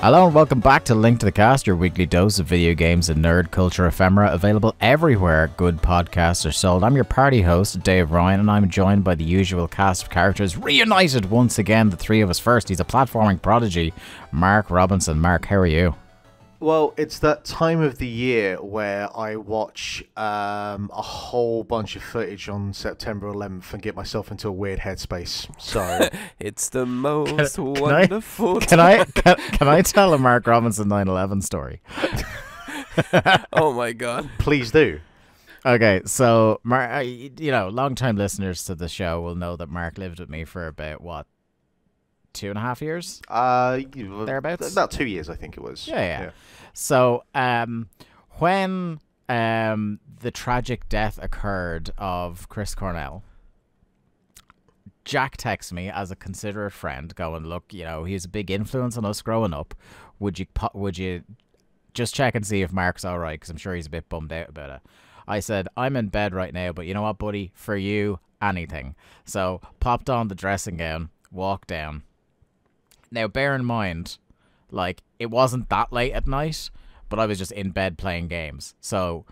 Hello and welcome back to Link to the Cast, your weekly dose of video games and nerd culture ephemera, available everywhere good podcasts are sold. I'm your party host, Dave Ryan, and I'm joined by the usual cast of characters, reunited once again, the three of us. First, he's a platforming prodigy, Mark Robinson. Mark, how are you? Well, it's that time of the year where I watch a whole bunch of footage on September 11th and get myself into a weird headspace. So it's the most wonderful. Can I tell a Mark Robinson 9/11 story? Oh my god! Please do. Okay, so Mark, long-time listeners to the show will know that Mark lived with me for about 2.5 years? Thereabouts? About 2 years, I think it was. Yeah. So, when the tragic death occurred of Chris Cornell, Jack texts me as a considerate friend, going, "Look, he's a big influence on us growing up. Would you just check and see if Mark's all right? Because I'm sure he's a bit bummed out about it." I said, "I'm in bed right now, but you know what, buddy? For you, anything." So, popped on the dressing gown, walked down. Now, bear in mind, it wasn't that late at night, but I was just in bed playing games. So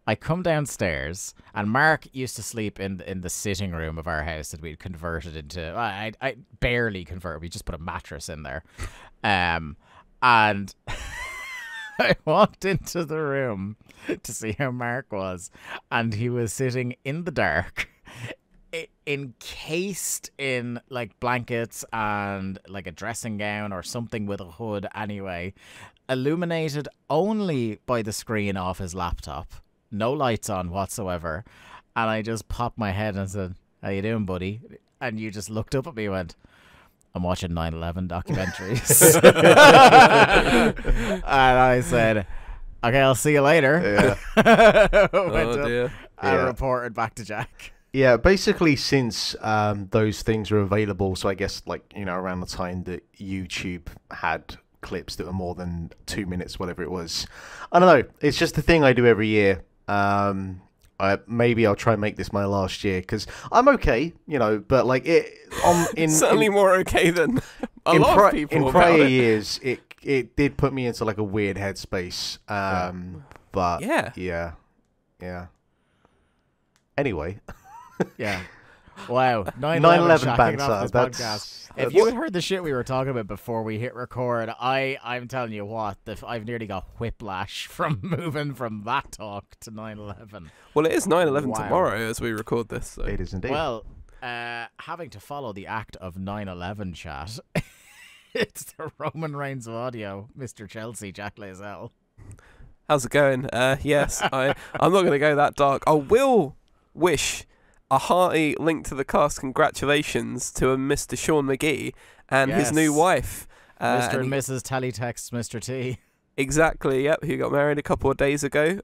I come downstairs, and Mark used to sleep in the sitting room of our house that we'd converted into. I barely converted. We just put a mattress in there. And I walked into the room to see how Mark was, and he was sitting in the dark, encased in blankets and a dressing gown or something with a hood anyway, illuminated only by the screen off his laptop, no lights on whatsoever. And I just popped my head and said, "How you doing, buddy?" And you just looked up at me and went, "I'm watching 9/11 documentaries." And I said, "Okay, I'll see you later." Yeah. I reported back to Jack. Yeah, basically since those things were available, so I guess around the time that YouTube had clips that were more than 2 minutes, whatever it was. I don't know. It's just a thing I do every year. Maybe I'll try and make this my last year because I'm okay, but certainly more okay than a lot of people. In prior years, it did put me into a weird headspace. But yeah. Anyway. Yeah. Wow. 9/11 banter. If you had heard the shit we were talking about before we hit record, I'm telling you what, I've nearly got whiplash from moving from that talk to 9/11. Well, it is 9/11 tomorrow as we record this. So. It is indeed. Well, having to follow the act of 9/11 chat, it's the Roman Reigns of audio, Mr. Chelsea, Jack Lazell. How's it going? Yes, I'm not going to go that dark. I will wish a hearty Link to the Cast congratulations to a Mr. Sean McGee and his new wife. Mr. and Mrs. Teletext Mr. T. Exactly, yep, who got married a couple of days ago.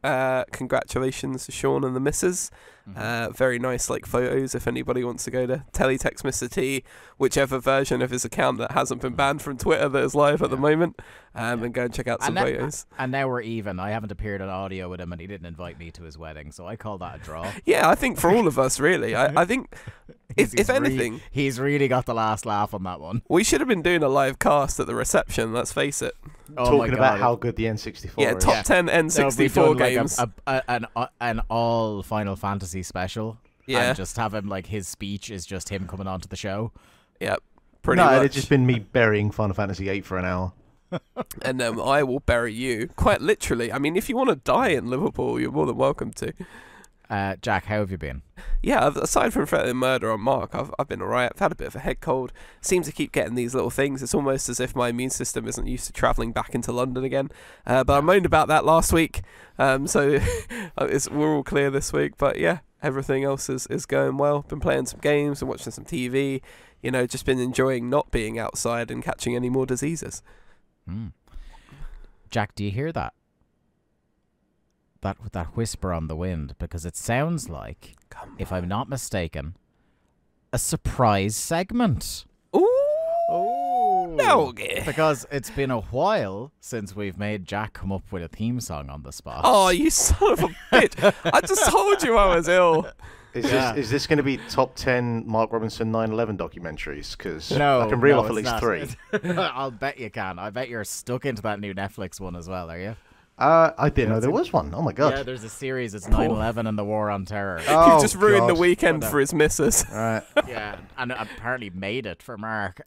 Congratulations to Sean and the missus. Very nice photos if anybody wants to go to Teletext Mr. T, whichever version of his account that hasn't been banned from Twitter that is live at the moment, and go and check out some photos. And now we're even. I haven't appeared on audio with him, and he didn't invite me to his wedding, so I call that a draw. Yeah, I think for all of us, really. I think, if anything... he's really got the last laugh on that one. We should have been doing a live cast at the reception, let's face it. Talking about how good the N64 is. Top 10 N64 games. An all Final Fantasy special. Yeah. And just have him, his speech is just him coming onto the show. Yep. Pretty much. No, it's just been me burying Final Fantasy VIII for an hour. And I will bury you, quite literally. I mean, if you want to die in Liverpool, you're more than welcome to. Jack, how have you been? Yeah, aside from threatening murder on Mark, I've been alright. I've had a bit of a head cold. Seem to keep getting these little things. It's almost as if my immune system isn't used to travelling back into London again. But I moaned about that last week, so we're all clear this week. But yeah, everything else is going well. Been playing some games and watching some TV. Just been enjoying not being outside and catching any more diseases. Jack, do you hear that? That whisper on the wind, because it sounds like, if I'm not mistaken, a surprise segment. Ooh, Doggy. Because it's been a while since we've made Jack come up with a theme song on the spot. Oh, you son of a bitch. I just told you I was ill. Is this going to be top 10 Mark Robinson 9/11 documentaries? Because No, I can reel no, off at it's least not. 3. I'll bet you can. I bet you're stuck into that new Netflix one as well, are you? I didn't know there was one. Oh my god. Yeah, there's a series. It's 9/11 and the War on Terror. You've just ruined the God. weekend for his missus. All right. Yeah, and apparently made it for Mark.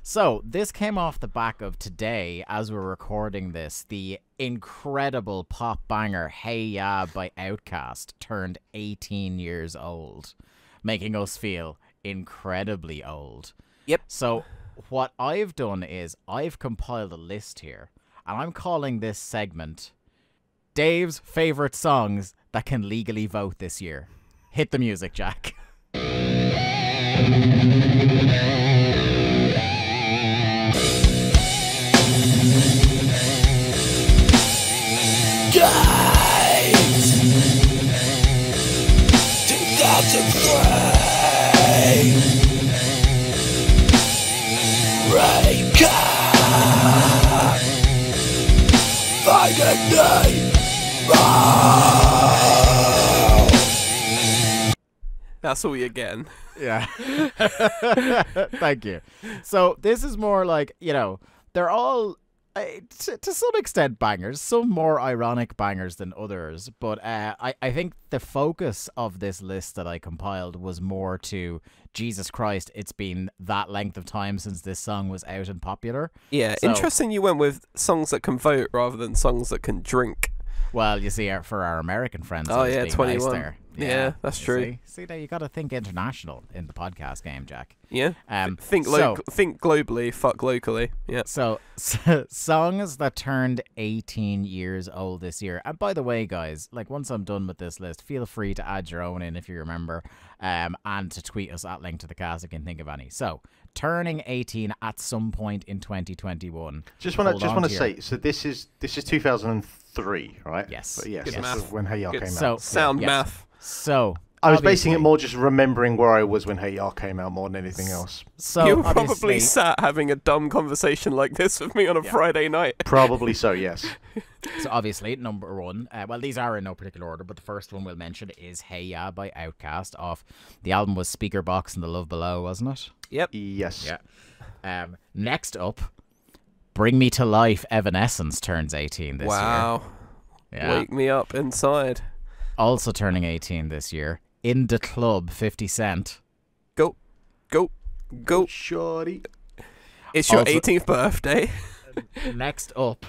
So this came off the back of today, as we're recording this, the incredible pop banger "Hey Ya" by Outkast turned 18 years old, making us feel incredibly old. Yep. So what I've done is I've compiled a list here, and I'm calling this segment Dave's favorite songs that can legally vote this year. Hit the music, Jack. That's all you're getting. Yeah. Thank you. So this is more like, they're all, to some extent, bangers. Some more ironic bangers than others. But I think the focus of this list that I compiled was more to, Jesus Christ, it's been that length of time since this song was out and popular. Yeah, So- interesting you went with songs that can vote rather than songs that can drink. Well, you see, for our American friends, Oh, I was yeah, being 21. Nice there. Yeah, that's you true. See, now you got to think international in the podcast game, Jack. Yeah. Think so- think globally, fuck locally. Yeah. So, songs that turned 18 years old this year. And by the way, guys, once I'm done with this list, feel free to add your own in if you remember, and to tweet us at linktothecast if you can think of any. So, turning 18 at some point in 2021. Just want to say, so this is 2003, right? Yes. But yes, Good that's math. when Hey Ya Good. came So- out. Sound Yes. math. So, I was basing it obviously- more just remembering where I was when Hey Ya came out more than anything else. So, you were probably obviously- sat having a dumb conversation like this with me on a Friday night. Probably so, yes. So obviously, number one, well, these are in no particular order, but the first one we'll mention is Hey Ya by Outkast. The album was Speaker Box and The Love Below, wasn't it? Yep. Yes. Yeah. Next up, Bring Me to Life, Evanescence turns 18 this Wow. year. Yeah. Wake me up inside. Also turning 18 this year, In the Club, 50 Cent. Go. Go. Go. Shorty. It's your Also- 18th birthday. Next up,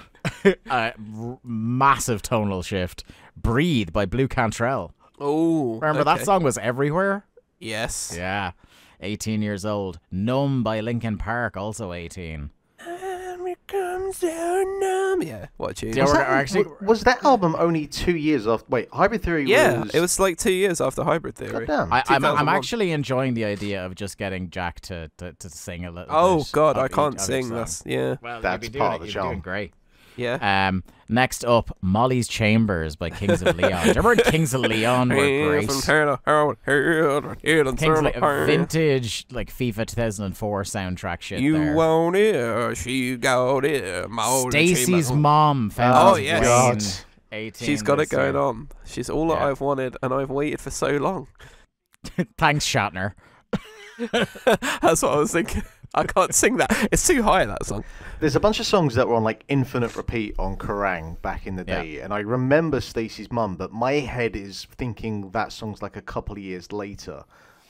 massive tonal shift, Breathe by Blue Cantrell. Oh. Remember that song was everywhere? Yes. Yeah. 18 years old. Numb by Linkin Park, also 18. And it comes down numb. Yeah. What a tune. Yeah, Was we're that, actually- was that album only 2 years after? Wait, Hybrid Theory Yeah, was... it was like 2 years after Hybrid Theory. Goddamn. I'm 2001. actually enjoying the idea of just getting Jack to sing a little Oh bit. God, of I can't each sing. song. That's yeah. Well, That's you'd be part doing of the you're doing charm. great. Yeah. Next up, Molly's Chambers by Kings of Leon. Do you remember when Kings of Leon were great? Kings vintage FIFA 2004 soundtrack shit. You there. want it, she got it. Stacy's mom found Oh, his yes. brain, God. 18 She's got this it going year. on. She's all that Yeah. I've wanted, and I've waited for so long. Thanks, Shatner. That's what I was thinking. I can't sing that. It's too high, that song. There's a bunch of songs that were on infinite repeat on Kerrang back in the Yeah. day, and I remember Stacey's mum, but my head is thinking that song's a couple of years later.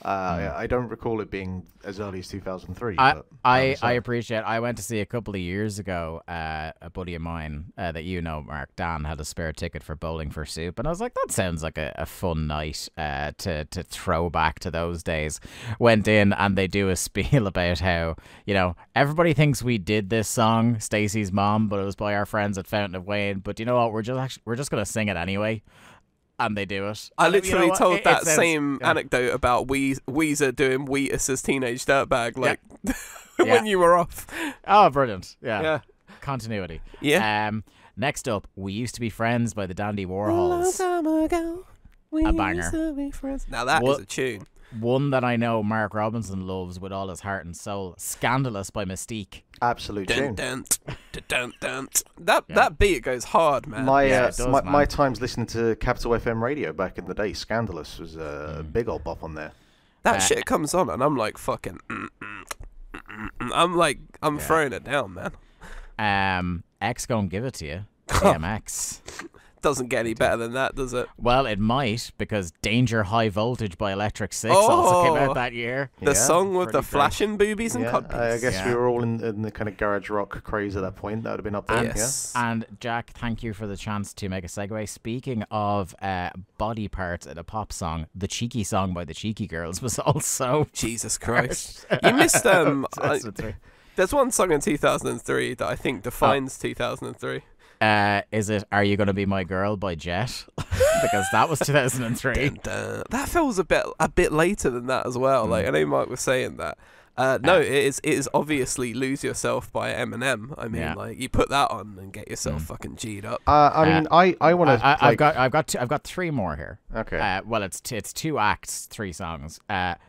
I don't recall it being as early as 2003. I but appreciate. I went to see a couple of years ago. A buddy of mine that Mark Dan, had a spare ticket for Bowling for Soup, and I was like, that sounds like a fun night to throw back to those days. Went in and they do a spiel about how everybody thinks we did this song, Stacey's Mom, but it was by our friends at Fountain of Wayne. But you know what? We're just gonna sing it anyway. And they do it. I And you know literally what? told It that sounds- same yeah. anecdote about Weezer doing Wheatus's Teenage Dirtbag, Yeah. when you were off. Oh, brilliant! Yeah, Yeah. continuity. Yeah. Next up, We Used to Be Friends by the Dandy Warhols. Time ago, we A banger. used to be friends. Now that is What- a tune. one that I know Mark Robinson loves with all his heart and soul, "Scandalous" by Mystique. Absolute Dun, tune. dun, dun, dun. That beat goes hard, man. My times listening to Capital FM radio back in the day, "Scandalous" was a big old bop on there. That shit comes on, and I'm like fucking. I'm throwing it down, man. X gon' give it to you. DMX. Doesn't get any better than that, does it? Well, it might, because "Danger High Voltage" by Electric Six also came out that year. The song with the flashing boobies and codpiece. I guess we were all in the kind of garage rock craze at that point. That would have been up there. Yes. And Jack, thank you for the chance to make a segue. Speaking of body parts in a pop song, the "Cheeky" song by the Cheeky Girls was also... Jesus Christ. You missed... there's one song in 2003 that I think defines 2003. Is it "Are You Gonna Be My Girl" by Jet? Because that was 2003. Dun, dun. That feels a bit later than that as well. Like, I know Mike was saying that. No, it is obviously "Lose Yourself" by Eminem. I mean, like, you put that on and get yourself fucking G'd up. I want to. I've got three more here. Okay. Well, it's 2 acts, 3 songs.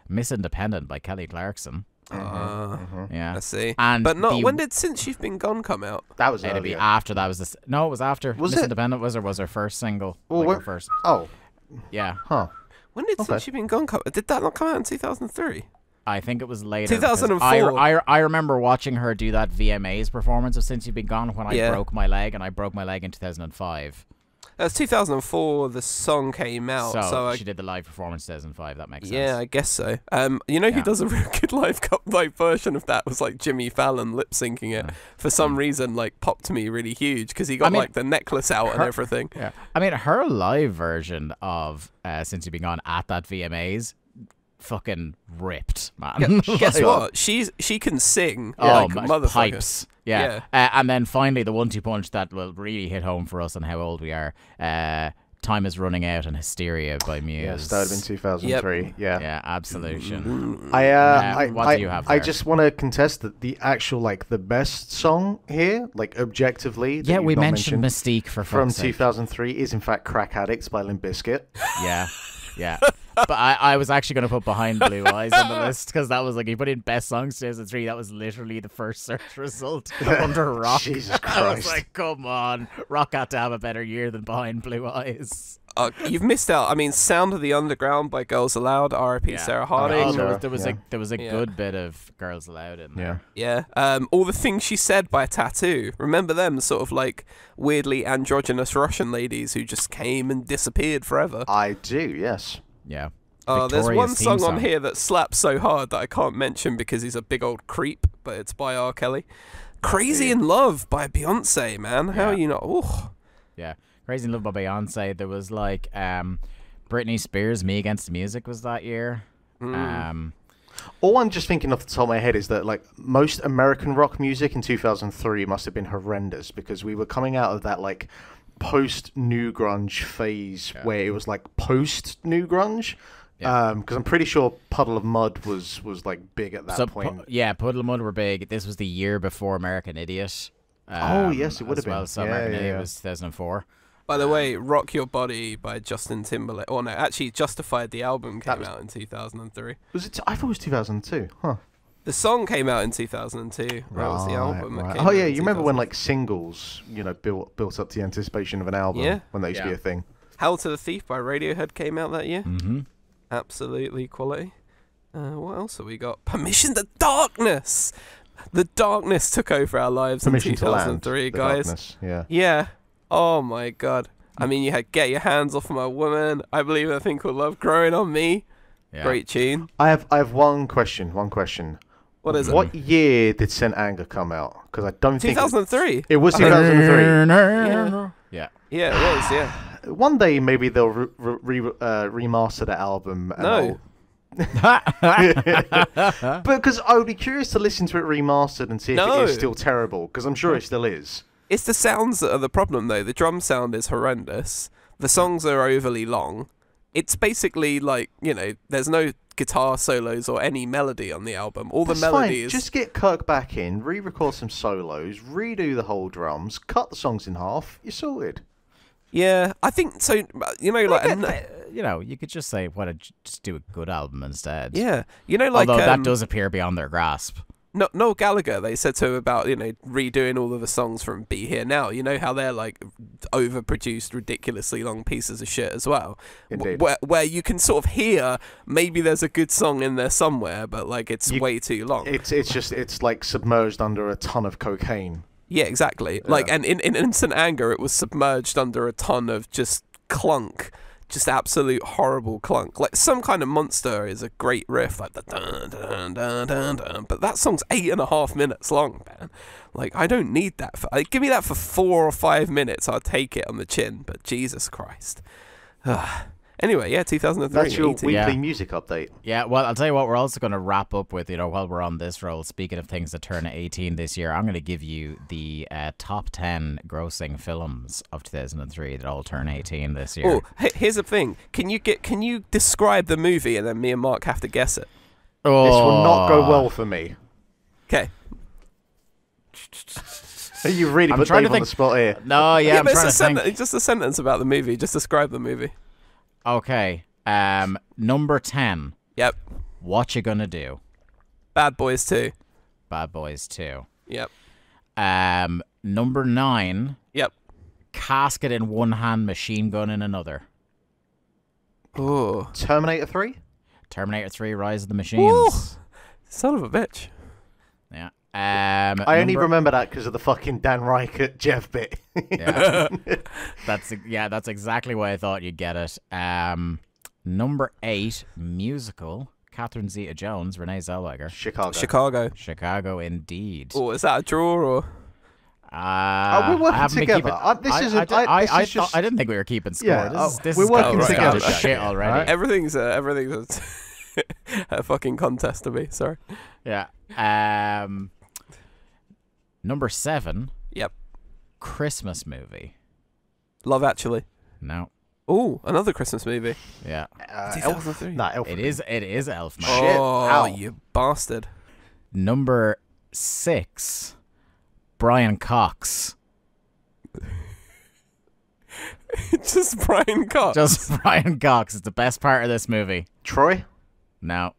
"Miss Independent" by Kelly Clarkson. Yeah, I see. But not when did "Since You've Been Gone" come out? That was it'd be after that was no, it was after. Was Miss it? Independent was her first single. Well, like her first. Oh, yeah. Huh. When did "Since You've Been Gone" come? Did that not come out in 2003? I think it was later. 2004. I remember watching her do that VMAs performance of "Since You've Been Gone" when I broke my leg, and I broke my leg in 2005. That's 2004. The song came out, so she did the live performance 2005. That makes sense. Yeah, I guess so. You know who does a real good live version of that was like Jimmy Fallon lip syncing it. For some reason, like popped to me really huge because he got like the necklace out and everything. Yeah, I mean her live version of "Since You've Been Gone" at that VMAs. Fucking ripped, man. Guess what? She can sing like motherfucker. Pipes. Yeah. And then finally the 1-2 punch that will really hit home for us and how old we are. "Time Is Running Out" and "Hysteria" by Muse. Yes, that would have been 2003. Yep. Yeah, Absolution. What do you have there? I just want to contest that the actual the best song here, like objectively. Yeah, we mentioned Mystique from 2003 is in fact "Crack Addicts" by Limp Bizkit. Yeah. But I was actually going to put "Behind Blue Eyes" on the list because that was like, you put in best songs 2003, that was literally the first search result under rock. Jesus Christ. I was like, come on, rock had to have a better year than "Behind Blue Eyes." You've missed out. I mean, "Sound of the Underground" by Girls Aloud, R.I.P. Sarah Harding. There was a good bit of Girls Aloud in there. Yeah. All the Things She Said by Tattoo. Remember them? Sort of like weirdly androgynous Russian ladies who just came and disappeared forever. I do, yes. Yeah. There's one song on here that slaps so hard that I can't mention because he's a big old creep, but it's by R. Kelly. "Crazy in Love" by Beyonce, man. How are you not? Ooh. Yeah. "Crazy in Love" by Beyonce. There was like Britney Spears' "Me Against the Music" was that year. All I'm just thinking off the top of my head is that like most American rock music in 2003 must have been horrendous because we were coming out of that like post new grunge phase where it was like post new grunge. Because I'm pretty sure Puddle of Mud was like big at that point. Puddle of Mud were big. This was the year before American Idiot. Yes, it would have been. So American Idiot was 2004. By the way, "Rock Your Body" by Justin Timberlake. Oh no, actually, "Justified" the album came out in 2003. Was it? I thought it was 2002. Huh. The song came out in 2002. That was the album. That came out you in remember when like singles, built up the anticipation of an album when they used to be a thing. "Hail to the Thief" by Radiohead came out that year. Mm-hmm. Absolutely quality. What else have we got? "Permission to Darkness." The darkness took over our lives in 2003, guys. Darkness, yeah. Oh my god. I mean, you had "Get Your Hands Off My Woman." "I Believe in a Thing Called Love." "Growing on Me." Yeah. Great tune. I have one question. What is it? What year did "Scent Anger" come out? Because I don't think 2003. It was 2003. Yeah, it was. Yeah. One day maybe they'll remaster the album. No. But because I would be curious to listen to it remastered and see if it is still terrible. Because I'm sure it still is. It's the sounds that are the problem, though. The drum sound is horrendous. The songs are overly long. It's basically like, there's no guitar solos or any melody on the album. All the melody is... Just get Kirk back in, re-record some solos, redo the whole drums, cut the songs in half, you're sorted. Yeah, I think so. you know, you could just say, why don't you just do a good album instead? Yeah, you know, like although that does appear beyond their grasp. No, Noel Gallagher, they said to him about, you know, redoing all of the songs from Be Here Now. You know how they're like overproduced, ridiculously long pieces of shit as well. Indeed. Where you can sort of hear maybe there's a good song in there somewhere, but like it's way too long. It's like submerged under a ton of cocaine. Yeah, exactly. Yeah. Like, and in Instant Anger, it was submerged under a ton of just clunk. Just absolute horrible clunk. Like Some Kind of Monster is a great riff, like the dun dun dun dun dun. But that song's 8.5 minutes long, man. Like I don't need that. Give me that for 4 or 5 minutes, I'll take it on the chin. But Jesus Christ. Anyway, yeah, 2003. That's your 18. weekly music update. Yeah, well, I'll tell you what, we're also going to wrap up with, you know, while we're on this roll, speaking of things that turn 18 this year, I'm going to give you the top 10 grossing films of 2003 that all turn 18 this year. Oh, here's the thing. Can you describe the movie and then me and Mark have to guess it? Oh. This will not go well for me. Okay. You really put Dave on the spot here. No, yeah, I'm but trying to think. It's just a sentence about the movie. Just describe the movie. Okay. Number 10. Yep. What You Gonna Do? Bad Boys 2. Bad Boys 2. Yep. Number 9. Yep. Casket in one hand, machine gun in another. Oh. Terminator 3? Terminator 3, Rise of the Machines. Woo! Son of a bitch. Yeah. I only remember that because of the fucking Dan Reichert Jeff bit. Yeah. That's exactly why I thought you'd get it. Number 8, musical. Catherine Zeta-Jones, Renee Zellweger. Chicago, indeed. Oh, is that a draw or? we're working together. I didn't think we were keeping score. Yeah, we're working together. together. Shit already. Right. Everything's a fucking contest to me. Sorry. Yeah. Number 7. Yep. Christmas movie. Love Actually. No. Oh, another Christmas movie. Yeah. Elf. Nah, Elf. It is Elf. Man. Shit. Oh, you bastard. Number 6. Brian Cox. Just Brian Cox. Just Brian Cox. It's the best part of this movie. Troy? No.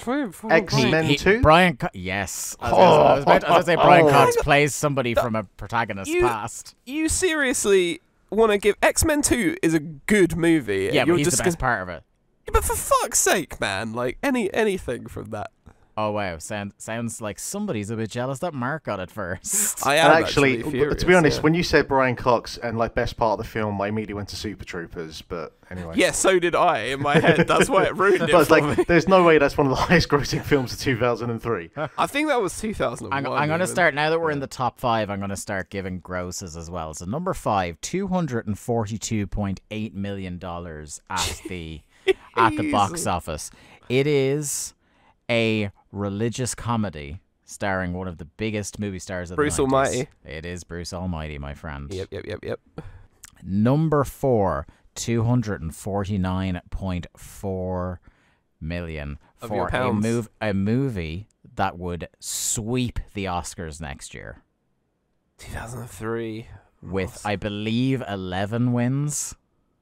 X-Men 2? Brian yes. I was about to say Brian Cox plays somebody from a protagonist's past. You seriously want to give... X-Men 2 is a good movie. Yeah, but he's the best part of it. Yeah, but for fuck's sake, man. Like, anything from that. Oh, wow. Sounds like somebody's a bit jealous that Mark got it first. I am actually furious, to be honest, when you said Brian Cox and like best part of the film, I immediately went to Super Troopers, but anyway. Yeah, so did I in my head. That's why it ruined it But it's for like, me. there's no way that's one of the highest grossing films of 2003. I think that was 2001. I'm going to start, now that we're in the top 5, I'm going to start giving grosses as well. So number 5, $242.8 million at the box office. It is a religious comedy starring one of the biggest movie stars of Bruce the 90s. Almighty. It is Bruce Almighty, my friend. Yep. Number 4, $249.4 million Of for your pounds. a movie that would sweep the Oscars next year 2003. with, I believe, 11 wins.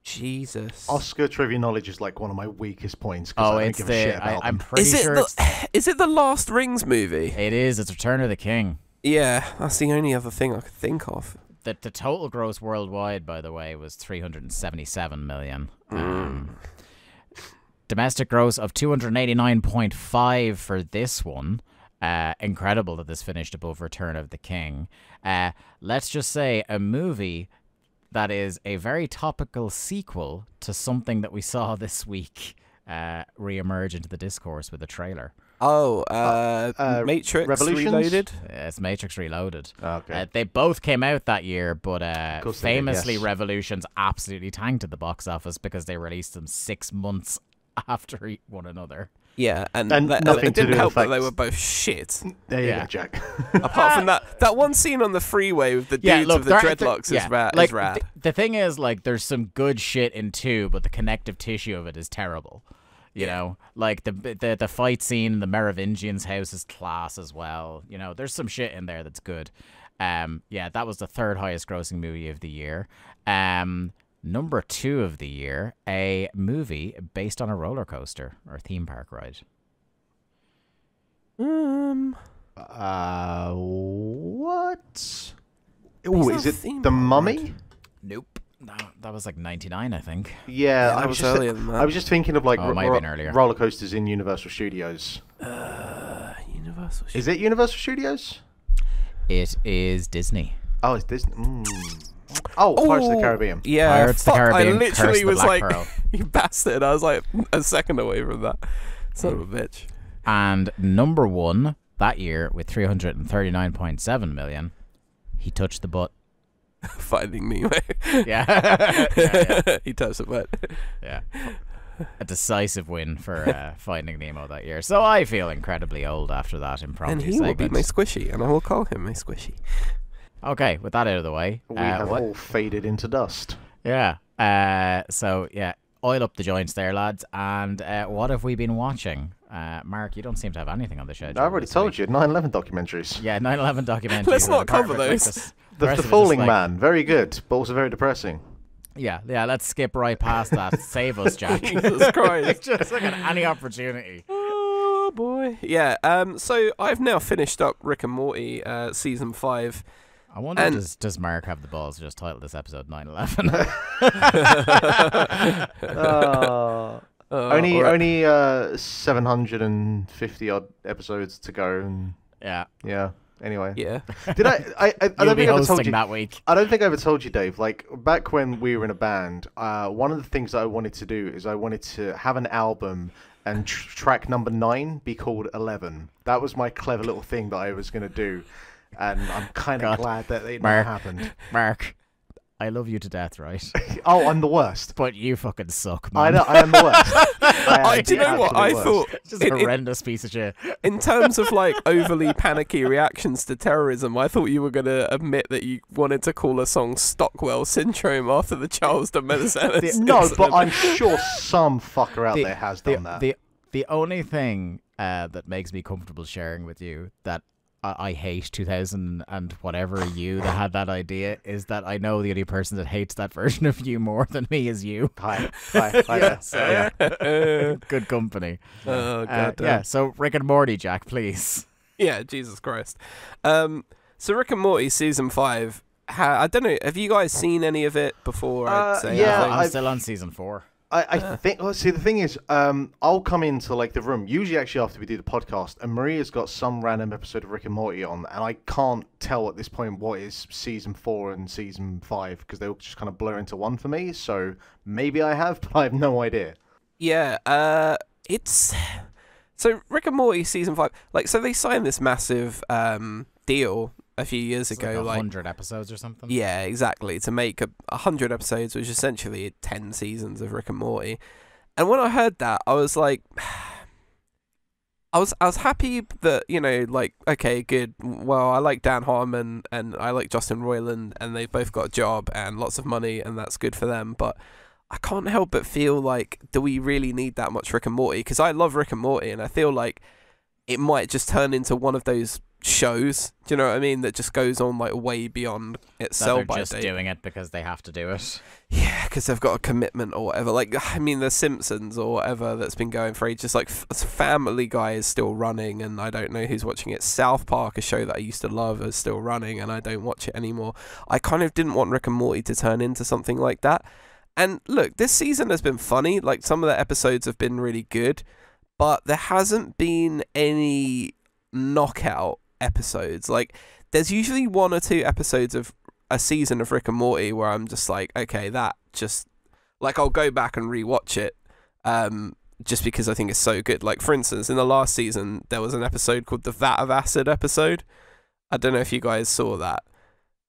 Jesus. Oscar trivia knowledge is like one of my weakest points. Oh, I don't it's give a shit about I'm them. pretty sure Is it the Last Rings movie? it is. It's Return of the King. Yeah, that's the only other thing I could think of. The total gross worldwide, by the way, was 377 million. Domestic gross of 289.5 for this one. Incredible that this finished above Return of the King. Let's just say a movie that is a very topical sequel to something that we saw this week re-emerge into the discourse with a trailer. Oh, Matrix Revolutions? Reloaded? It's Matrix Reloaded. Okay. They both came out that year, but course they did, famously yes. Revolutions absolutely tanked at the box office because they released them 6 months after one another. Yeah, and nothing it to didn't do with help the that they fact- were both shit. There you Yeah. go, Jack. Apart from that one scene on the freeway with the dudes with the dreadlocks is rad. The thing is, like, there's some good shit in 2, but the connective tissue of it is terrible. You know, like the fight scene in the Merovingian's house is class as well. You know, there's some shit in there that's good. Yeah, that was the 3rd highest grossing movie of the year. Number 2 of the year, a movie based on a roller coaster or theme park ride. What? Oh, is it The Mummy? Nope. No, that was like 99, I think. Yeah, that was earlier than that. I was just thinking of like it might have been earlier. roller coasters in Universal Studios. Universal Studios. Is it Universal Studios? It is Disney. Oh, it's Disney. Oh, Pirates of the Caribbean. Yeah, Pirates of the Caribbean, I literally Curse of the was Black like, Pearl. you bastard. I was like a second away from that. Son of a bitch. And number 1 that year with 339.7 million, He Touched the Butt. Finding Nemo. Yeah. He touched the butt. Yeah. A decisive win for Finding Nemo that year. So I feel incredibly old after that impromptu And he segment. will be my squishy, and I will call him my squishy. Okay, with that out of the way. We have all faded into dust. Yeah. So, yeah, oil up the joints there, lads. And what have we been watching? Mark, you don't seem to have anything on the schedule. I already told you, 9/11 documentaries. Yeah, 9/11 documentaries. Let's not apart cover from, like, those. The Falling Man, very good, but also very depressing. Yeah, let's skip right past that. Save us, Jack. Jesus Christ. Just look at any opportunity. Oh, boy. Yeah, so I've now finished up Rick and Morty season 5. I wonder, does Mark have the balls to just title this episode 9/11? Only 750 odd episodes to go. And yeah. Anyway. Yeah. Did I don't think I ever told you that week. I don't think I ever told you, Dave. Like back when we were in a band, one of the things that I wanted to do is I wanted to have an album and track number 9 be called 11. That was my clever little thing that I was going to do. And I'm kind of glad that it never happened. Mark, I love you to death, right? Oh, I'm the worst. But you fucking suck, man. I am the worst. Do you know what? I thought... Just a horrendous piece of shit. In terms of like overly panicky reactions to terrorism, I thought you were going to admit that you wanted to call a song Stockwell Syndrome after the Charleston Menace. No, but I'm sure some fucker out there has done that. The only thing that makes me comfortable sharing with you that I hate 2000 and whatever you that had that idea is that I know the only person that hates that version of you more than me is you. Hi. Good company. Oh, God. Yeah, so Rick and Morty, Jack, please. Yeah, Jesus Christ. So Rick and Morty season 5. I don't know. Have you guys seen any of it before? I'd say. Yeah, I'm still on season 4. I think. Well, see, the thing is, I'll come into like the room usually actually after we do the podcast, and Maria's got some random episode of Rick and Morty on, and I can't tell at this point what is season 4 and season 5 because they all just kind of blur into one for me. So maybe I have, but I have no idea. Yeah. It's so Rick and Morty season 5. Like, so they signed this massive deal a few years ago, like 100 episodes or something. Yeah, exactly, to make 100 episodes, which is essentially 10 seasons of Rick and Morty. And when I heard that, I was like, I was happy that, you know, like, okay, good. Well, I like Dan Harmon and I like Justin Roiland, and they've both got a job and lots of money, and that's good for them. But I can't help but feel like, do we really need that much Rick and Morty? Because I love Rick and Morty, and I feel like it might just turn into one of those shows, do you know what I mean, that just goes on like way beyond its sell-by date. They're just doing it because they have to do it. Yeah, because they've got a commitment or whatever. Like, I mean, The Simpsons or whatever that's been going for ages. Like, Family Guy is still running, and I don't know who's watching it. South Park, a show that I used to love, is still running, and I don't watch it anymore. I kind of didn't want Rick and Morty to turn into something like that. And look, this season has been funny. Like, some of the episodes have been really good, but there hasn't been any knockout episodes. Like, there's usually 1 or 2 episodes of a season of Rick and Morty where I'm just like, okay, that just, like, I'll go back and rewatch it just because I think it's so good. Like, for instance, in the last season there was an episode called the Vat of Acid episode. I don't know if you guys saw that,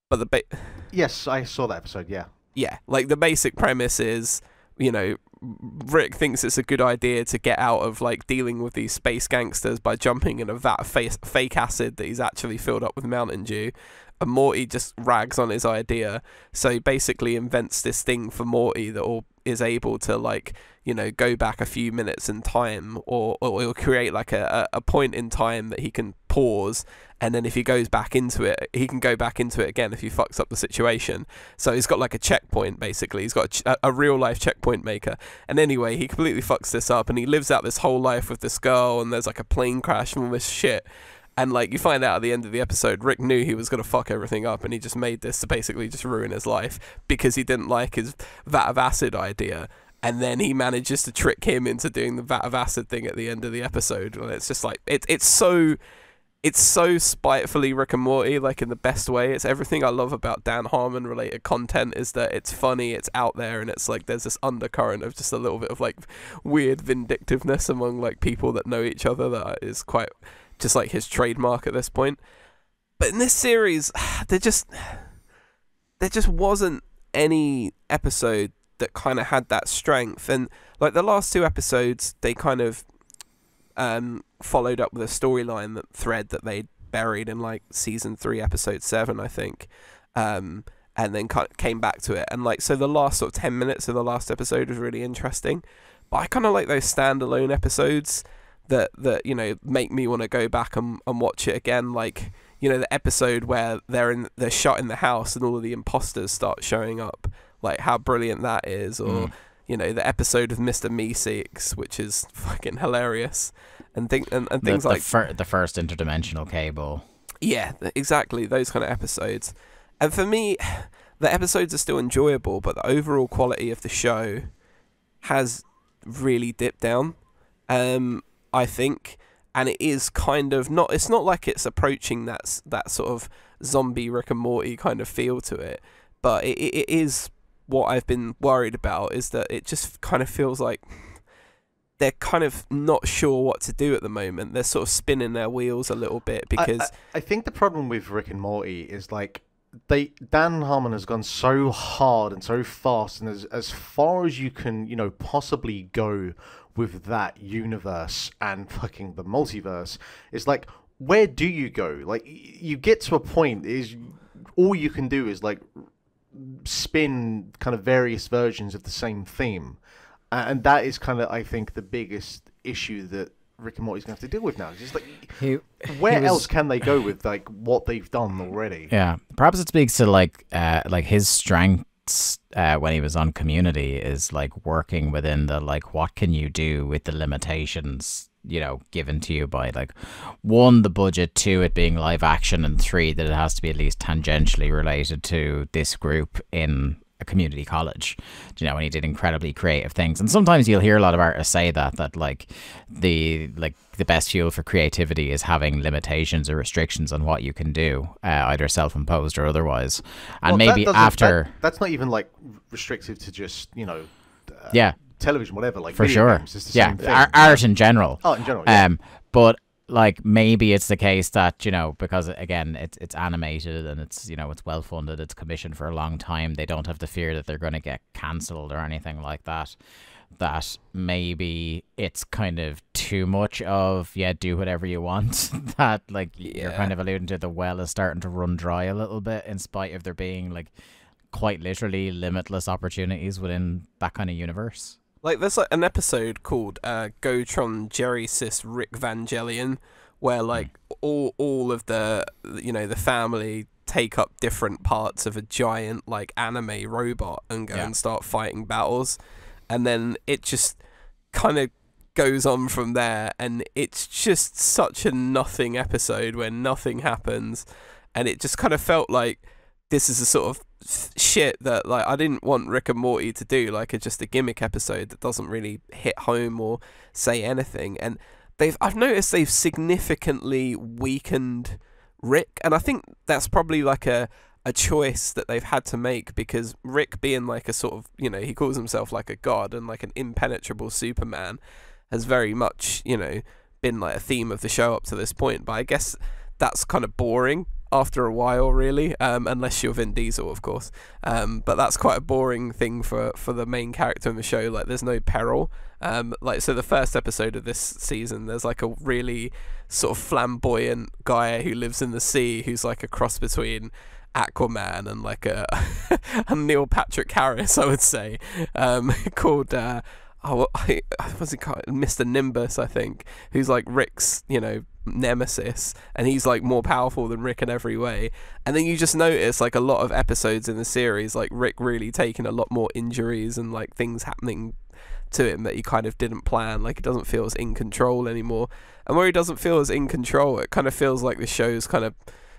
but yes, I saw that episode. Yeah, like, the basic premise is, you know, Rick thinks it's a good idea to get out of like dealing with these space gangsters by jumping in a vat of fake acid that he's actually filled up with Mountain Dew, and Morty just rags on his idea. So he basically invents this thing for Morty that is able to, like, you know, go back a few minutes in time, or he'll create like a point in time that he can pause, and then if he goes back into it, he can go back into it again if he fucks up the situation. So he's got like a checkpoint, basically. He's got a real life checkpoint maker. And anyway, he completely fucks this up, and he lives out this whole life with this girl, and there's like a plane crash and all this shit. And like you find out at the end of the episode, Rick knew he was going to fuck everything up, and he just made this to basically just ruin his life because he didn't like his vat of acid idea. And then he manages to trick him into doing the vat of acid thing at the end of the episode. And it's just like it's so spitefully Rick and Morty, like in the best way. It's everything I love about Dan Harmon related content, is that it's funny, it's out there, and it's like there's this undercurrent of just a little bit of like weird vindictiveness among like people that know each other that is quite just like his trademark at this point. But in this series, there just wasn't any episode that kind of had that strength. And like the last two episodes, they kind of followed up with a storyline thread that they buried in like season 3 episode 7, I think, and then came back to it. And like, so the last sort of 10 minutes of the last episode was really interesting, but I kind of like those standalone episodes that you know make me want to go back and watch it again. Like, you know, the episode where they're shot in the house and all of the imposters start showing up, like how brilliant that is. Or you know, the episode of Mr. Meeseeks, which is fucking hilarious, and things like the first interdimensional cable. Yeah, exactly, those kind of episodes. And for me, the episodes are still enjoyable, but the overall quality of the show has really dipped down, I think. And it is kind of not, it's not like it's approaching that sort of zombie Rick and Morty kind of feel to it, but it is. What I've been worried about is that it just kind of feels like they're kind of not sure what to do at the moment. They're sort of spinning their wheels a little bit because I think the problem with Rick and Morty is like Dan Harmon has gone so hard and so fast, and as far as you can, you know, possibly go with that universe and fucking the multiverse. It's like, where do you go? Like, you get to a point is all you can do is like spin kind of various versions of the same theme, and that is kind of, I think, the biggest issue that Rick and Morty's going to have to deal with now. It's just like, where else can they go with like what they've done already? Yeah, perhaps it speaks to like his strengths when he was on Community is like working within the like, what can you do with the limitations, you know, given to you by like 1, the budget, 2, it being live action, and 3, that it has to be at least tangentially related to this group in a community college. You know, and he did incredibly creative things. And sometimes you'll hear a lot of artists say that like the best fuel for creativity is having limitations or restrictions on what you can do, either self-imposed or otherwise. And well, maybe that's not even like restrictive to just, you know, television, whatever, like for video sure games, it's the same thing. Art in general. Oh, in general, yeah. But like maybe it's the case that, you know, because again it's animated and it's, you know, it's well funded, it's commissioned for a long time, they don't have the fear that they're going to get cancelled or anything like that, that maybe it's kind of too much of do whatever you want, that like you're kind of alluding to, the well is starting to run dry a little bit, in spite of there being like quite literally limitless opportunities within that kind of universe. Like, there's like an episode called Gotron Jerry Sis Rick Vangelion, where like all of the, you know, the family take up different parts of a giant like anime robot and go and start fighting battles, and then it just kind of goes on from there, and it's just such a nothing episode where nothing happens, and it just kind of felt like this is a sort of shit that like I didn't want Rick and Morty to do, like just a gimmick episode that doesn't really hit home or say anything. And I've noticed they've significantly weakened Rick, and I think that's probably like a choice that they've had to make, because Rick, being like a sort of, you know, he calls himself like a god and like an impenetrable Superman, has very much, you know, been like a theme of the show up to this point. But I guess that's kind of boring after a while, really, unless you're Vin Diesel, of course. But that's quite a boring thing for the main character in the show. Like, there's no peril. Like, so the first episode of this season, there's like a really sort of flamboyant guy who lives in the sea, who's like a cross between Aquaman and like a Neil Patrick Harris, I would say, called what's he called? Mr. Nimbus, I think, who's like Rick's, nemesis, and he's like more powerful than Rick in every way. And then you just notice like a lot of episodes in the series, like Rick really taking a lot more injuries and like things happening to him that he kind of didn't plan. Like, he doesn't feel as in control anymore. And where he doesn't feel as in control, it kind of feels like the show's kind of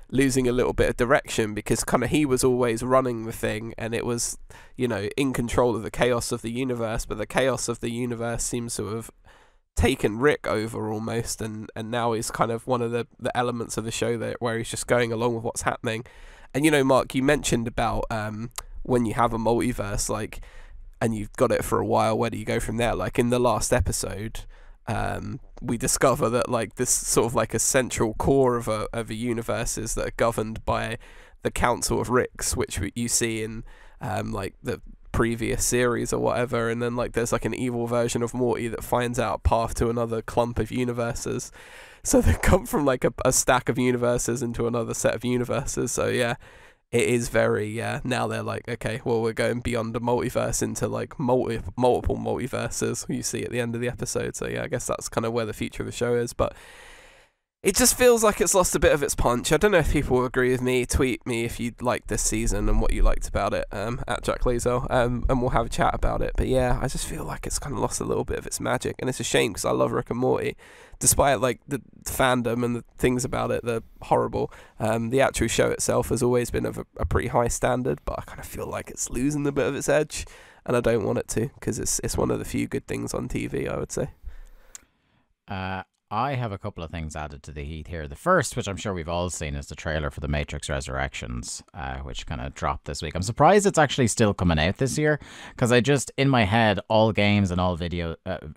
losing a little bit of direction, because kind of he was always running the thing, and it was, in control of the chaos of the universe, but the chaos of the universe seems to have taken Rick over almost, and now he's kind of one of the elements of the show where he's just going along with what's happening. And Mark, you mentioned about when you have a multiverse, like, and you've got it for a while, where do you go from there? Like in the last episode, we discover that like this sort of like a central core of a universes that are governed by the Council of Ricks, which you see in like the previous series or whatever, and then like there's like an evil version of Morty that finds out a path to another clump of universes. So they come from like a stack of universes into another set of universes. So yeah, it is very now they're like, okay, well, we're going beyond the multiverse into like multiple multiverses you see at the end of the episode. So yeah, I guess that's kind of where the future of the show is, but it just feels like it's lost a bit of its punch. I don't know if people will agree with me. Tweet me if you liked this season and what you liked about it, at Jack Lazel, and we'll have a chat about it. But yeah, I just feel like it's kind of lost a little bit of its magic, and it's a shame because I love Rick and Morty. Despite like the fandom and the things about it, they're horrible. The actual show itself has always been of a pretty high standard, but I kind of feel like it's losing a bit of its edge, and I don't want it to, because it's one of the few good things on TV, I would say. I have a couple of things added to the heat here. The first, which I'm sure we've all seen, is the trailer for The Matrix Resurrections, which kind of dropped this week. I'm surprised it's actually still coming out this year, because in my head, all games and all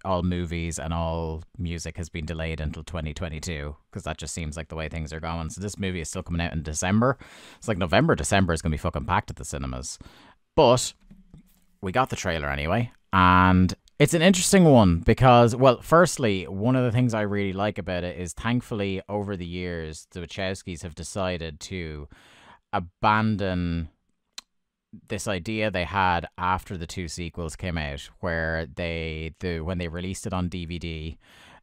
all movies and all music has been delayed until 2022, because that just seems like the way things are going. So this movie is still coming out in December. It's like November, December is going to be fucking packed at the cinemas. But we got the trailer anyway, and it's an interesting one because, well, firstly, one of the things I really like about it is, thankfully, over the years, the Wachowskis have decided to abandon this idea they had after the two sequels came out, where when they released it on DVD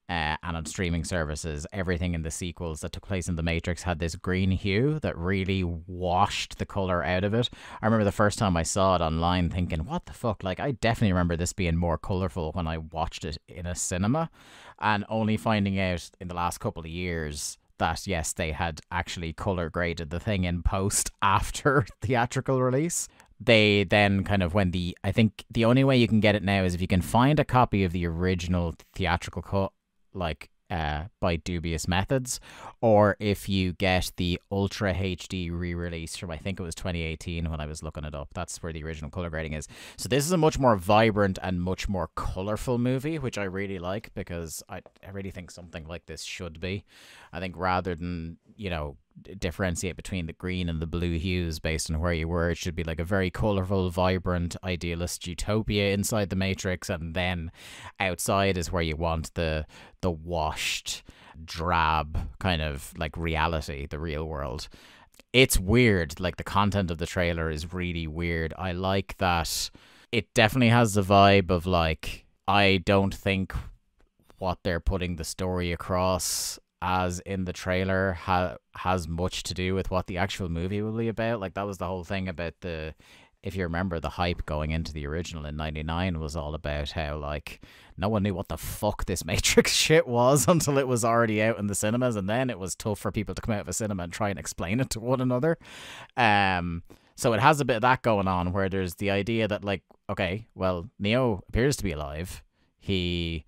and on streaming services, everything in the sequels that took place in The Matrix had this green hue that really washed the color out of it. I remember the first time I saw it online thinking, what the fuck? Like, I definitely remember this being more colorful when I watched it in a cinema, and only finding out in the last couple of years that, yes, they had actually color graded the thing in post after theatrical release. They then kind of, I think the only way you can get it now is if you can find a copy of the original theatrical cut, like by dubious methods, or if you get the Ultra HD re-release from, I think it was 2018 when I was looking it up. That's where the original color grading is. So this is a much more vibrant and much more colorful movie, which I really like, because I really think something like this should be. I think rather than, differentiate between the green and the blue hues based on where you were, it should be like a very colorful, vibrant, idealist utopia inside the Matrix, and then outside is where you want the washed, drab kind of like reality, the real world. It's weird. Like, the content of the trailer is really weird. I like that it definitely has the vibe of, like, I don't think what they're putting the story across as in the trailer has much to do with what the actual movie will be about. Like, that was the whole thing about if you remember, the hype going into the original in 99 was all about how, like, no one knew what the fuck this Matrix shit was until it was already out in the cinemas, and then it was tough for people to come out of a cinema and try and explain it to one another. So it has a bit of that going on, where there's the idea that, like, okay, well, Neo appears to be alive. He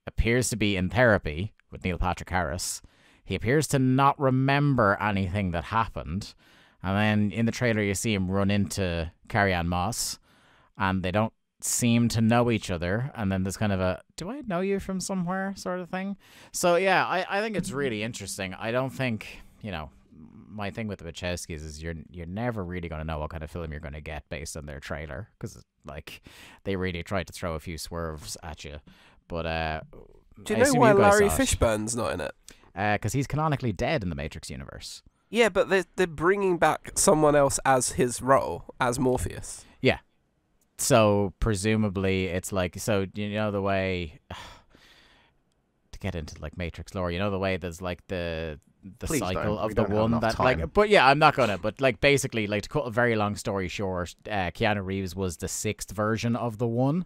appears to be in therapy with Neil Patrick Harris. He appears to not remember anything that happened. And then in the trailer, you see him run into Carrie-Anne Moss, and they don't seem to know each other. And then there's kind of a, do I know you from somewhere sort of thing? So yeah, I think it's really interesting. I don't think, my thing with the Wachowskis is you're never really going to know what kind of film you're going to get based on their trailer, because, like, they really tried to throw a few swerves at you. But do you know why Larry Fishburne's not in it? Because he's canonically dead in the Matrix universe. Yeah, but they're bringing back someone else as his role, as Morpheus. Yeah. So presumably it's like, so you know the way to get into like Matrix lore, you know the way there's like the Please cycle don't. of We the don't have one enough that time. like, but yeah, I'm not gonna, but like basically, like, to cut a very long story short, Keanu Reeves was the 6th version of the one.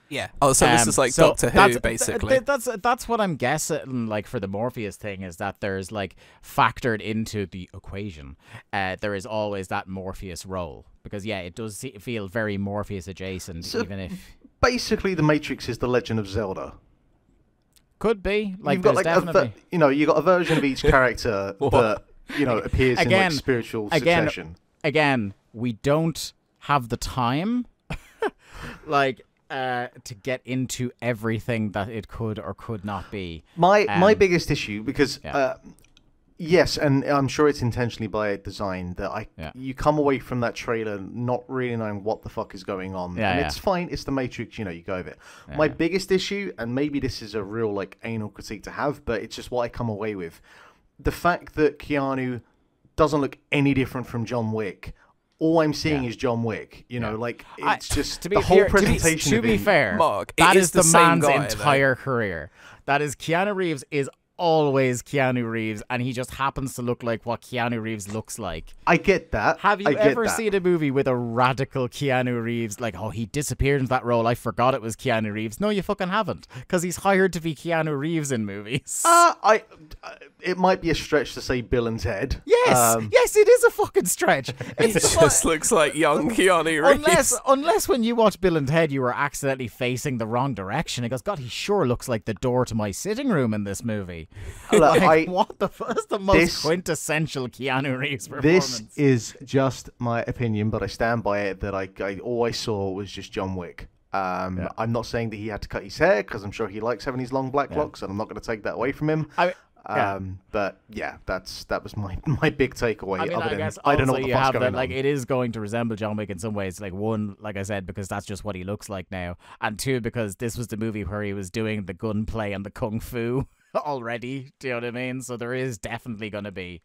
Yeah. Oh, so this is like So Doctor Who, that's- basically. That's what I'm guessing. Like for the Morpheus thing, is that there's like factored into the equation. There is always that Morpheus role, because yeah, it does feel very Morpheus adjacent, So- even if Basically, the Matrix is the Legend of Zelda. could be like You've got there's like definitely you got a version of each character that appears in Again- like spiritual again- succession. again, we don't have the time, like, to get into everything that it could or could not be. My biggest issue, because Yeah. yes, and I'm sure it's intentionally by design, that Yeah. you come away from that trailer not really knowing what the fuck is going on. Yeah, and yeah. it's fine, it's the Matrix, you go with it. My biggest issue, and maybe this is a real like anal critique to have, but it's just what I come away with. The fact that Keanu doesn't look any different from John Wick. All I'm seeing is John Wick. Like it's just to be the whole fair, presentation. To of be him- fair, Mark, it that is is the the same man's guy, though. entire career. That is, Keanu Reeves is always Keanu Reeves, and he just happens to look like what Keanu Reeves looks like. I get that. Have you I get ever that. seen a movie with a radical Keanu Reeves? Like, oh, he disappeared into that role. I forgot it was Keanu Reeves. No, you fucking haven't, because he's hired to be Keanu Reeves in movies. It might be a stretch to say Bill and Ted. Yes, yes, it is a fucking stretch. It It's just looks like young Keanu Reeves. unless when you watch Bill and Ted, you were accidentally facing the wrong direction. It goes, God, he sure looks like the door to my sitting room in this movie. Look, What the fuck? That's the most quintessential Keanu Reeves performance. This is just my opinion, but I stand by it that all I saw was just John Wick. I'm not saying that he had to cut his hair, because I'm sure he likes having his long black locks, and I'm not going to take that away from him. But yeah, that was my big takeaway. I mean, other I than, guess I don't know also what the you fuck's have going that, on. like, it is going to resemble John Wick in some ways. Like, one, like I said, because that's just what he looks like now, and two, because this was the movie where he was doing the gunplay and the kung fu already. Do you know what I mean? So there is definitely going to be.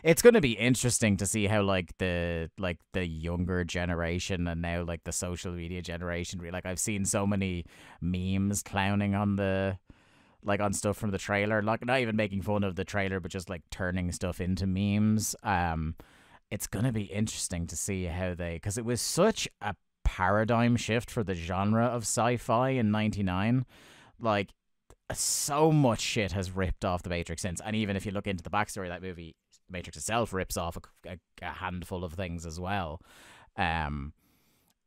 It's going to be interesting to see how like the younger generation, and now like the social media generation, like I've seen so many memes clowning on on stuff from the trailer, like not even making fun of the trailer, but just like turning stuff into memes. It's going to be interesting to see how because it was such a paradigm shift for the genre of sci-fi in '99. Like, so much shit has ripped off the Matrix since, and even if you look into the backstory of that movie, Matrix itself rips off a handful of things as well.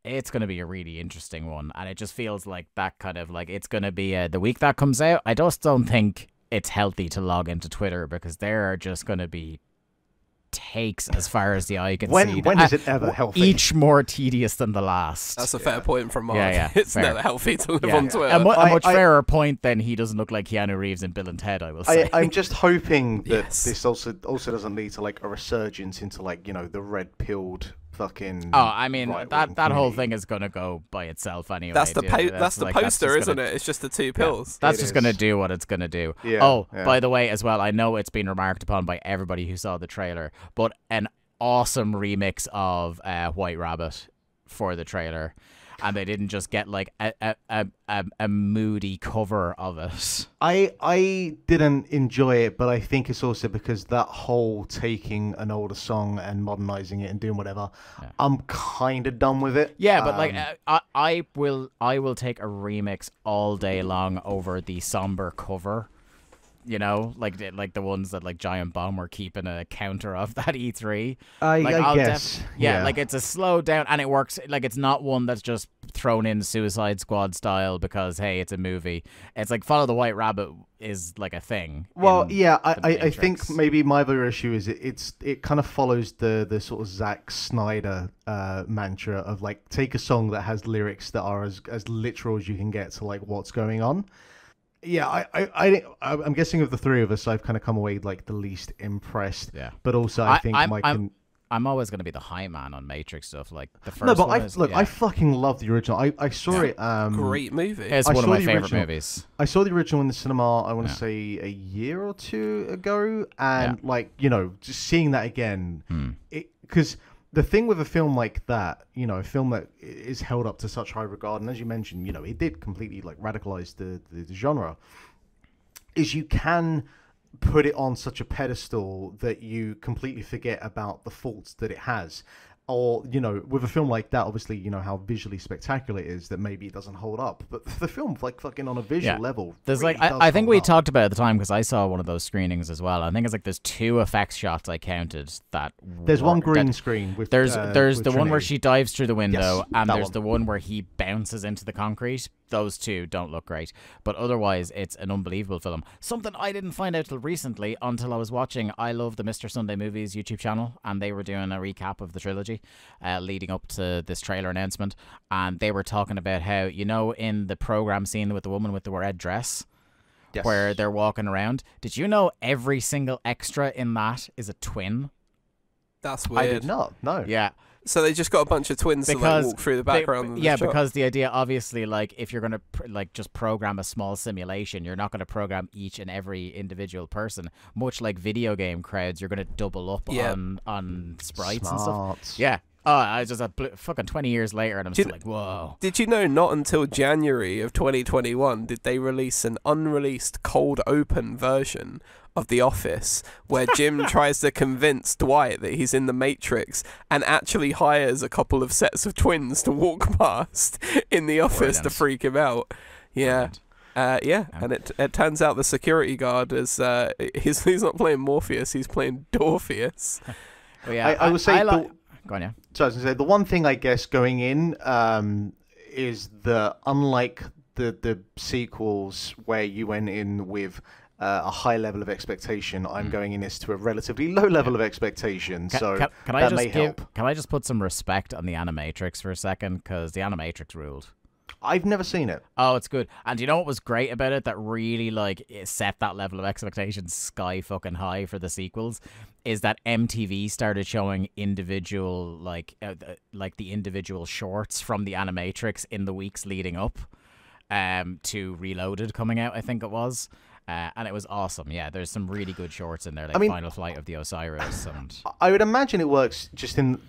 It's going to be a really interesting one, and it just feels like that kind of like it's going to be the week that comes out. I just don't think it's healthy to log into Twitter, because there are just going to be takes as far as the eye can see. When is it ever healthy? Each more tedious than the last. That's a fair point from Mark. Yeah, It's fair. never healthy to live Yeah. on Twitter. A much I- fairer point than he doesn't look like Keanu Reeves in Bill and Ted, I will say. I'm just hoping that Yes. this also doesn't lead to like a resurgence into like the red pilled fucking. Oh, I mean, right-wing that whole community. thing is going to go by itself anyway. that's the dude. that's the like, poster, just isn't gonna- it? It's just the two pills. That's It just going to is. do what it's going to do. Yeah, Oh, yeah. by the way, as well, I know it's been remarked upon by everybody who saw the trailer, but an awesome remix of White Rabbit for the trailer. And they didn't just get like a moody cover of it. I didn't enjoy it, but I think it's also because that whole taking an older song and modernizing it and doing whatever, I'm kind of done with it. Yeah, but like I will take a remix all day long over the somber cover. Like the ones that like Giant Bomb were keeping a counter of that E3. I I'll guess. Yeah, like it's a slow down, and it works. Like it's not one that's just thrown in Suicide Squad style because hey, it's a movie. It's like Follow the White Rabbit is like a thing. Well, in yeah, the I think Matrix. maybe my other issue is it kind of follows the sort of Zack Snyder mantra of like take a song that has lyrics that are as literal as you can get to like what's going on. Yeah, I'm guessing of the three of us, I've kind of come away like the least impressed. Yeah. But also, I think I'm always going to be the high man on Matrix stuff. Like the first no, but one is, I fucking love the original. I saw it. Great movie. It's I one of saw my the favorite original. movies. I saw the original in the cinema. I want to Yeah. say a year or two ago, and just seeing that again, because the thing with a film like that, you know, a film that is held up to such high regard, and as you mentioned, you know, it did completely like radicalize the genre, is you can put it on such a pedestal that you completely forget about the faults that it has. Or, you know, with a film like that, obviously, you know how visually spectacular it is, that maybe it doesn't hold up. But the film, like, fucking on a visual level, there's really like does I think hold we up. talked about it at the time because I saw one of those screenings as well. I think it's like there's 2 effects shots I counted that. There's one green screen with there's with the one where Trinity. she dives through the window, Yes, and that there's one. the one where he bounces into the concrete. Those 2 don't look great, but otherwise it's an unbelievable film. Something I didn't find out till recently until I was watching I Love the Mr. Sunday Movies YouTube channel, and they were doing a recap of the trilogy leading up to this trailer announcement, and they were talking about how, you know, in the program scene with the woman with the red dress, Yes. where they're walking around, did you know every single extra in that is a twin? That's I weird. did not. No. Yeah. So they just got a bunch of twins to like walk through the background. Of the shot. Because the idea, obviously, like if you're gonna like just program a small simulation, you're not gonna program each and every individual person. Much like video game crowds, you're gonna double up on sprites and stuff. Yeah. Oh, I just fucking 20 years later, and I'm still like, whoa. Did you know not until January of 2021 did they release an unreleased cold open version of The Office where Jim tries to convince Dwight that he's in the Matrix and actually hires a couple of sets of twins to walk past in the office to freak him out. Yeah. And it turns out the security guard is he's not playing Morpheus, he's playing Dorpheus. Well, yeah, I would say go on, yeah. So I was going to say, the one thing I guess going in is that unlike the sequels where you went in with a high level of expectation, I'm going in this to a relatively low level of expectation. Can I just put some respect on the Animatrix for a second? Because the Animatrix ruled. I've never seen it. Oh, it's good. And you know what was great about it that really like it set that level of expectation sky fucking high for the sequels is that MTV started showing individual like the individual shorts from the Animatrix in the weeks leading up to Reloaded coming out, I think it was. And it was awesome. Yeah, there's some really good shorts in there, like Final Flight of the Osiris. And I would imagine it works just in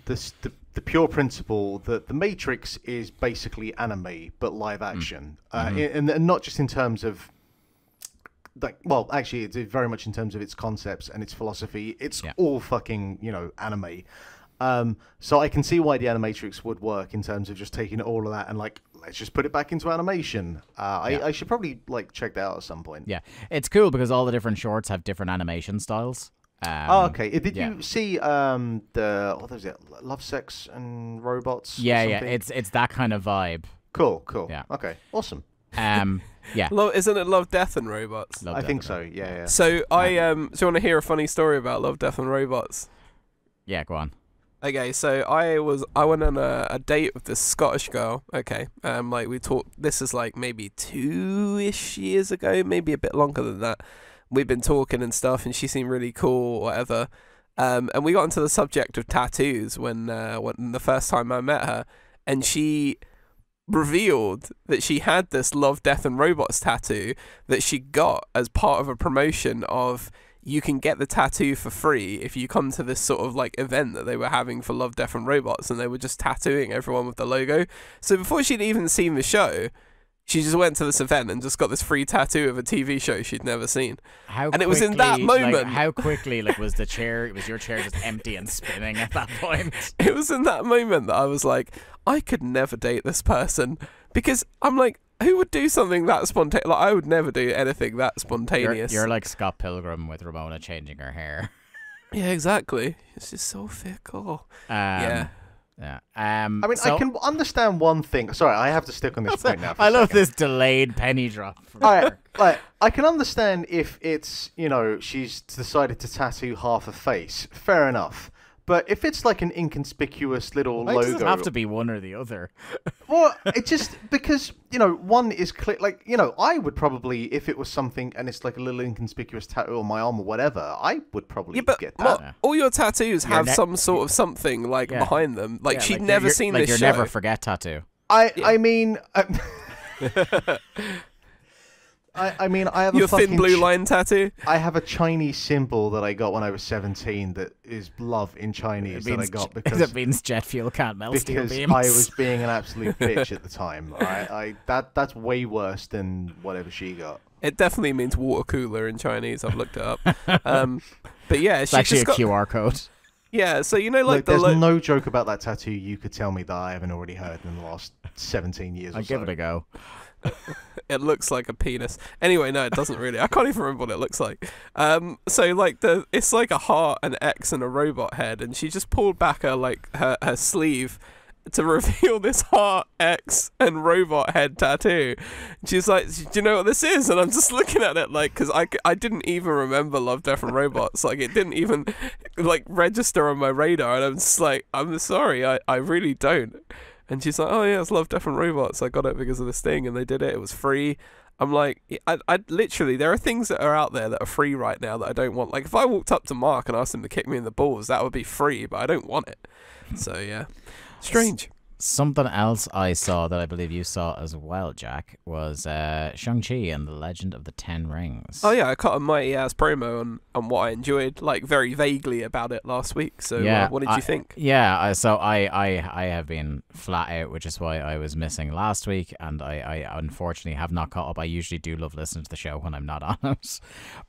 the pure principle that the Matrix is basically anime but live action, and not just in terms of like, well, actually, it's very much in terms of its concepts and its philosophy. It's all fucking, you know, anime. So I can see why the Animatrix would work in terms of just taking all of that and like, let's just put it back into animation. I should probably like check that out at some point. Yeah, it's cool because all the different shorts have different animation styles. Okay. Did you see what was it? Love, Sex, and Robots? Yeah, it's that kind of vibe. Cool. Yeah. Okay. Awesome. Yeah. Isn't it Love, Death, and Robots? I think so. Yeah. So do you want to hear a funny story about Love, Death, and Robots? Yeah, go on. Okay, so I went on a date with this Scottish girl. Okay, like we talked. This is like maybe 2-ish years ago, maybe a bit longer than that. We've been talking and stuff, and she seemed really cool, or whatever. And we got into the subject of tattoos when the first time I met her, and she revealed that she had this Love, Death, and Robots tattoo that she got as part of a promotion of, you can get the tattoo for free if you come to this sort of like event that they were having for Love, Death, and Robots, and they were just tattooing everyone with the logo. So before she'd even seen the show, she just went to this event and just got this free tattoo of a TV show she'd never seen. It was in that moment. Like, how quickly was your chair just empty and spinning at that point? It was in that moment that I was like, I could never date this person, because I'm like, who would do something that spontaneous? Like, I would never do anything that spontaneous. You're like Scott Pilgrim with Ramona changing her hair. Yeah, exactly. It's just so fickle. Yeah. I mean, I can understand one thing. Sorry, I have to stick on this point now. I love this delayed penny drop. All right, I can understand if it's, you know, she's decided to tattoo half a face. Fair enough. But if it's like an inconspicuous little logo, it doesn't have to be one or the other. Well, it just because, you know, one is clear. Like, you know, I would probably, if it was something and it's like a little inconspicuous tattoo on my arm or whatever, I would probably get that. All your tattoos have some sort of something like behind them. Like, she'd never seen this show. Your never forget tattoo. I mean, I mean, I have Your a fucking thin blue line tattoo. I have a Chinese symbol that I got when I was 17 that is love in Chinese that I got because it means jet fuel can't melt steel beams. I was being an absolute bitch at the time. That's way worse than whatever she got. It definitely means water cooler in Chinese. I've looked it up. But yeah, it's actually a QR code. Yeah, so Look, there's no joke about that tattoo you could tell me that I haven't already heard in the last 17 years. I'll give it a go. It looks like a penis. Anyway, no, it doesn't really. I can't even remember what it looks like. So like it's like a heart, an X, and a robot head, and she just pulled back her sleeve to reveal this heart, X, and robot head tattoo. She's like, "Do you know what this is?" And I'm just looking at it like, because I didn't even remember Love, Death, and Robots. Like, it didn't even like register on my radar, and I'm just like, I'm sorry, I really don't. And she's like, "Oh yeah, it's Love, Death, and Robots. I got it because of this thing, and they did it. It was free." I'm like, I literally, there are things that are out there that are free right now that I don't want. Like, if I walked up to Mark and asked him to kick me in the balls, that would be free, but I don't want it. So yeah, strange. Something else I saw that I believe you saw as well, Jack, was Shang-Chi and the Legend of the Ten Rings. Oh yeah, I cut a mighty ass promo on what I enjoyed, like very vaguely about it last week. So yeah, what did you think? Yeah, so I have been flat out, which is why I was missing last week, and I unfortunately have not caught up. I usually do love listening to the show when I'm not on it,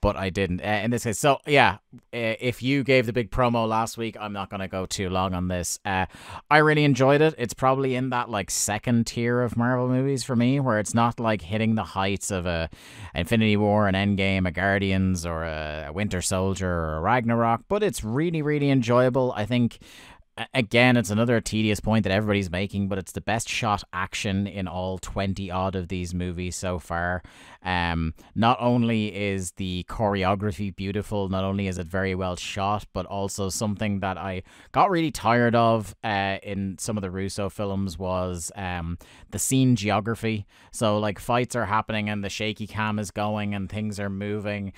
but I didn't in this case. So yeah, if you gave the big promo last week, I'm not going to go too long on this. I really enjoyed it. It's probably in that like second tier of Marvel movies for me, where it's not like hitting the heights of a Infinity War, an Endgame, a Guardians, or a Winter Soldier, or a Ragnarok, but it's really, really enjoyable. I think, again, it's another tedious point that everybody's making, but it's the best shot action in all 20 odd of these movies so far. Not only is the choreography beautiful, not only is it very well shot, but also something that I got really tired of in some of the Russo films was the scene geography. So like fights are happening and the shaky cam is going and things are moving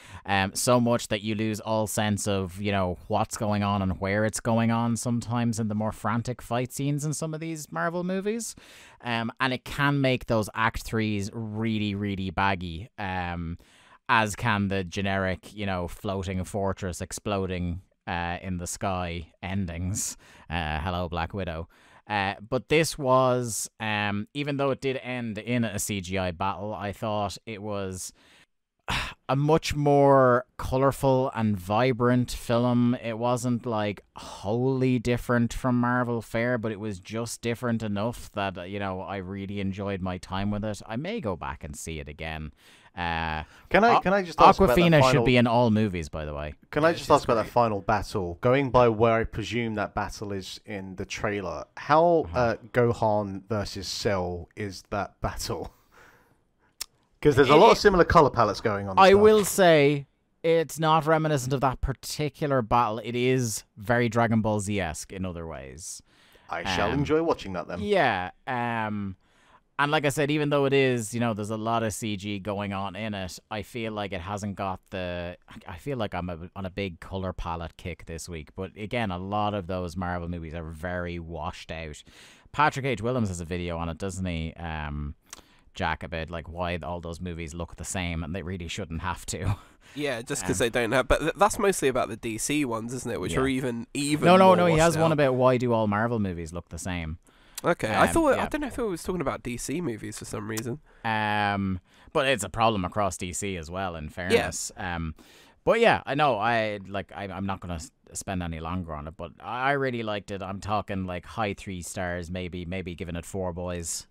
so much that you lose all sense of, you know, what's going on and where it's going on sometimes in the more frantic fight scenes in some of these Marvel movies. And it can make those Act 3s really, really baggy, as can the generic, you know, floating fortress exploding in the sky endings. Hello, Black Widow. But this was, even though it did end in a CGI battle, I thought it was a much more colorful and vibrant film. It wasn't like wholly different from Marvel fare, but it was just different enough that, you know, I really enjoyed my time with it. I may go back and see it again. Can I just ask Aquafina about should be in all movies, by the way. Can I just ask about that final battle? Going by where I presume that battle is in the trailer, how Gohan versus Cell is that battle? Because there's a lot of similar color palettes going on. I will say it's not reminiscent of that particular battle. It is very Dragon Ball Z-esque in other ways. I shall enjoy watching that then. Yeah. And like I said, even though it is, you know, there's a lot of CG going on in it, I feel like it hasn't got the... I feel like I'm on a big color palette kick this week. But again, a lot of those Marvel movies are very washed out. Patrick H. Willems has a video on it, doesn't he? Jack, about like why all those movies look the same, and they really shouldn't have to. Yeah, just because they don't have. But that's mostly about the DC ones, isn't it? Which are even. No. He has one about why do all Marvel movies look the same. Okay, I thought I don't know if it was talking about DC movies for some reason. But it's a problem across DC as well. In fairness, but yeah, I know. I'm not gonna spend any longer on it, but I really liked it. I'm talking like high 3 stars, maybe giving it 4 boys.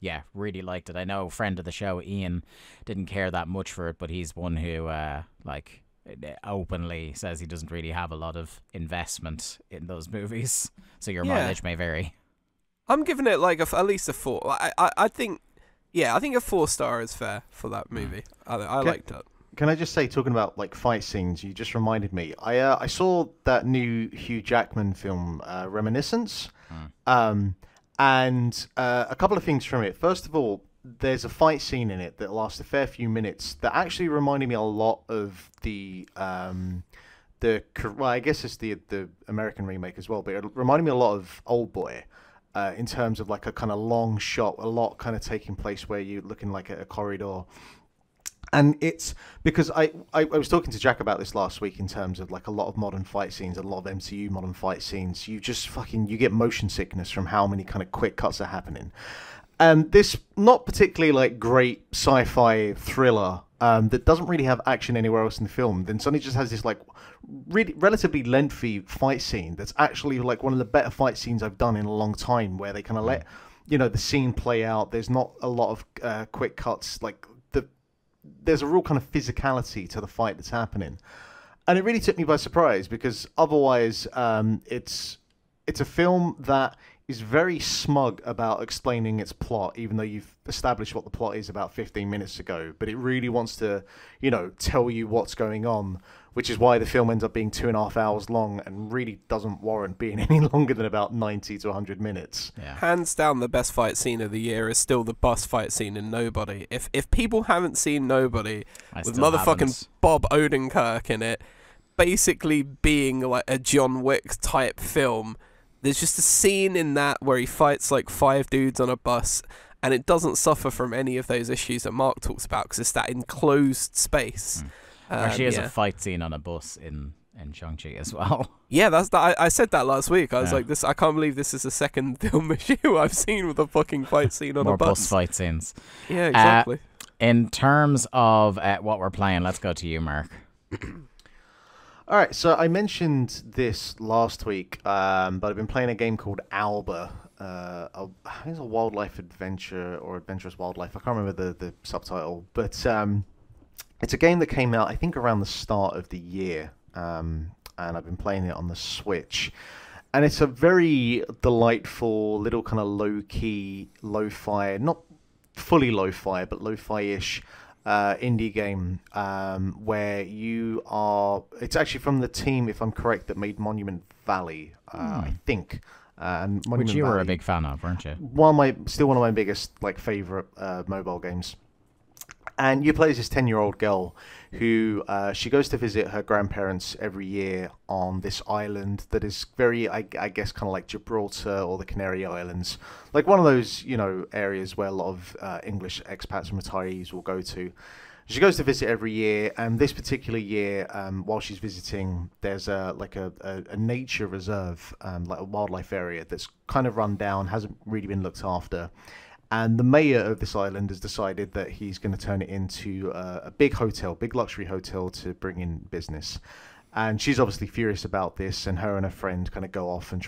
Yeah, really liked it. I know friend of the show, Ian, didn't care that much for it, but he's one who, like, openly says he doesn't really have a lot of investment in those movies. So your mileage may vary. I'm giving it like at least a 4. I think, I think a 4-star is fair for that movie. I liked it. Can I just say, talking about like fight scenes, you just reminded me. I saw that new Hugh Jackman film, Reminiscence. And a couple of things from it. First of all, there's a fight scene in it that lasts a fair few minutes that actually reminded me a lot of the well, I guess it's the American remake as well, but it reminded me a lot of Old Boy in terms of like a kind of long shot, a lot kind of taking place where you're looking like at a corridor. And it's because I was talking to Jack about this last week in terms of like a lot of modern fight scenes, a lot of MCU modern fight scenes. You just you get motion sickness from how many kind of quick cuts are happening. And this not particularly like great sci-fi thriller that doesn't really have action anywhere else in the film, then suddenly just has this like really relatively lengthy fight scene that's actually like one of the better fight scenes I've done in a long time, where they kind of let the scene play out. There's not a lot of quick cuts. Like there's a real kind of physicality to the fight that's happening, and it really took me by surprise, because otherwise it's a film that is very smug about explaining its plot, even though you've established what the plot is about 15 minutes ago. But it really wants to, tell you what's going on, which is why the film ends up being 2.5 hours long and really doesn't warrant being any longer than about 90 to 100 minutes. Yeah. Hands down, the best fight scene of the year is still the bus fight scene in Nobody. If people haven't seen Nobody, with motherfucking Bob Odenkirk in it, basically being like a John Wick type film, there's just a scene in that where he fights like 5 dudes on a bus, and it doesn't suffer from any of those issues that Mark talks about, because it's that enclosed space. Actually, there's a fight scene on a bus in Shang-Chi as well. Yeah, I said that last week. I was like, I can't believe this is the second film issue I've seen with a fucking fight scene on a bus. More bus fight scenes. Yeah, exactly. In terms of what we're playing, let's go to you, Mark. All right, so I mentioned this last week, but I've been playing a game called Alba. I think it's a wildlife adventure or adventurous wildlife. I can't remember the subtitle, but it's a game that came out, I think, around the start of the year, and I've been playing it on the Switch. And it's a very delightful, little kind of low-key, lo-fi, not fully lo-fi, but lo-fi-ish indie game where you are... It's actually from the team, if I'm correct, that made Monument Valley, I think. And Monument Which you were Valley, a big fan of, weren't you? Still one of my biggest favorite mobile games. And you play as this 10-year-old girl who she goes to visit her grandparents every year on this island that is very, I guess, kind of like Gibraltar or the Canary Islands, like one of those areas where a lot of English expats and retirees will go to. She goes to visit every year, and this particular year, while she's visiting, there's a nature reserve, like a wildlife area that's kind of run down, hasn't really been looked after. And the mayor of this island has decided that he's going to turn it into a big hotel, big luxury hotel to bring in business. And she's obviously furious about this, and her and her friend kind of go off and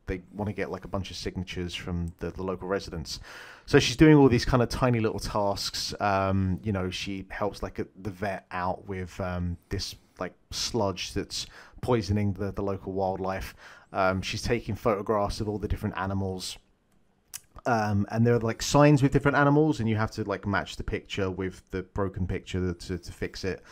they want to get like a bunch of signatures from the local residents. So she's doing all these kind of tiny little tasks. She helps like the vet out with this like sludge that's poisoning the local wildlife. She's taking photographs of all the different animals. And there are like signs with different animals, and you have to like match the picture with the broken picture to fix it.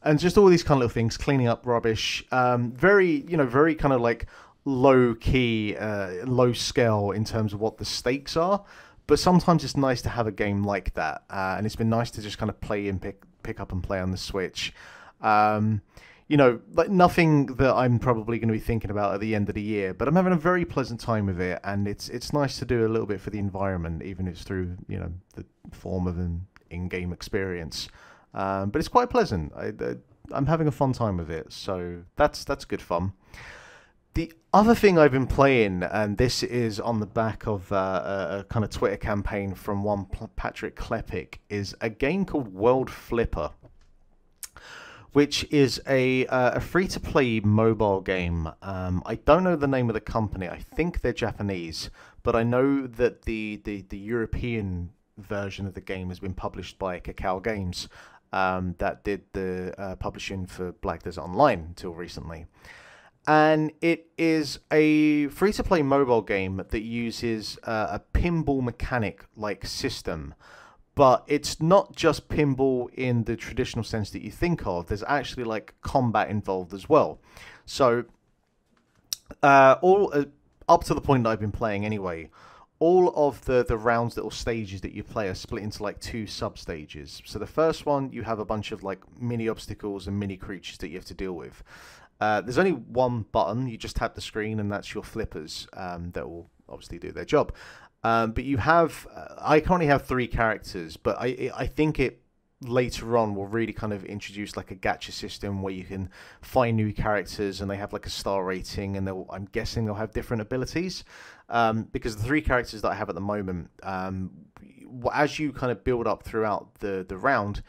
And just all these kind of little things, cleaning up rubbish, very kind of like low key, low scale in terms of what the stakes are. But sometimes it's nice to have a game like that, and it's been nice to just kind of play and pick up and play on the Switch. Like nothing that I'm probably going to be thinking about at the end of the year, but I'm having a very pleasant time with it, and it's nice to do a little bit for the environment, even if it's through the form of an in-game experience. But it's quite pleasant. I'm having a fun time with it, so that's good fun. The other thing I've been playing, and this is on the back of a kind of Twitter campaign from one Patrick Klepik, is a game called World Flipper, which is a free-to-play mobile game. I don't know the name of the company. I think they're Japanese, but I know that the European version of the game has been published by Kakao Games, that did the publishing for Black Desert Online until recently. And it is a free-to-play mobile game that uses a pinball mechanic-like system. But it's not just pinball in the traditional sense that you think of. There's actually like combat involved as well. So all up to the point that I've been playing anyway, all of the rounds, little stages that you play are split into like 2 sub-stages. So the first one, you have a bunch of like mini obstacles and mini creatures that you have to deal with. There's only one button. You just tap the screen and that's your flippers that will obviously do their job. But you have, I currently have 3 characters, but I think it later on will really kind of introduce like a gacha system where you can find new characters and they have like a star rating, and I'm guessing they'll have different abilities. Because the 3 characters that I have at the moment, as you kind of build up throughout the round,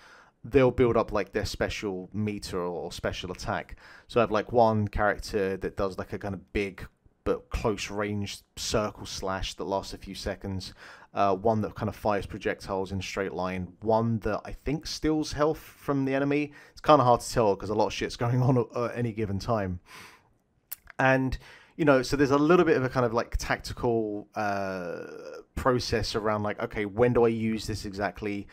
they'll build up like their special meter or special attack. So I have like one character that does like a kind of big but close range circle slash that lasts a few seconds. One that kind of fires projectiles in a straight line. One that I think steals health from the enemy. It's kind of hard to tell because a lot of shit's going on at any given time. And, you know, so there's a little bit of a kind of like tactical process around like, okay, when do I use this exactly?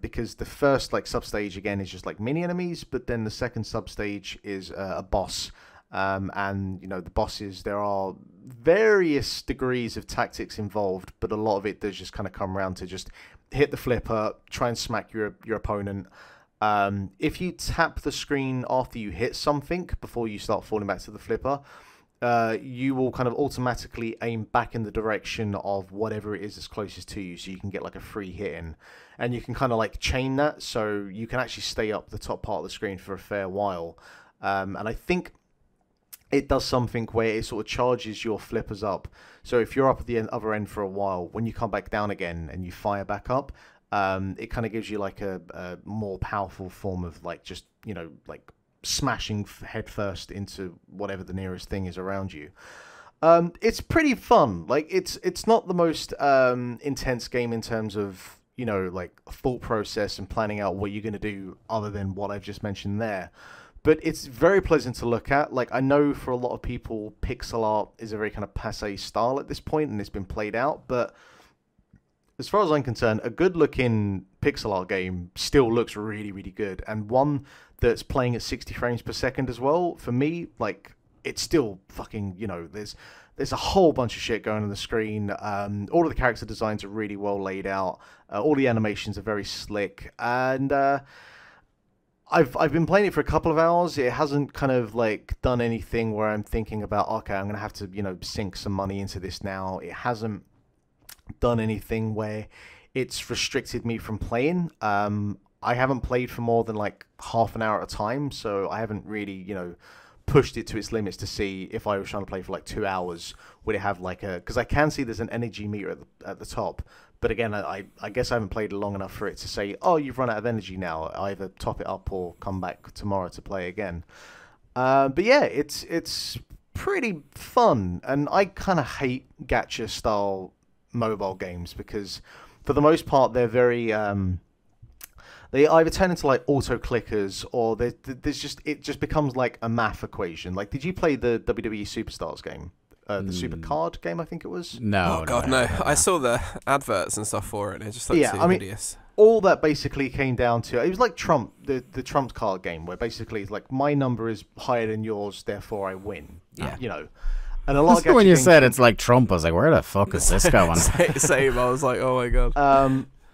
Because the first like substage again is just like mini enemies, but then the second substage is a boss. And you know, the bosses, there are various degrees of tactics involved, but a lot of it does just kind of come around to just hit the flipper, try and smack your opponent. If you tap the screen after you hit something before you start falling back to the flipper, you will kind of automatically aim back in the direction of whatever it is that's closest to you, so you can get like a free hit in, and you can kind of like chain that, so you can actually stay up the top part of the screen for a fair while. And I think it does something where it sort of charges your flippers up. So if you're up at the other end for a while, when you come back down again and you fire back up, it kind of gives you like a more powerful form of like just, you know, like smashing head first into whatever the nearest thing is around you. It's pretty fun. Like it's not the most intense game in terms of, you know, like thought process and planning out what you're going to do other than what I've just mentioned there. But it's very pleasant to look at. Like, I know for a lot of people, pixel art is a very kind of passé style at this point, and it's been played out. But as far as I'm concerned, a good-looking pixel art game still looks really, really good. And one that's playing at 60 frames per second as well, for me, like, it's still fucking, you know, there's a whole bunch of shit going on the screen. All of the character designs are really well laid out. All the animations are very slick. And I've been playing it for a couple of hours. It hasn't kind of like done anything where I'm thinking about, okay, I'm going to have to, you know, sink some money into this now. It hasn't done anything where it's restricted me from playing. I haven't played for more than like half an hour at a time, so I haven't really, you know, pushed it to its limits to see if I was trying to play for like 2 hours, would it have like a, because I can see there's an energy meter at the top. But again, I guess I haven't played it long enough for it to say, oh, you've run out of energy now. Either top it up or come back tomorrow to play again. But yeah, it's pretty fun. And I kind of hate gacha-style mobile games because, for the most part, they're very... they either turn into like auto-clickers or it just becomes like a math equation. Like, did you play the WWE Superstars game? The Super Card game, I think it was. No, oh god, no. I saw the adverts and stuff for it, and it just looked too hideous. All that basically came down to, it was like Trump, the Trump card game, where basically it's like my number is higher than yours, therefore I win. Yeah, you know. And a lot of when you said it's like Trump, I was like, where the fuck is this going? Same. I was like, oh my god.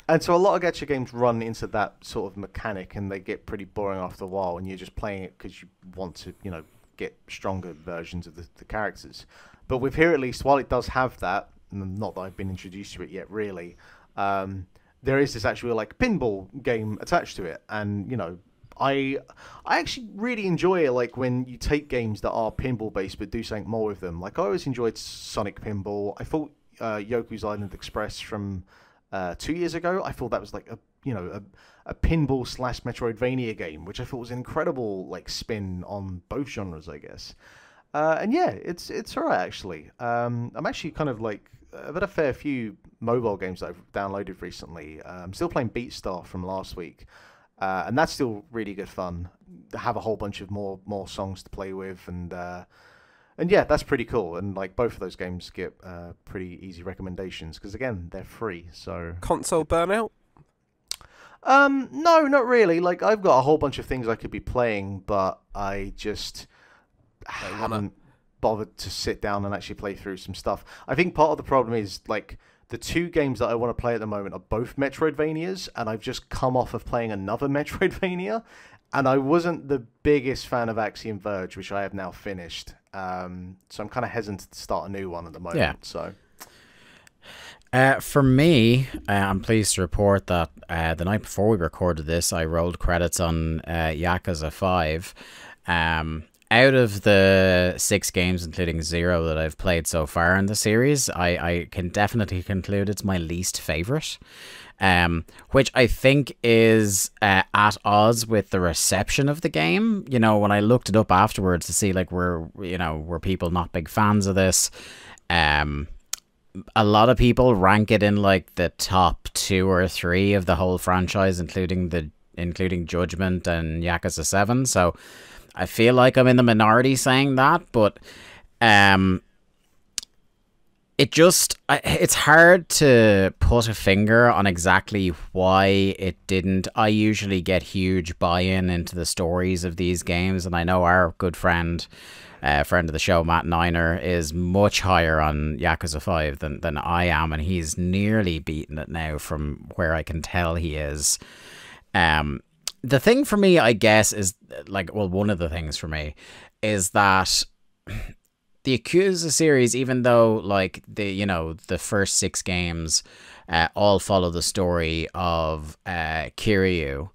And so a lot of gacha games run into that sort of mechanic, and they get pretty boring after a while, and you're just playing it because you want to, you know, get stronger versions of the characters. But with here, at least, while it does have that, not that I've been introduced to it yet, really, there is this actual like pinball game attached to it, and you know, I actually really enjoy like when you take games that are pinball based but do something more with them. Like I always enjoyed Sonic Pinball. I thought Yakuza Island Express from 2 years ago, I thought that was like a pinball / Metroidvania game, which I thought was an incredible like spin on both genres, I guess. And yeah, it's alright actually. I'm actually kind of like, I've had a fair few mobile games that I've downloaded recently. I'm still playing Beatstar from last week, and that's still really good fun. I have a whole bunch of more songs to play with, and yeah, that's pretty cool. And like both of those games get pretty easy recommendations because again, they're free. So console burnout? No, not really. Like I've got a whole bunch of things I could be playing, but I just haven't bothered to sit down and actually play through some stuff. I think part of the problem is like the two games that I want to play at the moment are both Metroidvanias, and I've just come off of playing another Metroidvania, and I wasn't the biggest fan of Axiom Verge, which I have now finished. So I'm kind of hesitant to start a new one at the moment. Yeah. So For me, I'm pleased to report that the night before we recorded this, I rolled credits on Yakuza 5. Out of the 6 games, including 0 that I've played so far in the series, I can definitely conclude it's my least favourite. Which I think is at odds with the reception of the game. You know, when I looked it up afterwards to see, like, were people not big fans of this? A lot of people rank it in like the top 2 or 3 of the whole franchise, including Judgment and Yakuza 7. So I feel like I'm in the minority saying that, but it's hard to put a finger on exactly why it didn't. I usually get huge buy-in into the stories of these games, and I know our good friend of the show, Matt Niner, is much higher on Yakuza 5 than I am, and he's nearly beaten it now from where I can tell he is. The thing for me, I guess, is one of the things for me is that the Yakuza series, even though like the first 6 games all follow the story of Kiryu,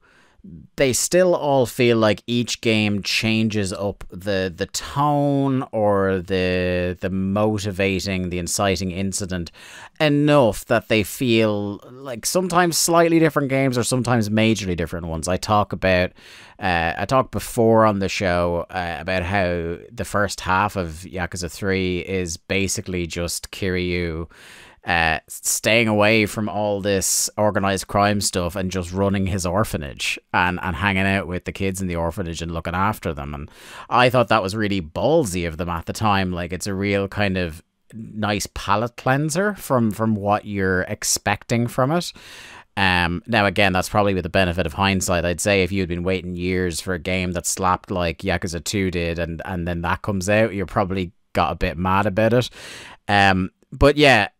they still all feel like each game changes up the tone or the motivating, the inciting incident enough that they feel like sometimes slightly different games or sometimes majorly different ones. I talked before on the show about how the first half of Yakuza 3 is basically just Kiryu staying away from all this organized crime stuff and just running his orphanage and hanging out with the kids in the orphanage and looking after them. And I thought that was really ballsy of them at the time. Like, it's a real kind of nice palate cleanser from what you're expecting from it. Now again, that's probably with the benefit of hindsight. I'd say if you'd been waiting years for a game that slapped like Yakuza 2 did and then that comes out, you're probably got a bit mad about it. But yeah,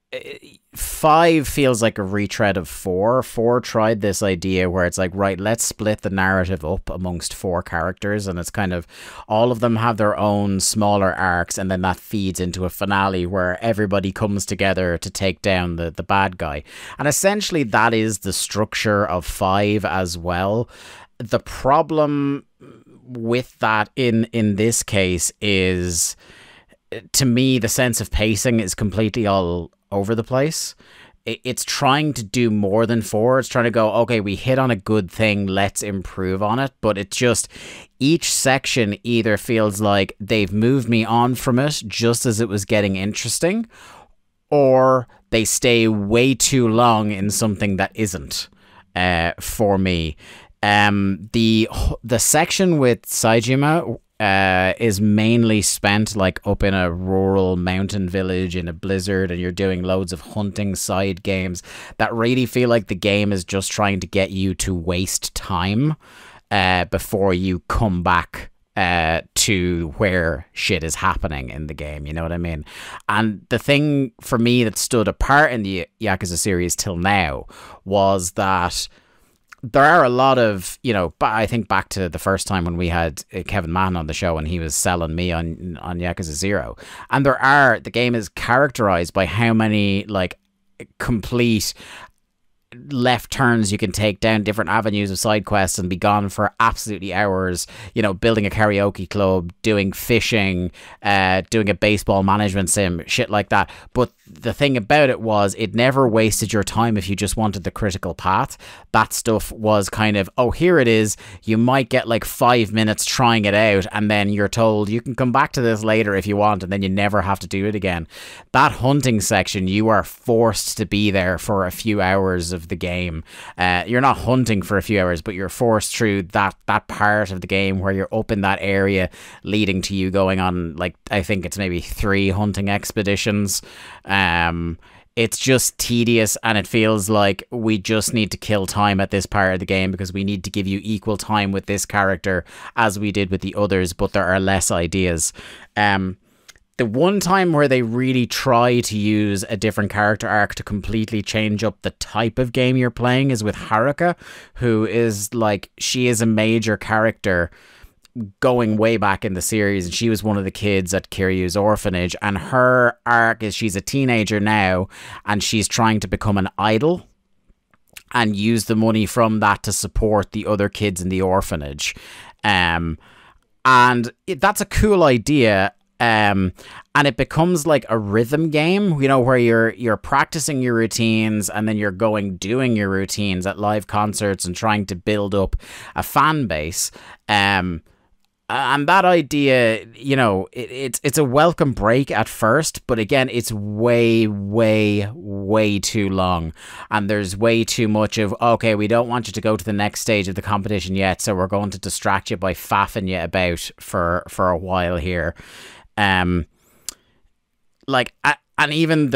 5 feels like a retread of 4. 4 tried this idea where it's like, right, let's split the narrative up amongst 4 characters, and it's kind of all of them have their own smaller arcs, and then that feeds into a finale where everybody comes together to take down the bad guy. And essentially that is the structure of 5 as well. The problem with that in this case is, to me, the sense of pacing is completely all over the place. It's trying to do more than 4. It's trying to go, okay, we hit on a good thing, let's improve on it. But it's just, each section either feels like they've moved me on from it just as it was getting interesting, or they stay way too long in something that isn't for me. The section with Saejima is mainly spent like up in a rural mountain village in a blizzard, and you're doing loads of hunting side games that really feel like the game is just trying to get you to waste time before you come back to where shit is happening in the game, you know what I mean? And the thing for me that stood apart in the Yakuza series till now was that there are a lot of, I think back to the first time when we had Kevin Mann on the show and he was selling me on Yakuza 0. And the game is characterized by how many, like, complete left turns you can take down different avenues of side quests and be gone for absolutely hours, building a karaoke club, doing fishing, doing a baseball management sim, shit like that. But the thing about it was, it never wasted your time if you just wanted the critical path. That stuff was kind of, oh, here it is. You might get like 5 minutes trying it out, and then you're told you can come back to this later if you want, and then you never have to do it again. That hunting section, you are forced to be there for a few hours of the game. You're not hunting for a few hours, but you're forced through that part of the game where you're up in that area, leading to you going on, like, I think it's maybe 3 hunting expeditions. It's just tedious, and it feels like we just need to kill time at this part of the game because we need to give you equal time with this character as we did with the others, but there are less ideas. The one time where they really try to use a different character arc to completely change up the type of game you're playing is with Haruka, who is like, she is a major character going way back in the series, and she was one of the kids at Kiryu's orphanage, and her arc is she's a teenager now, and she's trying to become an idol and use the money from that to support the other kids in the orphanage. And that's a cool idea. And it becomes like a rhythm game, you know, where you're practicing your routines and then you're doing your routines at live concerts and trying to build up a fan base. And that idea, you know, it's a welcome break at first, but again, it's way, way, way too long. And there's way too much of, okay, we don't want you to go to the next stage of the competition yet, so we're going to distract you by faffing you about for a while here. And even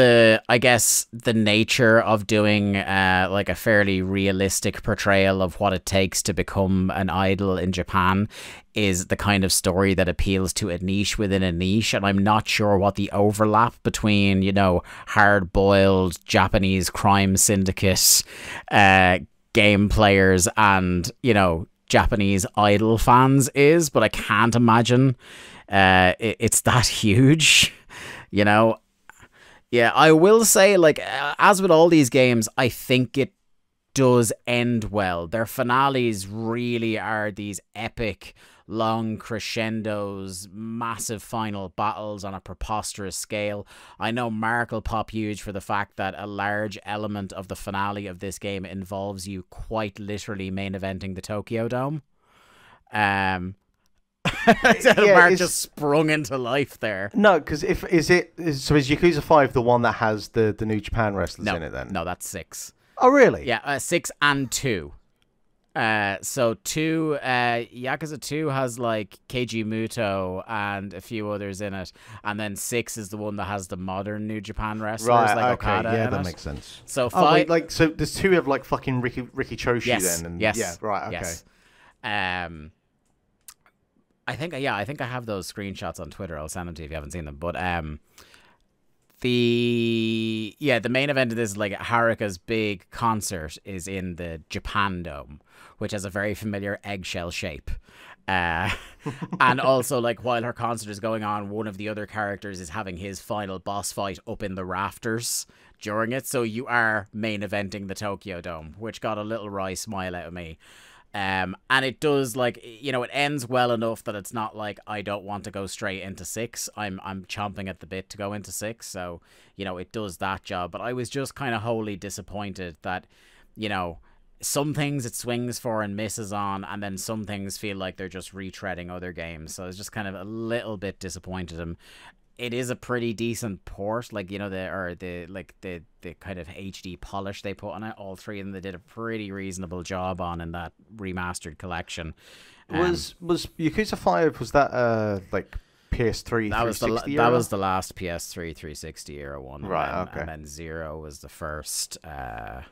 I guess the nature of doing like a fairly realistic portrayal of what it takes to become an idol in Japan is the kind of story that appeals to a niche within a niche. And I'm not sure what the overlap between, you know, hard-boiled Japanese crime syndicate game players and, you know, Japanese idol fans is, but I can't imagine it's that huge, you know. Yeah, I will say, like, as with all these games, I think it does end well. Their finales really are these epic, long crescendos, massive final battles on a preposterous scale. I know Mark will pop huge for the fact that a large element of the finale of this game involves you quite literally main eventing the Tokyo Dome. Mark just sprung into life there. No, because is Yakuza 5 the one that has the New Japan wrestlers in it then? No, that's 6. Oh, really? Yeah, 6 and 2. So 2, Yakuza 2 has like Keiji Muto and a few others in it, and then 6 is the one that has the modern New Japan wrestlers, like Okada. Yeah, in that it. makes sense. So 5, so there's 2 of like fucking Ricky Choshi yes, then, and yes, yeah, right, okay. yes. I think I have those screenshots on Twitter. I'll send them to you if you haven't seen them. But the main event of this, like Haruka's big concert, is in the Japan Dome, which has a very familiar eggshell shape. And also, like, while her concert is going on, one of the other characters is having his final boss fight up in the rafters during it. So you are main eventing the Tokyo Dome, which got a little wry smile out of me. And it does, like, you know, it ends well enough that it's not like I don't want to go straight into 6. I'm chomping at the bit to go into 6. So, you know, it does that job. But I was just kind of wholly disappointed that, you know, some things it swings for and misses on, and then some things feel like they're just retreading other games. So I was just kind of a little bit disappointed. It is a pretty decent port, like, you know, the kind of HD polish they put on it. All 3 of them, they did a pretty reasonable job on in that remastered collection. Was Yakuza 5, was that like PS3 that 360 that was the last PS3 360 era one, right? Okay, and then 0 was the first of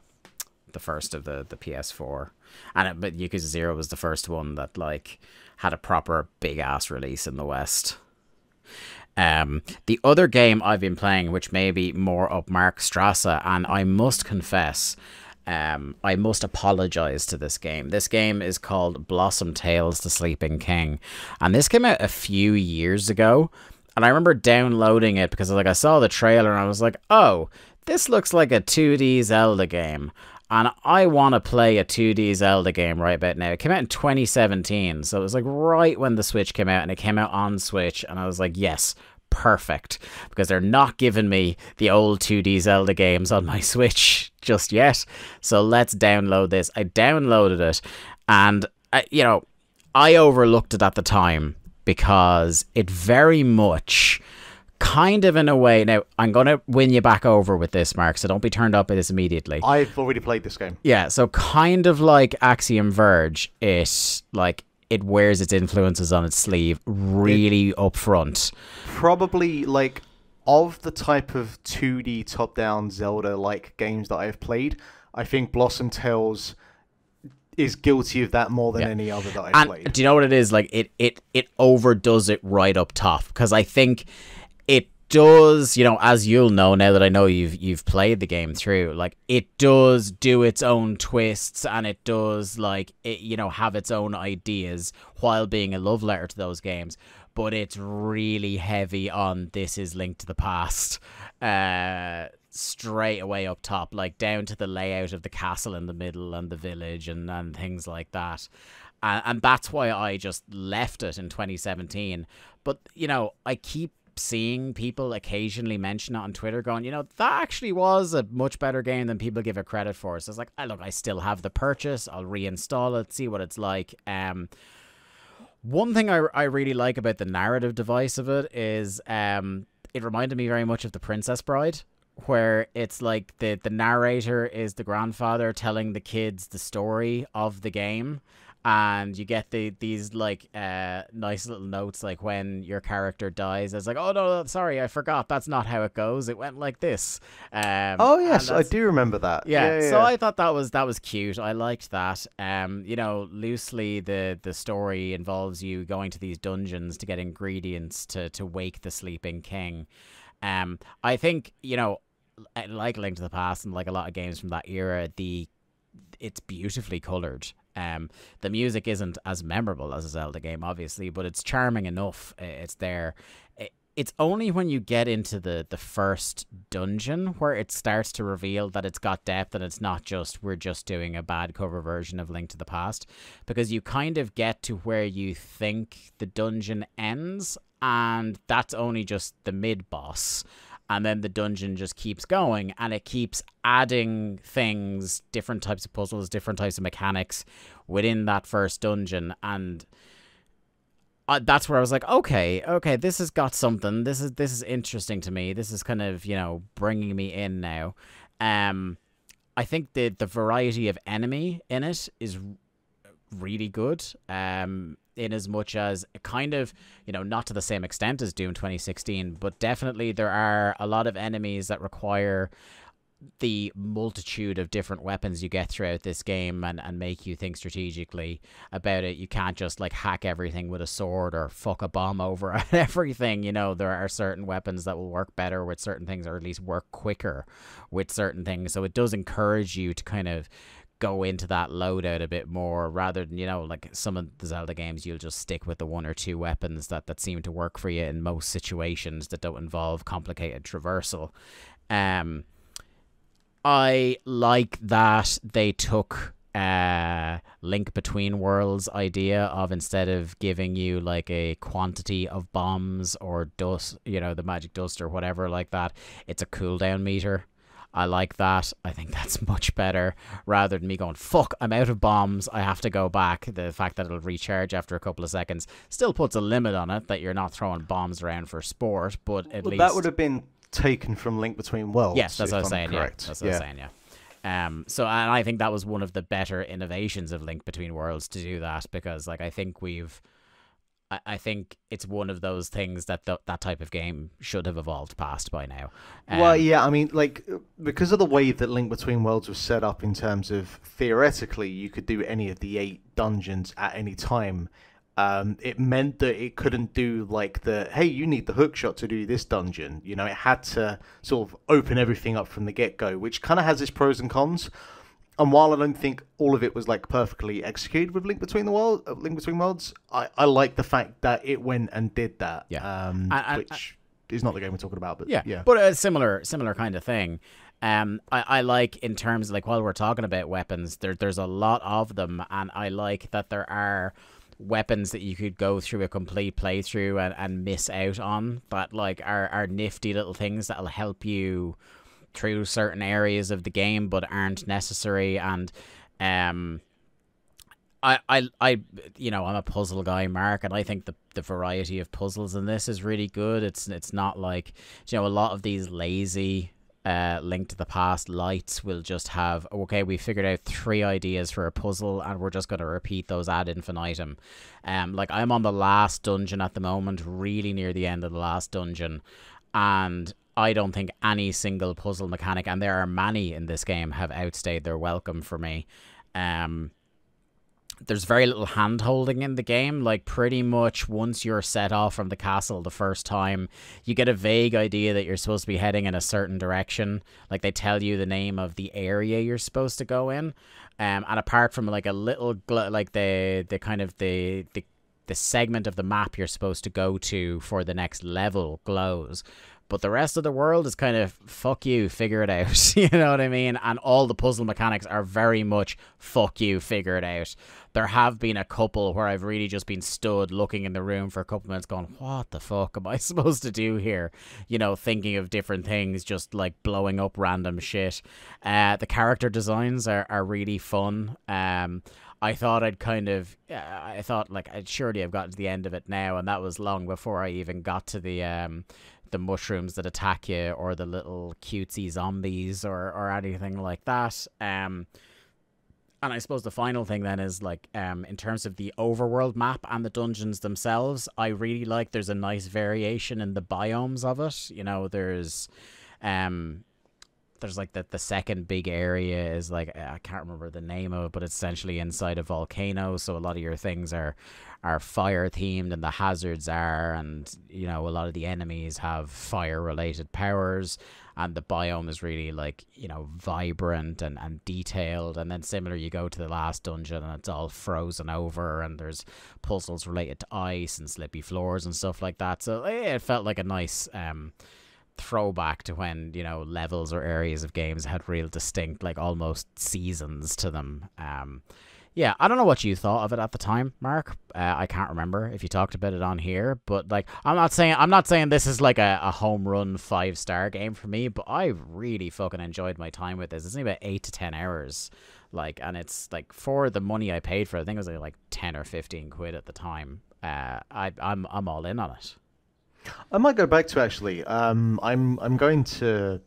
the PS4, but Yakuza 0 was the first one that like had a proper big ass release in the West. The other game I've been playing, which may be more up Mark Strasse, and I must confess, I must apologize to this game. This game is called Blossom Tales: The Sleeping King, and this came out a few years ago. And I remember downloading it because, like, I saw the trailer and I was like, "Oh, this looks like a 2D Zelda game." And I want to play a 2D Zelda game right about now. It came out in 2017, so it was like right when the Switch came out, and it came out on Switch, and I was like, yes, perfect, because they're not giving me the old 2D Zelda games on my Switch just yet. So let's download this. I downloaded it, and I overlooked it at the time because it very much, kind of in a way, now I'm going to win you back over with this, Mark, so don't be turned up by this immediately. I've already played this game. Yeah, so kind of like Axiom Verge, it wears its influences on its sleeve really up front. Probably, like, of the type of 2D top-down Zelda-like games that I've played, I think Blossom Tales is guilty of that more than any other that I've played. Do you know what it is? Like, it overdoes it right up top, because I think it does, as you'll know now that I know you've played the game through, like, it does do its own twists, and it does, like, have its own ideas while being a love letter to those games. But it's really heavy on this is Link to the Past, straight away up top, like down to the layout of the castle in the middle and the village and things like that. And that's why I just left it in 2017. But, I keep seeing people occasionally mention it on Twitter going, that actually was a much better game than people give it credit for. So it's like, look, I still have the purchase. I'll reinstall it, see what it's like. One thing I really like about the narrative device of it is it reminded me very much of The Princess Bride, where it's like the narrator is the grandfather telling the kids the story of the game. And you get these like nice little notes, like when your character dies, it's like, oh no, sorry, I forgot. That's not how it goes. It went like this. Oh yes, I do remember that. Yeah. So I thought that was cute. I liked that. Loosely the story involves you going to these dungeons to get ingredients to wake the sleeping king. I think like Link to the Past and like a lot of games from that era, it's beautifully colored. The music isn't as memorable as a Zelda game, obviously, but it's charming enough. It's there. It's only when you get into the first dungeon where it starts to reveal that it's got depth and it's not just, we're just doing a bad cover version of Link to the Past, because you kind of get to where you think the dungeon ends, and that's only just the mid-boss. And then the dungeon just keeps going, and it keeps adding things, different types of puzzles, different types of mechanics within that first dungeon. And that's where I was like, okay, this has got something. This is interesting to me. This is kind of, bringing me in now. I think the variety of enemy in it is really good. In as much as kind of, not to the same extent as Doom 2016, but definitely there are a lot of enemies that require the multitude of different weapons you get throughout this game and make you think strategically about it. You can't just like hack everything with a sword or fuck a bomb over everything. There are certain weapons that will work better with certain things, or at least work quicker with certain things. So it does encourage you to kind of go into that loadout a bit more, rather than, like some of the Zelda games, you'll just stick with the one or two weapons that seem to work for you in most situations that don't involve complicated traversal. I like that they took Link Between Worlds idea of, instead of giving you like a quantity of bombs or dust, the magic dust or whatever like that, it's a cooldown meter. I like that. I think that's much better, rather than me going, fuck, I'm out of bombs, I have to go back. The fact that it'll recharge after a couple of seconds still puts a limit on it, that you're not throwing bombs around for sport, but at least... That would have been taken from Link Between Worlds. Yes, that's what I was saying, correct. Yeah. That's what I was saying, yeah. So, and I think that was one of the better innovations of Link Between Worlds, to do that, because like I think it's one of those things that that type of game should have evolved past by now. Well, yeah, I mean, like, because of the way that Link Between Worlds was set up, in terms of theoretically you could do any of the 8 dungeons at any time, it meant that it couldn't do like hey, you need the hook shot to do this dungeon. It had to sort of open everything up from the get-go, which kind of has its pros and cons. And while I don't think all of it was like perfectly executed with Link Between Worlds, I like the fact that it went and did that. Yeah. Which is not the game we're talking about, but yeah. But a similar kind of thing. I like, in terms of, like, while we're talking about weapons, there's a lot of them, and I like that there are weapons that you could go through a complete playthrough and miss out on, that like are nifty little things that'll help you through certain areas of the game but aren't necessary. And I'm a puzzle guy, Mark, and I think the variety of puzzles in this is really good. It's not like, a lot of these lazy Link to the Past lights will just have, okay, we figured out 3 ideas for a puzzle and we're just going to repeat those ad infinitum. Like, I'm on the last dungeon at the moment, really near the end of the last dungeon, and I don't think any single puzzle mechanic, and there are many in this game, have outstayed their welcome for me. there's very little hand holding in the game. Like, pretty much once you're set off from the castle the first time, you get a vague idea that you're supposed to be heading in a certain direction. Like, they tell you the name of the area you're supposed to go in. And apart from like a little like the kind of the segment of the map you're supposed to go to for the next level glows, but the rest of the world is kind of, fuck you, figure it out. You know what I mean? And all the puzzle mechanics are very much, fuck you, figure it out. There have been a couple where I've really just been stood looking in the room for a couple minutes going, what the fuck am I supposed to do here? You know, thinking of different things, just like blowing up random shit. The character designs are really fun. I thought I'd surely I've gotten to the end of it now, and that was long before I even got to the mushrooms that attack you, or the little cutesy zombies, or anything like that. And I suppose the final thing then is, like, in terms of the overworld map and the dungeons themselves, I really like there's a nice variation in the biomes of it. You know, there's like the second big area is like, I can't remember the name of it, but it's essentially inside a volcano, so a lot of your things are fire themed, and the hazards are, and you know, a lot of the enemies have fire related powers, and the biome is really, like, you know, vibrant and detailed. And then similar, you go to the last dungeon and it's all frozen over, and there's puzzles related to ice and slippy floors and stuff like that. So it felt like a nice throwback to when, you know, levels or areas of games had real distinct, like, almost seasons to them. Yeah, I don't know what you thought of it at the time, Mark. I can't remember if you talked about it on here, but like, I'm not saying this is like a home run 5-star game for me, but I really fucking enjoyed my time with this. It's only about 8 to 10 hours, like, and it's like, for the money I paid for it, I think it was like 10 or 15 quid at the time. I'm all in on it. I might go back to, actually. I'm going to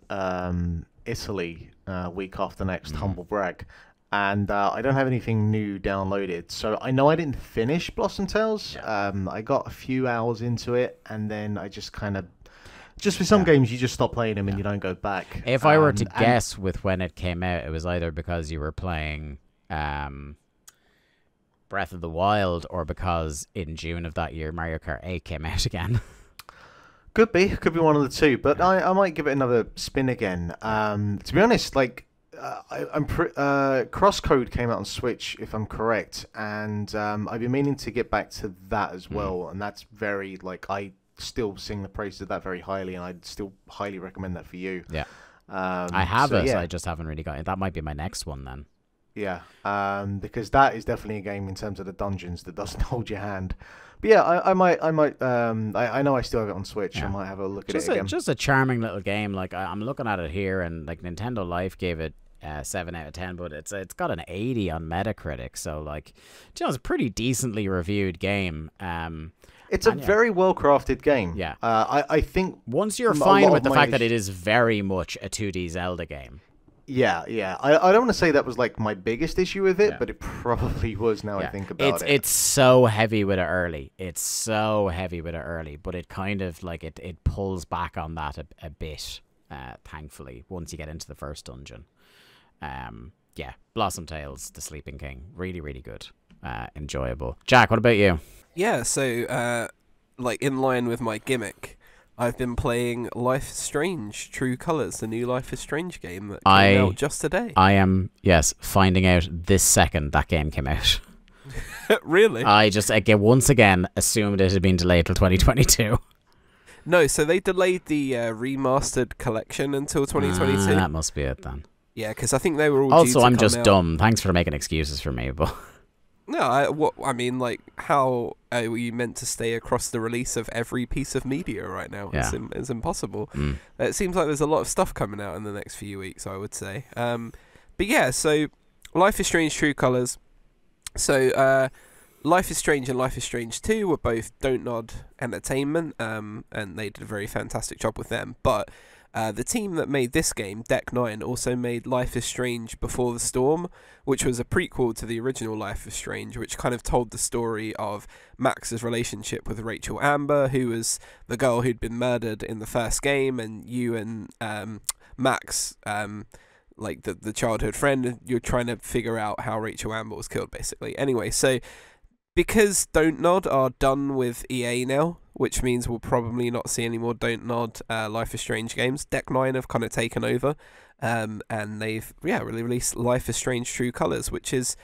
Italy week after next, humble brag, and I don't have anything new downloaded. So I know I didn't finish Blossom Tales. Yeah. I got a few hours into it, and then I just kind of, just with some games, you just stop playing them and you don't go back. If I were to guess with when it came out, it was either because you were playing Breath of the Wild, or because in June of that year Mario Kart 8 came out again. Could be one of the two, but I might give it another spin again. To be honest, like, Crosscode came out on Switch, if I'm correct, and I've been meaning to get back to that as well, and that's very, like, I still sing the praises of that very highly, and I'd still highly recommend that for you. Yeah, I have it. I just haven't really got it. That might be my next one then. Yeah, because that is definitely a game in terms of the dungeons that doesn't hold your hand. But yeah, I might. I know I still have it on Switch. Yeah. I might have a look at it again. Just a charming little game. Like, I'm looking at it here, and like, Nintendo Life gave it 7 out of 10, but it's got an 80 on Metacritic. So, like, you know, it's a pretty decently reviewed game. It's a very well crafted game. Yeah. I think once you're fine with the fact that it is very much a 2D Zelda game. Yeah. I don't want to say that was like my biggest issue with it, but it probably was. Now I think about it. It's so heavy with it early. But it kind of, like, it pulls back on that a bit, thankfully, once you get into the first dungeon. Yeah, Blossom Tales, The Sleeping King, really, really good. Enjoyable. Jack, what about you? Yeah, so, like, in line with my gimmick, I've been playing Life is Strange: True Colors, the new Life is Strange game that came out just today. I am, finding out this second that game came out. Really? I just, again, once again, assumed it had been delayed till 2022. No, so they delayed the remastered collection until 2022. That must be it then. Yeah, because I think they were all also, due to I'm come just out. dumb. Thanks for making excuses for me, but... No, I mean, like, how are we meant to stay across the release of every piece of media right now? Yeah. It's impossible. It seems like there's a lot of stuff coming out in the next few weeks, I would say. But yeah, so Life is Strange: True Colors. So Life is Strange and Life is Strange 2 were both Don't Nod Entertainment, and they did a very fantastic job with them. But the team that made this game, Deck 9, also made Life is Strange Before the Storm, which was a prequel to the original Life is Strange, which kind of told the story of Max's relationship with Rachel Amber, who was the girl who'd been murdered in the first game, and you and Max like the childhood friend, and you're trying to figure out how Rachel Amber was killed, basically. Anyway, so because Don't Nod are done with EA now, which means we'll probably not see any more Don't Nod Life is Strange games. Deck 9 have kind of taken over, and they've really released Life is Strange True Colors, which is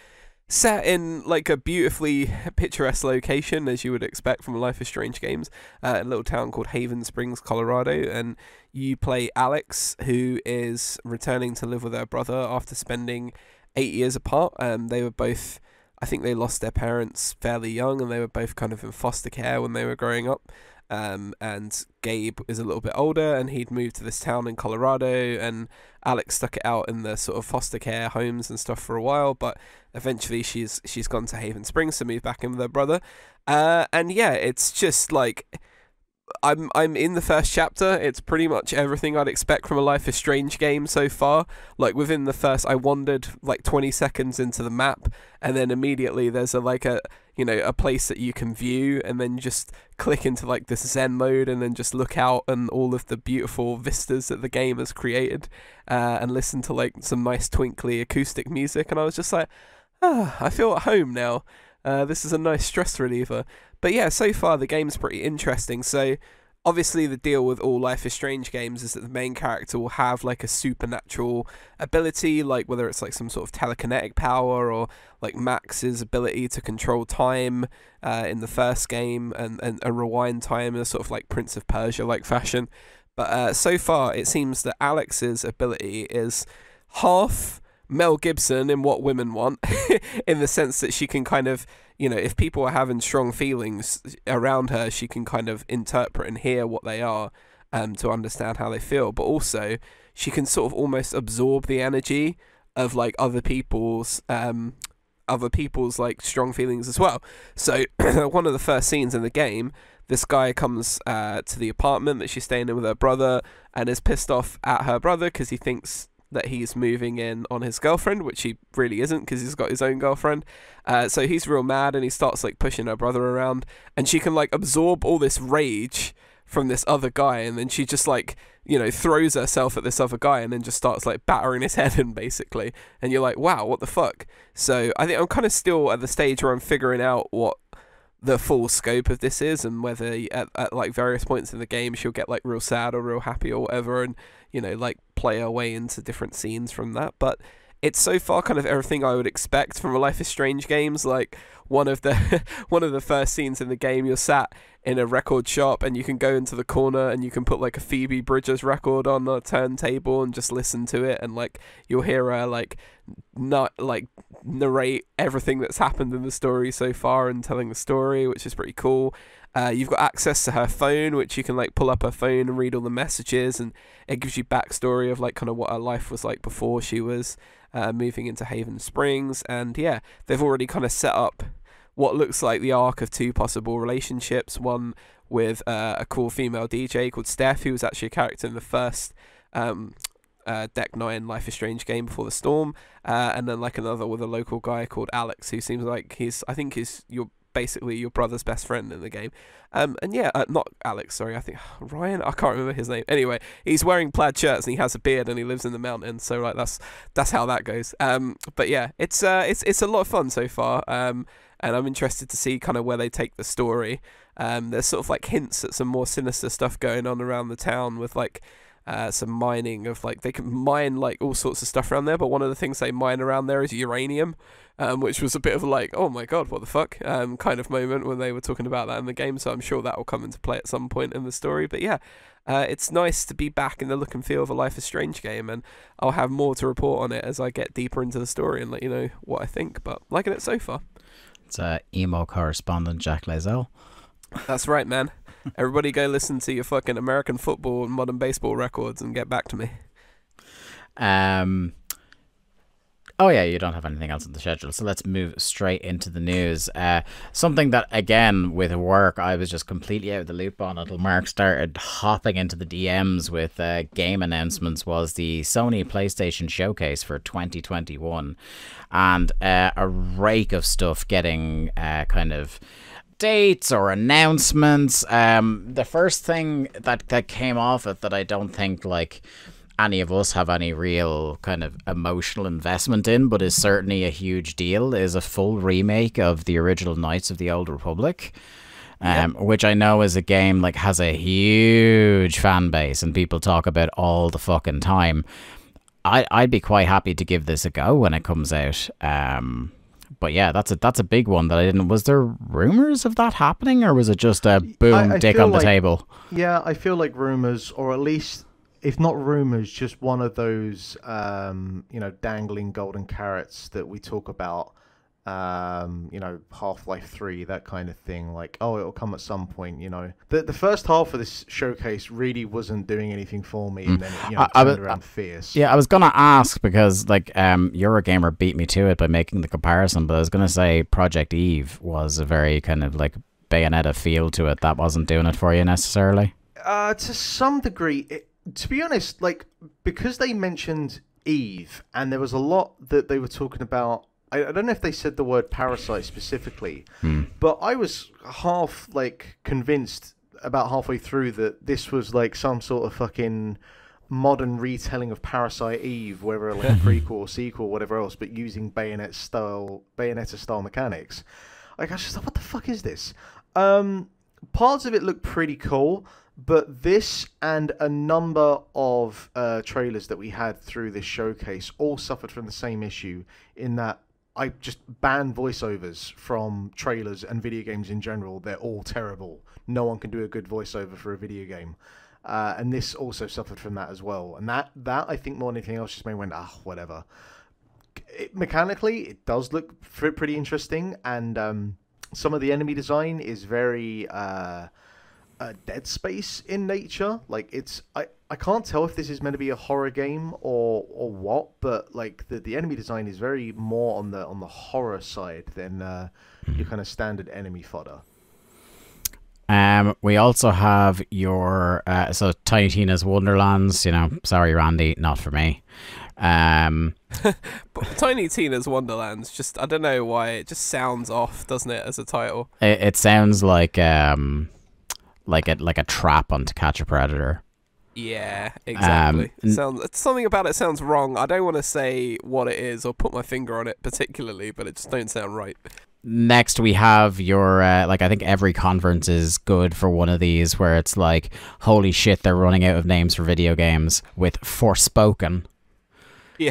set in like a beautifully picturesque location, as you would expect from Life is Strange games, a little town called Haven Springs, Colorado, and you play Alex, who is returning to live with her brother after spending 8 years apart. They were both, I think they lost their parents fairly young, and they were both kind of in foster care when they were growing up. And Gabe is a little bit older, and he'd moved to this town in Colorado, and Alex stuck it out in the sort of foster care homes and stuff for a while, but eventually she's gone to Haven Springs to move back in with her brother. And yeah, it's just like, I'm in the first chapter. It's pretty much everything I'd expect from a Life is Strange game so far. Like within the first, I wandered like 20 seconds into the map, and then immediately there's a place that you can view, and then just click into like this Zen mode, and then just look out and all of the beautiful vistas that the game has created, and listen to like some nice twinkly acoustic music. And I was just like, I feel at home now. This is a nice stress reliever. But yeah, so far the game's pretty interesting. So obviously the deal with all Life is Strange games is that the main character will have like a supernatural ability, like whether it's like some sort of telekinetic power, or like Max's ability to control time in the first game, and rewind time in a sort of like Prince of Persia like fashion. But so far it seems that Alex's ability is half Mel Gibson in What Women Want, in the sense that she can kind of, if people are having strong feelings around her, she can kind of interpret and hear what they are, to understand how they feel. But also she can sort of almost absorb the energy of like other people's like strong feelings as well. So one of the first scenes in the game, this guy comes to the apartment that she's staying in with her brother, and is pissed off at her brother because he thinks that he's moving in on his girlfriend, which he really isn't, because he's got his own girlfriend. So he's real mad, and he starts like pushing her brother around, and she can like absorb all this rage from this other guy, and then she just like, throws herself at this other guy, and then just starts like battering his head in, basically. And you're like, wow, what the fuck? So I think I'm kind of still at the stage where I'm figuring out what the full scope of this is, and whether at like various points in the game she'll get like real sad or real happy or whatever, and like play her way into different scenes from that. But it's so far kind of everything I would expect from a Life is Strange games. Like one of the first scenes in the game, you're sat in a record shop, and you can go into the corner, and you can put like a Phoebe Bridgers record on a turntable and just listen to it, and like you'll hear her like not like narrate everything that's happened in the story so far, and telling the story, which is pretty cool. You've got access to her phone, which you can like pull up her phone and read all the messages, and it gives you backstory of like kind of what her life was like before she was moving into Haven Springs. And yeah, they've already kind of set up what looks like the arc of two possible relationships, one with a cool female DJ called Steph, who was actually a character in the first Deck 9 Life is Strange game before the storm, and then like another with a local guy called Alex, who seems like he's basically your brother's best friend in the game. And yeah, not Alex, sorry, I think Ryan, I can't remember his name. Anyway, he's wearing plaid shirts, and he has a beard, and he lives in the mountains, so like that's how that goes. But yeah, it's a lot of fun so far, and I'm interested to see kind of where they take the story. There's sort of like hints at some more sinister stuff going on around the town, with like some mining of like, they can mine like all sorts of stuff around there, but one of the things they mine around there is uranium, which was a bit of a like, oh my god, what the fuck, kind of moment when they were talking about that in the game. So I'm sure that will come into play at some point in the story. But yeah, it's nice to be back in the look and feel of a Life is Strange game, and I'll have more to report on it as I get deeper into the story and let you know what I think. But liking it so far. It's emo correspondent Jack Lazell. That's right, man. Everybody go listen to your fucking American football and modern baseball records and get back to me. Oh yeah, you don't have anything else on the schedule, so let's move straight into the news. Something that, again, with work, I was just completely out of the loop on until Mark started hopping into the DMs with game announcements, was the Sony PlayStation Showcase for 2021. And a rake of stuff getting kind of dates or announcements. The first thing that came off it that I don't think, like, any of us have any real kind of emotional investment in, but is certainly a huge deal, is a full remake of the original Knights of the Old Republic. Which I know is a game like has a huge fan base and people talk about all the fucking time. I'd be quite happy to give this a go when it comes out. But yeah, that's a big one that I didn't. Was there rumors of that happening, or was it just a boom I dick feel on the like- table? Yeah, I feel like rumors, or at least, if not rumors, just one of those, dangling golden carrots that we talk about. Half-Life 3, that kind of thing. Like, oh, it'll come at some point. The first half of this showcase really wasn't doing anything for me, and then it turned around fierce. Yeah, I was gonna ask because Eurogamer beat me to it by making the comparison, but I was gonna say Project Eve was a very kind of like Bayonetta feel to it. That wasn't doing it for you necessarily. To some degree, to be honest, like because they mentioned Eve, and there was a lot that they were talking about. I don't know if they said the word parasite specifically, but I was half like convinced about halfway through that this was like some sort of fucking modern retelling of Parasite Eve, whether like a prequel or sequel, whatever else, but using Bayonetta style mechanics. Like I was just like, what the fuck is this? Parts of it look pretty cool, but this and a number of trailers that we had through this showcase all suffered from the same issue in that I just banned voiceovers from trailers and video games in general. They're all terrible. No one can do a good voiceover for a video game. And this also suffered from that as well. And that I think more than anything else just made me went, whatever. Mechanically, it does look pretty interesting. And some of the enemy design is very Dead Space in nature. Like I can't tell if this is meant to be a horror game or what, but like the enemy design is very more on the horror side than your kind of standard enemy fodder. We also have your so Tiny Tina's Wonderlands. Sorry, Randy, not for me. But Tiny Tina's Wonderlands, just I don't know why it just sounds off, doesn't it, as a title? It sounds like a trap on To Catch a Predator. Yeah, exactly. It's something about it sounds wrong. I don't want to say what it is or put my finger on it particularly, but it just don't sound right. Next, we have your I think every conference is good for one of these where it's like, holy shit, they're running out of names for video games with Forspoken. Yeah.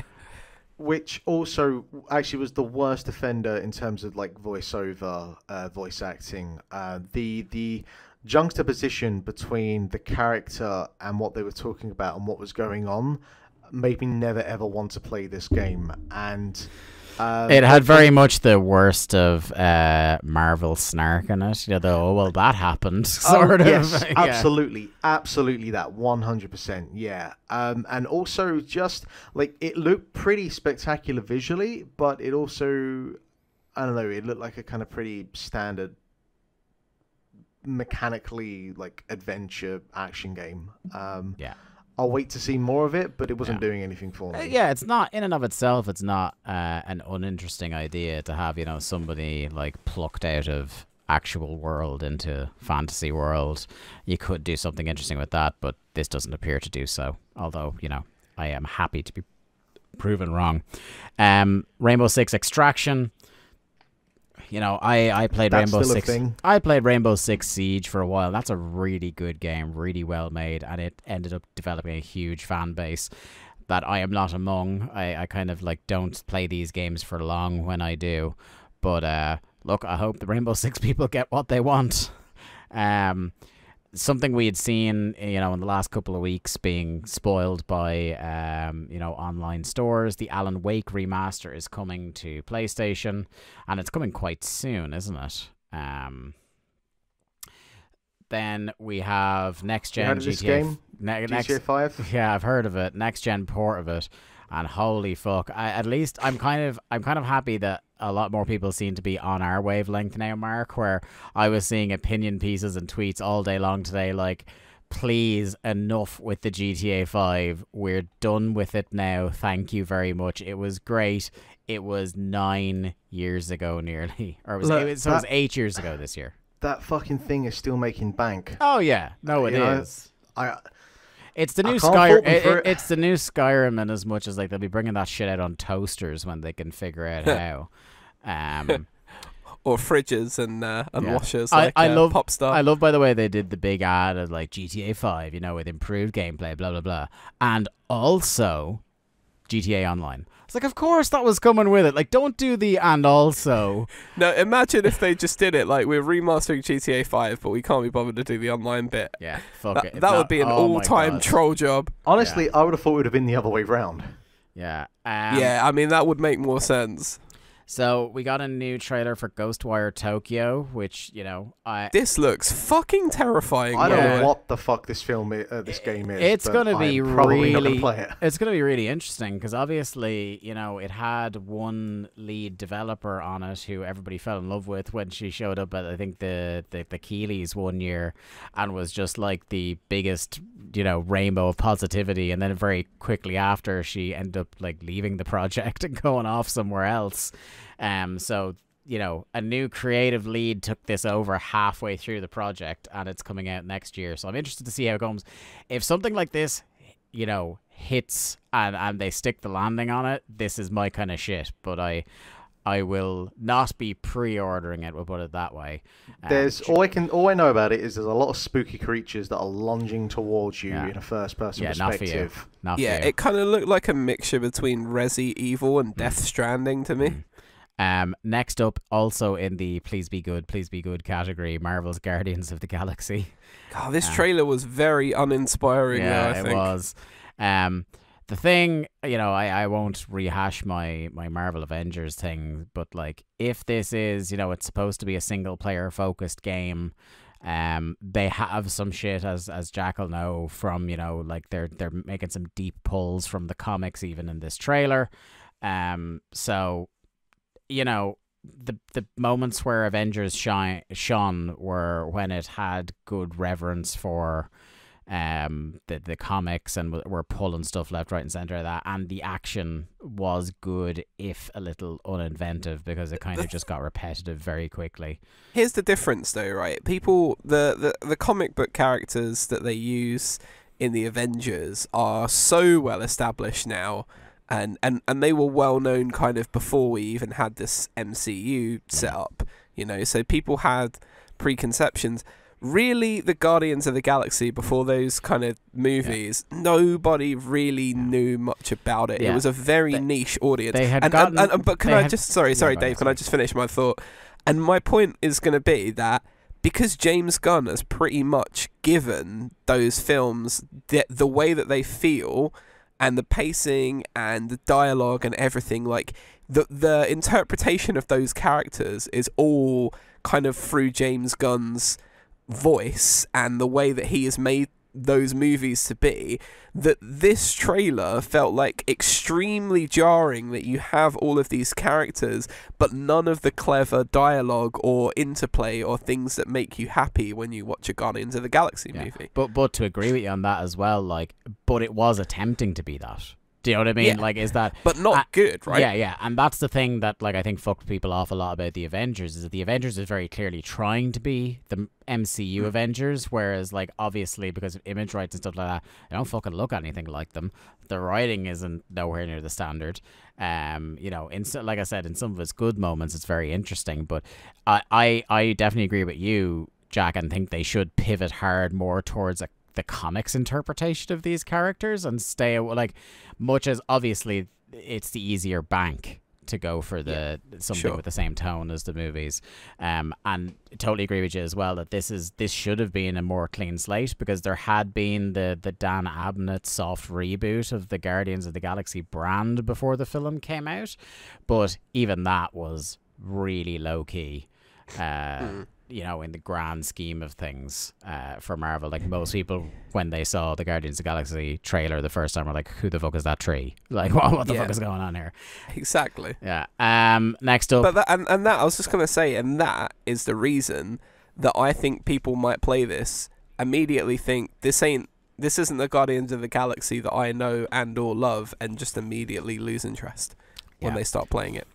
Which also actually was the worst offender in terms of like voiceover, voice acting. The juxtaposition between the character and what they were talking about and what was going on made me never ever want to play this game. And it had very much the worst of Marvel snark in it. That happened sort of. Yes, Yeah. absolutely that 100%. Yeah. And also just like it looked pretty spectacular visually, but it also, I don't know, it looked like a kind of pretty standard mechanically like adventure action game. Yeah. I'll wait to see more of it, but it wasn't doing anything for me. Yeah, it's not in and of itself. It's not an uninteresting idea to have somebody like plucked out of actual world into fantasy world. You could do something interesting with that, but this doesn't appear to do so. Although I am happy to be proven wrong. Rainbow Six Extraction. I played That's Rainbow still a Six. thing. I played Rainbow Six Siege for a while. That's a really good game, really well made, and it ended up developing a huge fan base that I am not among. I kind of like don't play these games for long when I do. But look, I hope the Rainbow Six people get what they want. Something we had seen, in the last couple of weeks being spoiled by, online stores. The Alan Wake remaster is coming to PlayStation, and it's coming quite soon, isn't it? Then we have next gen heard of this game? GTA 5? Yeah, I've heard of it. Next gen port of it, and holy fuck! I'm kind of happy that a lot more people seem to be on our wavelength now, Mark, where I was seeing opinion pieces and tweets all day long today like, please, enough with the GTA 5. We're done with it now. Thank you very much. It was great. It was 9 years ago nearly. Or it was 8 years ago this year. That fucking thing is still making bank. Oh, yeah. No, it is. It's the new can't fault them for Skyrim. it. It's the new Skyrim, in as much as like they'll be bringing that shit out on toasters when they can figure out how. Or fridges and Yeah. washers. I Like love Popstar. I love, by the way, they did the big ad of like GTA 5, you know, with improved gameplay, blah blah blah, and also GTA Online. It's like, of course that was coming with it. Like, don't do the and also. No, imagine if they just did it like we're remastering GTA 5, but we can't be bothered to do the online bit. Yeah, fuck it. That would be an oh my all-time God. troll job. Honestly, I would have thought it would have been the other way round. Yeah. Yeah, I mean that would make more sense. So we got a new trailer for Ghostwire Tokyo, which, you know, This looks fucking terrifying. I don't Yeah. know what the fuck this this game is. It's but gonna be I'm probably not really, gonna play it. it's gonna be really interesting because obviously, you know, it had one lead developer on it who everybody fell in love with when she showed up at, I think, the Keeleys one year, and was just like the biggest, you know, rainbow of positivity. And then very quickly after, she ended up like leaving the project and going off somewhere else. So, you know, a new creative lead took this over halfway through the project, and it's coming out next year. So I'm interested to see how it comes. If something like this, you know, hits and they stick the landing on it, this is my kind of shit. But I will not be pre-ordering it. We'll put it that way. There's all I know about it is there's a lot of spooky creatures that are lunging towards you in a first-person perspective. Not for you. It kind of looked like a mixture between Resi Evil and Death Stranding to me. Next up, also in the please be good category, Marvel's Guardians of the Galaxy. God, this trailer was very uninspiring. Yeah, though, I think. it was. The thing, you know, I won't rehash my Marvel Avengers thing, but like, if this is, you know, it's supposed to be a single player focused game, they have some shit, as Jack will know, from, you know, like they're making some deep pulls from the comics even in this trailer. So, you know, the moments where Avengers shone were when it had good reverence for the comics and were pulling stuff left, right, and center of that, and the action was good, if a little uninventive, because it kind of just got repetitive very quickly. Here's the difference, though, right? People, the comic book characters that they use in the Avengers are so well established now. And they were well known kind of before we even had this MCU set up, you know, so people had preconceptions. Really, the Guardians of the Galaxy, before those kind of movies, nobody really knew much about it. Yeah. It was a very niche audience. They had but can I just, sorry, Dave, can I just finish my thought? And my point is going to be that because James Gunn has pretty much given those films the way that they feel, and the pacing and the dialogue and everything, like the interpretation of those characters is all kind of through James Gunn's voice and the way that he has made those movies to be, that this trailer felt like extremely jarring, that you have all of these characters but none of the clever dialogue or interplay or things that make you happy when you watch a Guardians of the Galaxy movie. But to agree with you on that as well, like, but it was attempting to be that. Do you know what I mean? Yeah. Like, is that... But not good, right? Yeah. And that's the thing that, like, I think fucked people off a lot about the Avengers, is that the Avengers is very clearly trying to be the MCU Avengers, whereas, like, obviously, because of image rights and stuff like that, they don't fucking look anything like them. The writing isn't nowhere near the standard. You know, like I said, in some of its good moments, it's very interesting. But I definitely agree with you, Jack, and think they should pivot hard more towards the comics interpretation of these characters and stay, like, much as obviously it's the easier bank to go for something with the same tone as the movies, and totally agree with you as well that this should have been a more clean slate, because there had been the Dan Abnett soft reboot of the Guardians of the Galaxy brand before the film came out, but even that was really low key. You know, in the grand scheme of things, for Marvel, like, most people, when they saw the Guardians of the Galaxy trailer the first time, were like, "Who the fuck is that tree? Like, what the fuck is going on here?" Exactly. Yeah. Next up, but that I was just gonna say, and that is the reason that I think people might play this, immediately think this isn't the Guardians of the Galaxy that I know and or love, and just immediately lose interest when they start playing it.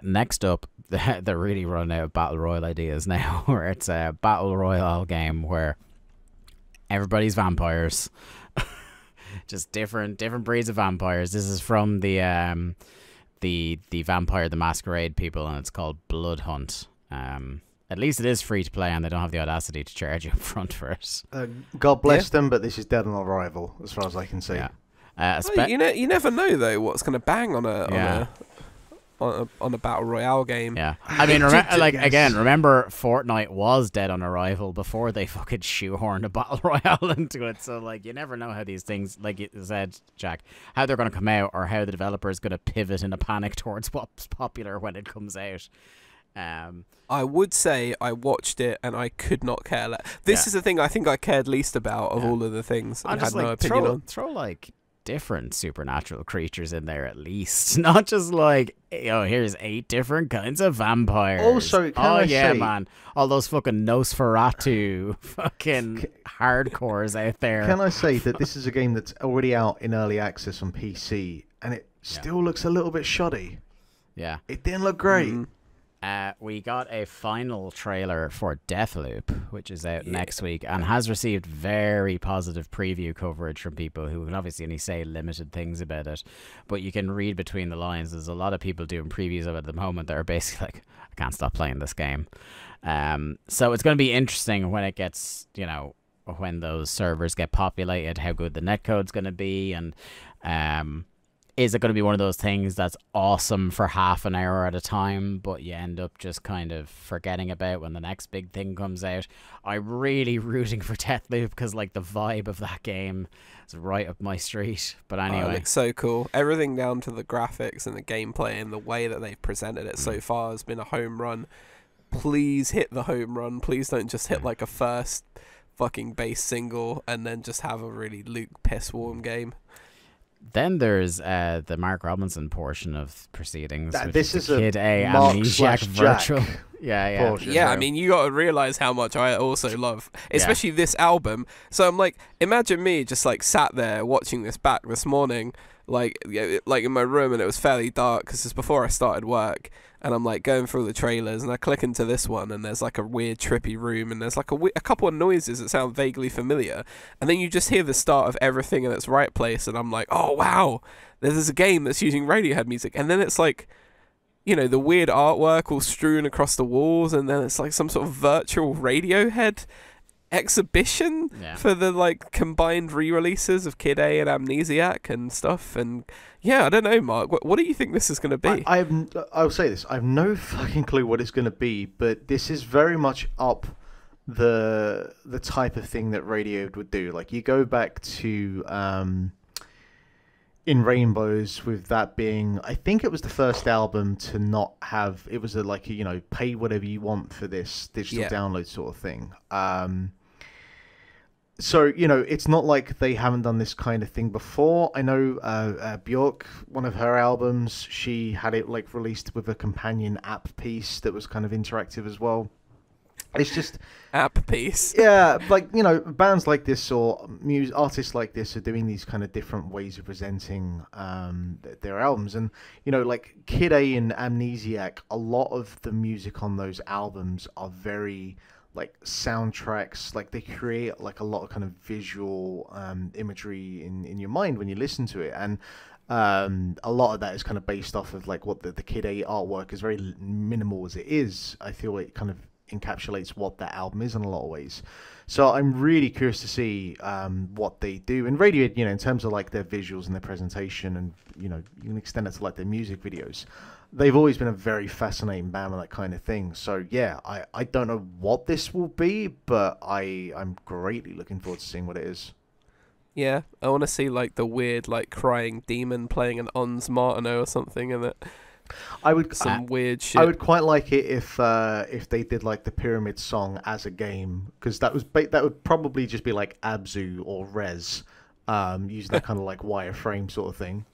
Next up, they're really running out of Battle Royale ideas now, where it's a Battle Royale game where everybody's vampires. just different breeds of vampires. This is from the Vampire the Masquerade people, and it's called Blood Hunt. At least it is free to play, and they don't have the audacity to charge you up front for it. God bless them, but this is dead on arrival, as far as I can see. Yeah. You never know though what's going to bang on a battle royale game. Yeah, I mean, remember Fortnite was dead on arrival before they fucking shoehorned a battle royale into it. So like, you never know how these things, like you said, Jack, how they're going to come out, or how the developer is going to pivot in a panic towards what's popular when it comes out. I would say I watched it and I could not care less. This is the thing I think I cared least about of all of the things. I had no opinion on. Throw like different supernatural creatures in there at least, not just like, here's 8 different kinds of vampires. Also, I say, man, all those fucking Nosferatu fucking hardcores out there. Can I say that this is a game that's already out in early access on PC, and it still looks a little bit shoddy. Yeah, it didn't look great. We got a final trailer for Deathloop, which is out next week, and has received very positive preview coverage from people who can obviously only say limited things about it. But you can read between the lines. There's a lot of people doing previews of it at the moment that are basically like, I can't stop playing this game. So it's going to be interesting when it gets, when those servers get populated, how good the netcode's going to be, and is it going to be one of those things that's awesome for half an hour at a time, but you end up just kind of forgetting about when the next big thing comes out? I'm really rooting for Deathloop because, like, the vibe of that game is right up my street. But anyway, it looks so cool. Everything down to the graphics and the gameplay and the way that they've presented it so far has been a home run. Please hit the home run. Please don't just hit like a first fucking base single and then just have a really Luke piss warm game. Then there's the Mark Robinson portion of proceedings. This is Kid A Mark Amnesiac virtual. I mean, you got to realize how much I also love, especially this album. So I'm like, imagine me just like sat there watching this back this morning, like in my room, and it was fairly dark because it's before I started work. And I'm like going through the trailers, and I click into this one, and there's like a weird trippy room, and there's like a couple of noises that sound vaguely familiar, and then you just hear the start of everything in its right place, and I'm like, oh wow, there's a game that's using Radiohead music, and then it's like, the weird artwork all strewn across the walls, and then it's like some sort of virtual Radiohead exhibition for the like combined re-releases of Kid A and Amnesiac and stuff. And I don't know, Mark, what do you think this is going to be? I'll say this, I have no fucking clue what it's going to be, but this is very much up the type of thing that Radiohead would do. Like, you go back to In Rainbows, with that being, I think it was the first album to not have, it was pay whatever you want for this digital download sort of thing. So, it's not like they haven't done this kind of thing before. I know Bjork, one of her albums, she had it like released with a companion app piece that was kind of interactive as well. It's just app piece. Yeah, like, bands like this or artists like this are doing these kind of different ways of presenting their albums. And, like Kid A and Amnesiac, a lot of the music on those albums are very like soundtracks. Like, they create like a lot of kind of visual imagery in your mind when you listen to it. And a lot of that is kind of based off of like what the Kid A artwork is, very minimal as it is. I feel it kind of encapsulates what that album is in a lot of ways. So I'm really curious to see what they do. And Radiohead, in terms of like their visuals and their presentation, and you can extend it to like their music videos, they've always been a very fascinating band with that kind of thing. So I don't know what this will be, but I'm greatly looking forward to seeing what it is. Yeah, I want to see like the weird like crying demon playing an Ons Martineau or something in it. I would some weird shit. I would quite like it if they did like the Pyramid Song as a game, because that would probably just be like Abzu or Rez, using that kind of like wireframe sort of thing.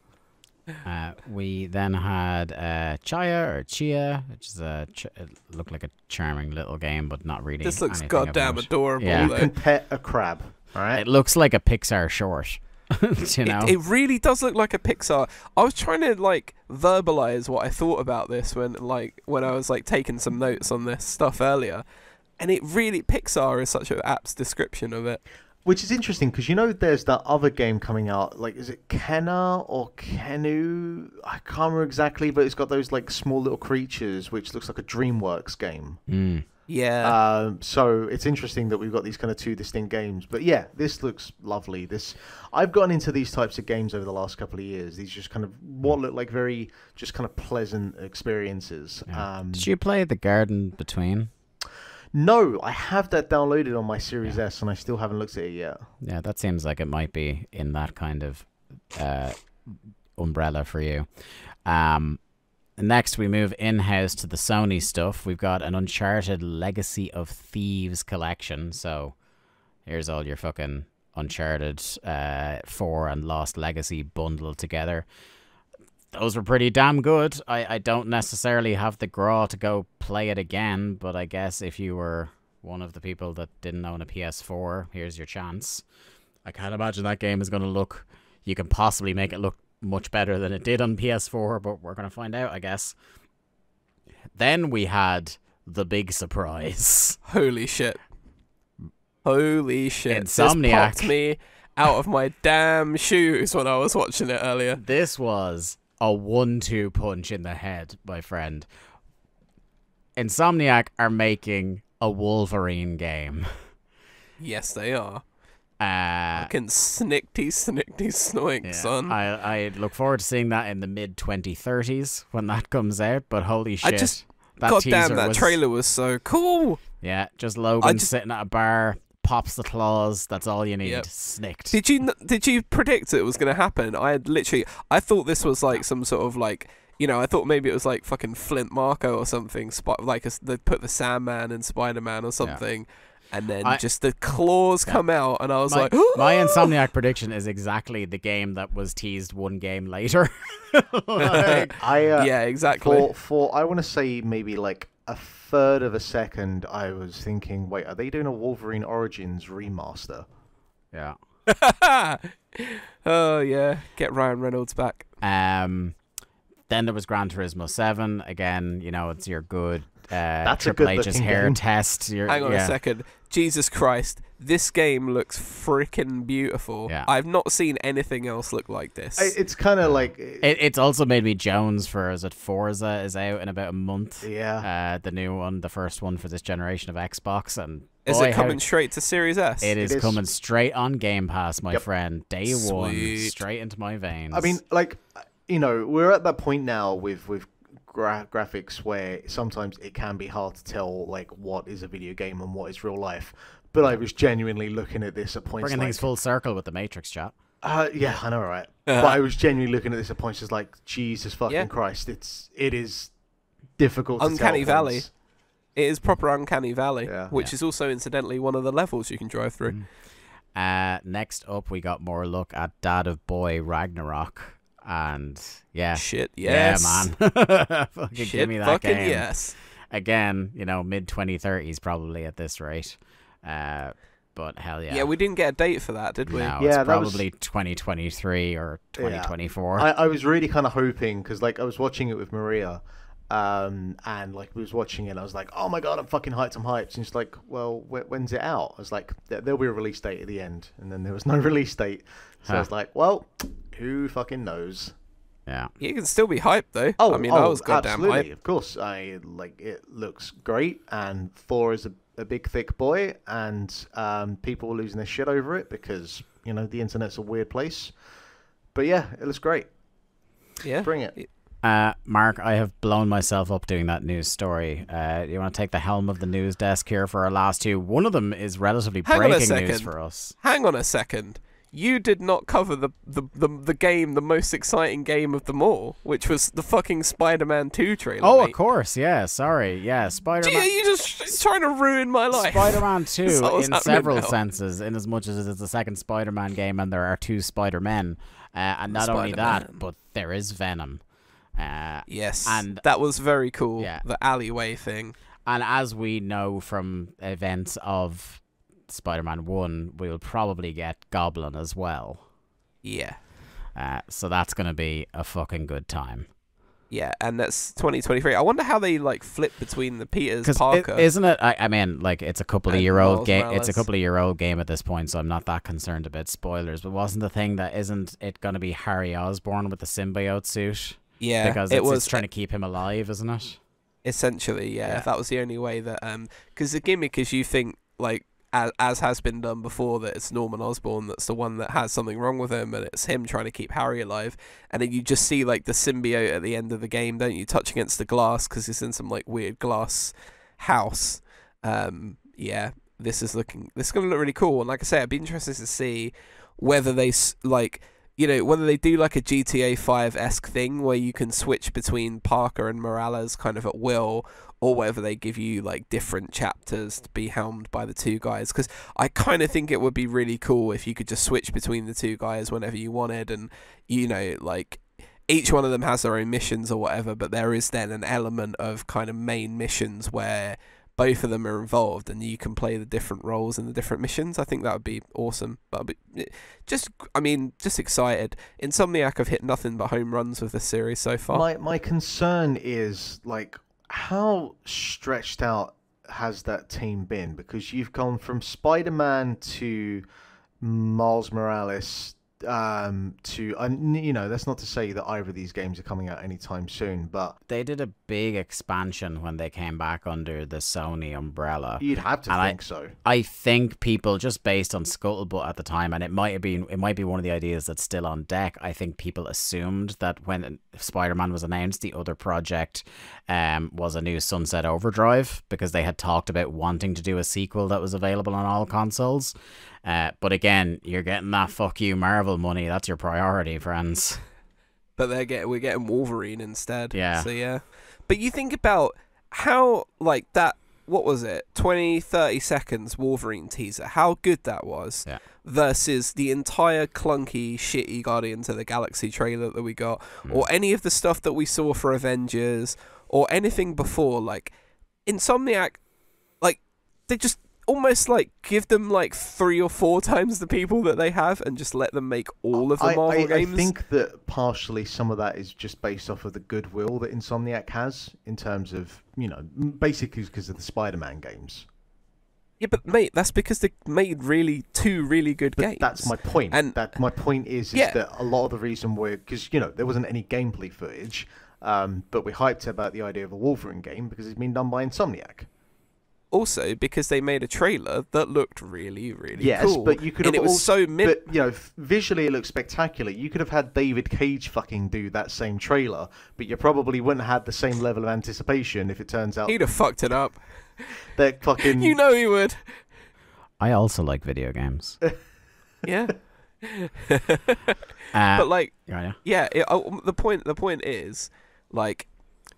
We then had Chia, which is it looked like a charming little game, but not really. This looks goddamn adorable. Yeah. You can pet a crab. All right. It looks like a Pixar short. It really does look like a Pixar. I was trying to like verbalize what I thought about this when I was like taking some notes on this stuff earlier, and it really, Pixar is such an apt description of it. Which is interesting because there's that other game coming out. Like, is it Kenna or Kenu? I can't remember exactly, but it's got those like small little creatures, which looks like a DreamWorks game. Yeah. So it's interesting that we've got these kind of two distinct games. But yeah, this looks lovely. I've gotten into these types of games over the last couple of years. These just kind of what look like very just kind of pleasant experiences. Yeah. Did you play The Garden Between? No, I have that downloaded on my Series S, and I still haven't looked at it yet. Yeah, that seems like it might be in that kind of umbrella for you. Next, we move in-house to the Sony stuff. We've got an Uncharted Legacy of Thieves collection. So here's all your fucking Uncharted 4 and Lost Legacy bundled together. Those were pretty damn good. I don't necessarily have the graw to go play it again, but I guess if you were one of the people that didn't own a PS4, here's your chance. I can't imagine that game is going to look... You can possibly make it look much better than it did on PS4, but we're going to find out, I guess. Then we had the big surprise. Holy shit. Holy shit. Insomniac. This popped me out of my damn shoes when I was watching it earlier. This was a 1-2 punch in the head, my friend. Insomniac are making a Wolverine game. Yes, they are. Fucking snickty snoink, son. I look forward to seeing that in the mid-2030s when that comes out, but holy shit. God damn, that trailer was so cool. Yeah, just Logan sitting at a bar, pops the claws, that's all you need. Yep. Snicked. Did you predict it was going to happen? I thought this was like some sort of like, I thought maybe it was like fucking Flint Marko or something, they put the Sandman and Spider-Man or something. Yeah. And then just the claws come out, and I was like... My Insomniac prediction is exactly the game that was teased one game later. Yeah, exactly. For I want to say maybe like a third of a second, I was thinking, wait, are they doing a Wolverine Origins remaster? Yeah. Oh, yeah. Get Ryan Reynolds back. Then there was Gran Turismo 7. Again, it's your good... That's Triple a good H's hair game. test. Hang on a second. Jesus Christ. This game looks freaking beautiful. Yeah. I've not seen anything else look like this. It's kind of like... It's also made me Jones for, is it Forza is out in about a month? Yeah. The new one, the first one for this generation of Xbox. And is it coming straight to Series S? It is coming straight on Game Pass, my friend. Day Sweet. one, straight into my veins. I mean, like, we're at that point now with graphics where sometimes it can be hard to tell like what is a video game and what is real life. But I was genuinely looking at this at points bringing like, things full circle with the Matrix chat. Yeah, I know, right? But I was genuinely looking at this at points just like, Jesus fucking Christ, it is difficult to Uncanny tell Valley. things. It is proper Uncanny Valley, which Yeah. is also incidentally one of the levels you can drive through. Next up, we got more look at Dad of Boy Ragnarok. And shit, yes. Yeah, man. Fucking Shit, give me that fucking game. yes. Again, mid-2030s probably at this rate. But hell yeah. Yeah, we didn't get a date for that, did we? No, Yeah, it's that probably 2023 or 2024. I was really kind of hoping, because like I was watching it with Maria, and like we was watching it, and I was like, oh my god, I'm fucking hyped, And she's like, well, when's it out? I was like, there'll be a release date at the end, and then there was no release date. So I was like, well, who fucking knows? Yeah. You can still be hyped though. I was goddamn absolutely, hyped. of course. It looks great, and Thor is a big thick boy, and people are losing their shit over it because the internet's a weird place. But yeah, it looks great. Yeah, bring it. Mark, I have blown myself up doing that news story. You want to take the helm of the news desk here for our last two? One of them is relatively breaking news for us. Hang on a second. You did not cover the game, the most exciting game of them all, which was the fucking Spider-Man 2 trailer. Oh, mate. of course, yeah. Sorry, yeah. Spider-Man. Gee, are you just trying to ruin my life? Spider-Man 2, in several now. senses, in as much as it's the second Spider-Man game, and there are two Spider-Men, and not only that, but there is Venom. Yes, and that was very cool. Yeah. The alleyway thing. And as we know from events of Spider-Man 1, we'll probably get Goblin as well. Yeah. So that's going to be a fucking good time. Yeah, and that's 2023. I wonder how they like flip between the Peters Parker. Isn't it? I mean, like it's a couple of year old game. Morales. It's a couple of year old game at this point, so I'm not that concerned about spoilers. But wasn't the thing that isn't it going to be Harry Osborn with the symbiote suit? Yeah, because it's trying to keep him alive, isn't it? Essentially, yeah. That was the only way that because the gimmick is you think like as has been done before that it's Norman Osborn that's the one that has something wrong with him and it's him trying to keep Harry alive, and then you just see like the symbiote at the end of the game, don't you, touch against the glass because it's in some like weird glass house. Yeah, this is going to look really cool, and like I say, I'd be interested to see whether they like, you know, whether they do like a GTA 5-esque thing where you can switch between Parker and Morales kind of at will, or whether they give you like different chapters to be helmed by the two guys, because I kind of think it would be really cool if you could just switch between the two guys whenever you wanted, and you know, like each one of them has their own missions or whatever, but there is then an element of kind of main missions where both of them are involved and you can play the different roles in the different missions. I think that would be awesome. But just excited. Insomniac have hit nothing but home runs with this series so far. My concern is like, how stretched out has that team been? Because you've gone from Spider-Man to Miles Morales to you know, that's not to say that either of these games are coming out anytime soon, but they did a big expansion when they came back under the Sony umbrella. You'd have to think so. I think people, just based on Scuttlebutt at the time, and it might be one of the ideas that's still on deck, I think people assumed that when Spider-Man was announced, the other project was a new Sunset Overdrive, because they had talked about wanting to do a sequel that was available on all consoles. But again, you're getting that fuck you Marvel money. That's your priority, friends. But we're getting Wolverine instead. Yeah. So yeah. But you think about how like that, what was it, 20-30 seconds Wolverine teaser, how good that was, versus the entire clunky, shitty Guardians of the Galaxy trailer that we got, or any of the stuff that we saw for Avengers, or anything before. Like Insomniac, like they just almost like give them like 3 or 4 times the people that they have and just let them make all of the Marvel games. I think that partially some of that is just based off of the goodwill that Insomniac has in terms of, you know, basically because of the Spider-Man games. Yeah, but mate, that's because they made two really good games. That's my point. And my point is that a lot of the reason because, you know, there wasn't any gameplay footage, but we hyped about the idea of a Wolverine game because it's been done by Insomniac. Also, because they made a trailer that looked really, really cool. Yes, but you could have but, you know, visually it looked spectacular. You could have had David Cage fucking do that same trailer, but you probably wouldn't have had the same level of anticipation if it turns out he'd have fucked it up. That fucking you know he would. I also like video games. Yeah. But like, the point is, like,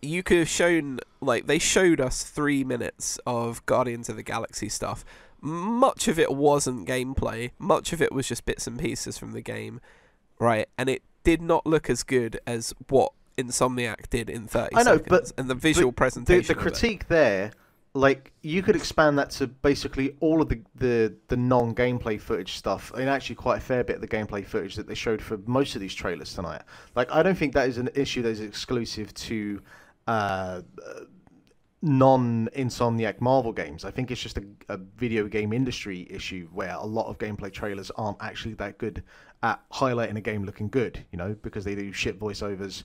you could have shown, like, they showed us 3 minutes of Guardians of the Galaxy stuff. Much of it wasn't gameplay. Much of it was just bits and pieces from the game, right? And it did not look as good as what Insomniac did in 30 seconds. And the visual presentation. The critique there, like, you could expand that to basically all of the non-gameplay footage stuff, and actually quite a fair bit of the gameplay footage that they showed for most of these trailers tonight. Like, I don't think that is an issue that is exclusive to non-Insomniac Marvel games. I think it's just a video game industry issue where a lot of gameplay trailers aren't actually that good at highlighting a game looking good, you know, because they do shit voiceovers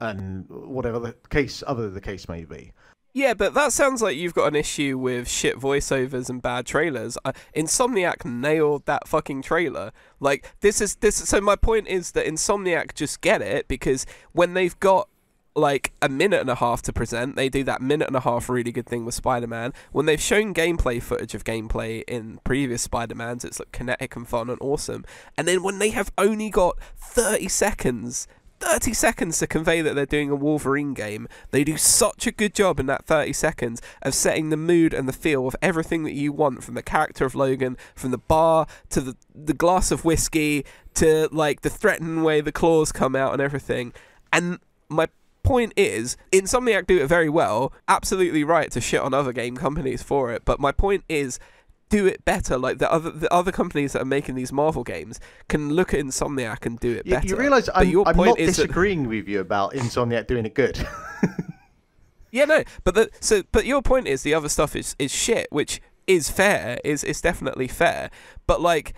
and whatever the case may be. Yeah, but that sounds like you've got an issue with shit voiceovers and bad trailers. Insomniac nailed that fucking trailer. Like, this is so my point is that Insomniac just get it, because when they've got like a minute and a half to present, they do that minute and a half really good thing with Spider-Man. When they've shown gameplay footage of gameplay in previous Spider-Mans, it's like kinetic and fun and awesome. And then when they have only got 30 seconds to convey that they're doing a Wolverine game, they do such a good job in that 30 seconds of setting the mood and the feel of everything that you want, from the character of Logan, from the bar to the glass of whiskey to like the threatening way the claws come out and everything. And my point is, Insomniac do it very well. Absolutely right to shit on other game companies for it, but my point is, do it better. Like the other companies that are making these Marvel games can look at Insomniac and do it better. You realise I'm not disagreeing with you about Insomniac doing it good. Yeah, no, but your point is the other stuff is shit, which is fair, is definitely fair. But like,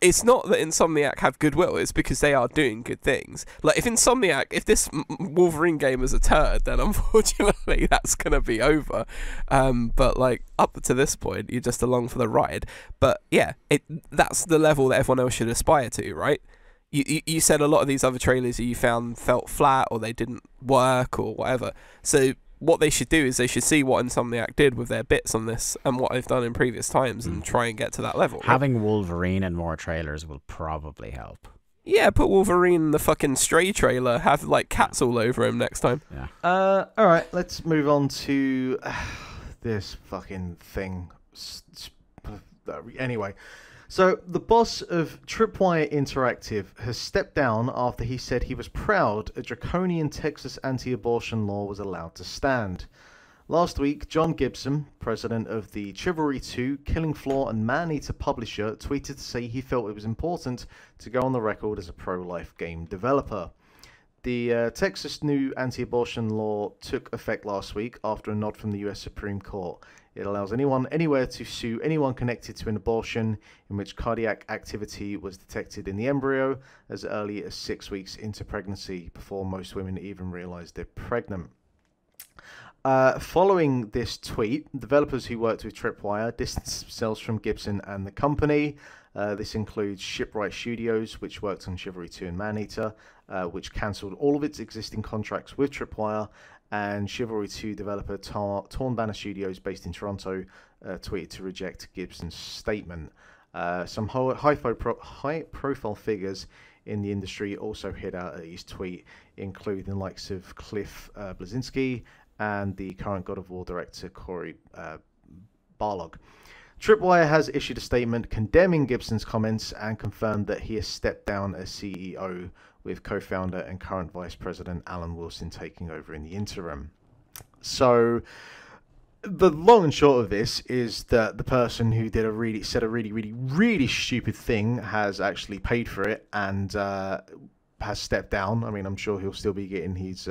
it's not that Insomniac have goodwill; it's because they are doing good things. Like if this Wolverine game is a turd, then unfortunately that's gonna be over. But like up to this point, you're just along for the ride. But yeah, that's the level that everyone else should aspire to, right? You said a lot of these other trailers you found felt flat or they didn't work or whatever. So what they should do is they should see what Insomniac did with their bits on this and what they've done in previous times and try and get to that level. Having Wolverine in more trailers will probably help. Yeah, put Wolverine in the fucking Stray trailer. Have like cats all over him next time. Yeah. All right, let's move on to this fucking thing. Anyway. So, the boss of Tripwire Interactive has stepped down after he said he was proud a draconian Texas anti-abortion law was allowed to stand. Last week, John Gibson, president of the Chivalry 2, Killing Floor and Man-Eater publisher, tweeted to say he felt it was important to go on the record as a pro-life game developer. The Texas new anti-abortion law took effect last week after a nod from the US Supreme Court. It allows anyone anywhere to sue anyone connected to an abortion in which cardiac activity was detected in the embryo as early as 6 weeks into pregnancy, before most women even realize they're pregnant. Following this tweet, developers who worked with Tripwire distanced themselves from Gibson and the company. This includes Shipwright Studios, which worked on Chivalry 2 and Maneater, which cancelled all of its existing contracts with Tripwire, and Chivalry 2 developer Torn Banner Studios, based in Toronto, tweeted to reject Gibson's statement. Some high-profile figures in the industry also hit out at his tweet, including the likes of Cliff Bleszinski and the current God of War director Corey Barlog. Tripwire has issued a statement condemning Gibson's comments and confirmed that he has stepped down as CEO, with co-founder and current vice president Alan Wilson taking over in the interim. So the long and short of this is that the person who said a really stupid thing has actually paid for it and has stepped down. I mean, I'm sure he'll still be getting his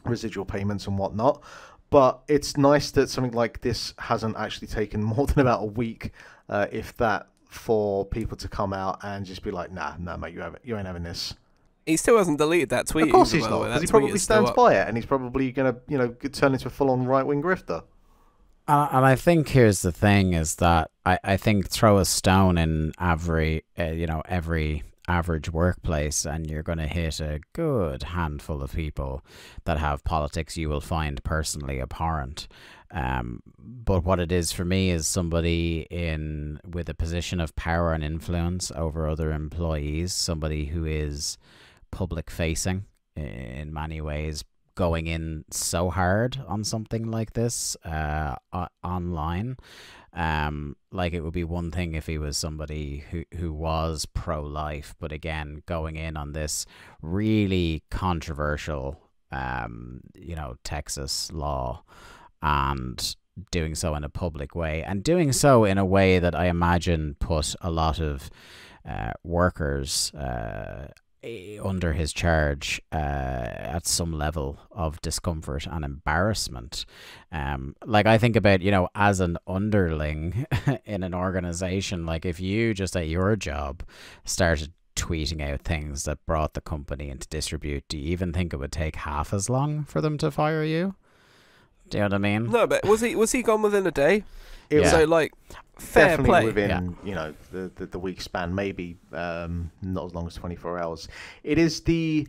residual payments and whatnot, but it's nice that something like this hasn't actually taken more than about a week, if that, for people to come out and just be like, nah, mate, you ain't having this. He still hasn't deleted that tweet. Of course he's not, because he probably stands by it, and he's probably going to, turn into a full-on right-wing grifter. And I think here's the thing: is that I think throw a stone in every average workplace, and you're going to hit a good handful of people that have politics you will find personally abhorrent. But what it is for me is somebody with a position of power and influence over other employees, somebody who is public facing in many ways, going in so hard on something like this online. Like, it would be one thing if he was somebody who was pro-life, but again, going in on this really controversial Texas law and doing so in a public way, and doing so in a way that I imagine put a lot of workers under his charge at some level of discomfort and embarrassment. Like, I think about, as an underling in an organization, like if you just at your job started tweeting out things that brought the company into disrepute, do you even think it would take half as long for them to fire you? Do you know what I mean? No, but was he gone within a day? Yeah. So, like, fair definitely play. Within, the week span, maybe not as long as 24 hours. It is the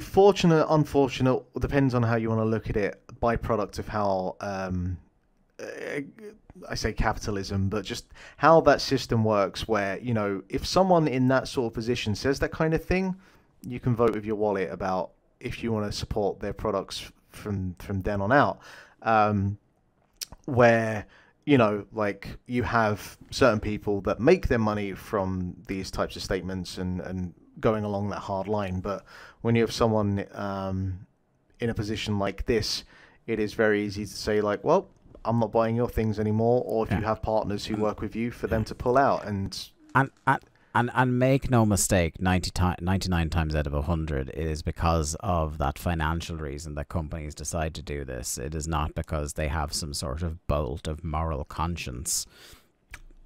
fortunate, unfortunate, depends on how you want to look at it, byproduct of how, I say capitalism, but just how that system works, where, if someone in that sort of position says that kind of thing, you can vote with your wallet about if you want to support their products from then on out. Where, like, you have certain people that make their money from these types of statements and going along that hard line. But when you have someone in a position like this, it is very easy to say, like, well, I'm not buying your things anymore, or if you have partners who work with you, for them to pull out. And make no mistake, 99 times out of 100, it is because of that financial reason that companies decide to do this. It is not because they have some sort of bolt of moral conscience.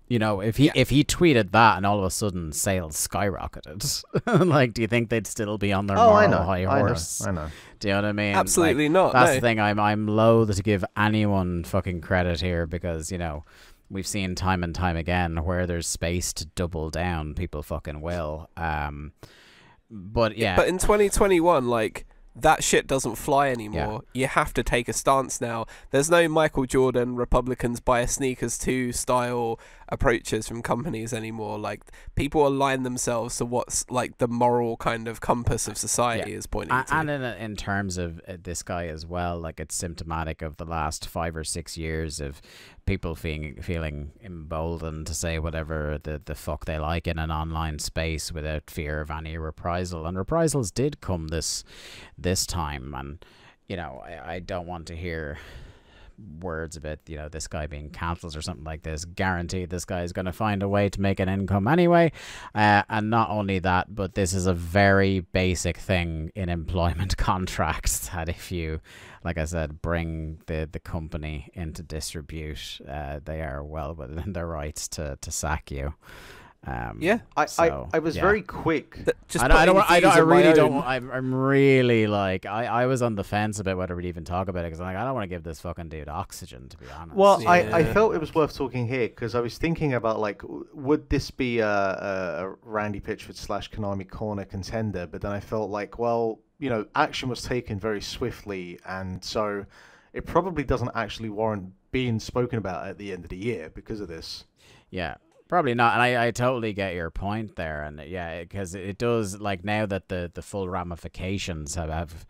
You know, if he tweeted that and all of a sudden sales skyrocketed, like, do you think they'd still be on their moral high horse? I know. Do you know what I mean? Absolutely not. That's no. the thing. I'm loath to give anyone fucking credit here because, you know, we've seen time and time again where there's space to double down, people fucking will. But yeah. But in 2021, like, that shit doesn't fly anymore. You have to take a stance now. There's no Michael Jordan, Republicans buy sneakers too style approaches from companies anymore. Like, people align themselves to what's like the moral kind of compass of society is pointing to. And in terms of this guy as well, like, it's symptomatic of the last 5 or 6 years of people feeling emboldened to say whatever the fuck they like in an online space without fear of any reprisal. And reprisals did come this time, and you know, I don't want to hear words about, you know, this guy being cancelled or something like this. Guaranteed this guy is going to find a way to make an income anyway, and not only that, but this is a very basic thing in employment contracts that if you, like I said, bring the company into disrepute, they are well within their rights to sack you. I was very quick. I'm really like, I was on the fence about whether we'd even talk about it because I'm like, I don't want to give this fucking dude oxygen, to be honest. Well, I felt it was worth talking here because I was thinking about, like, would this be a Randy Pitchford / Konami Corner contender? But then I felt like, well, you know, action was taken very swiftly, and so it probably doesn't actually warrant being spoken about at the end of the year because of this. Yeah. Probably not, and I totally get your point there, and yeah, because it does, like, now that the full ramifications have,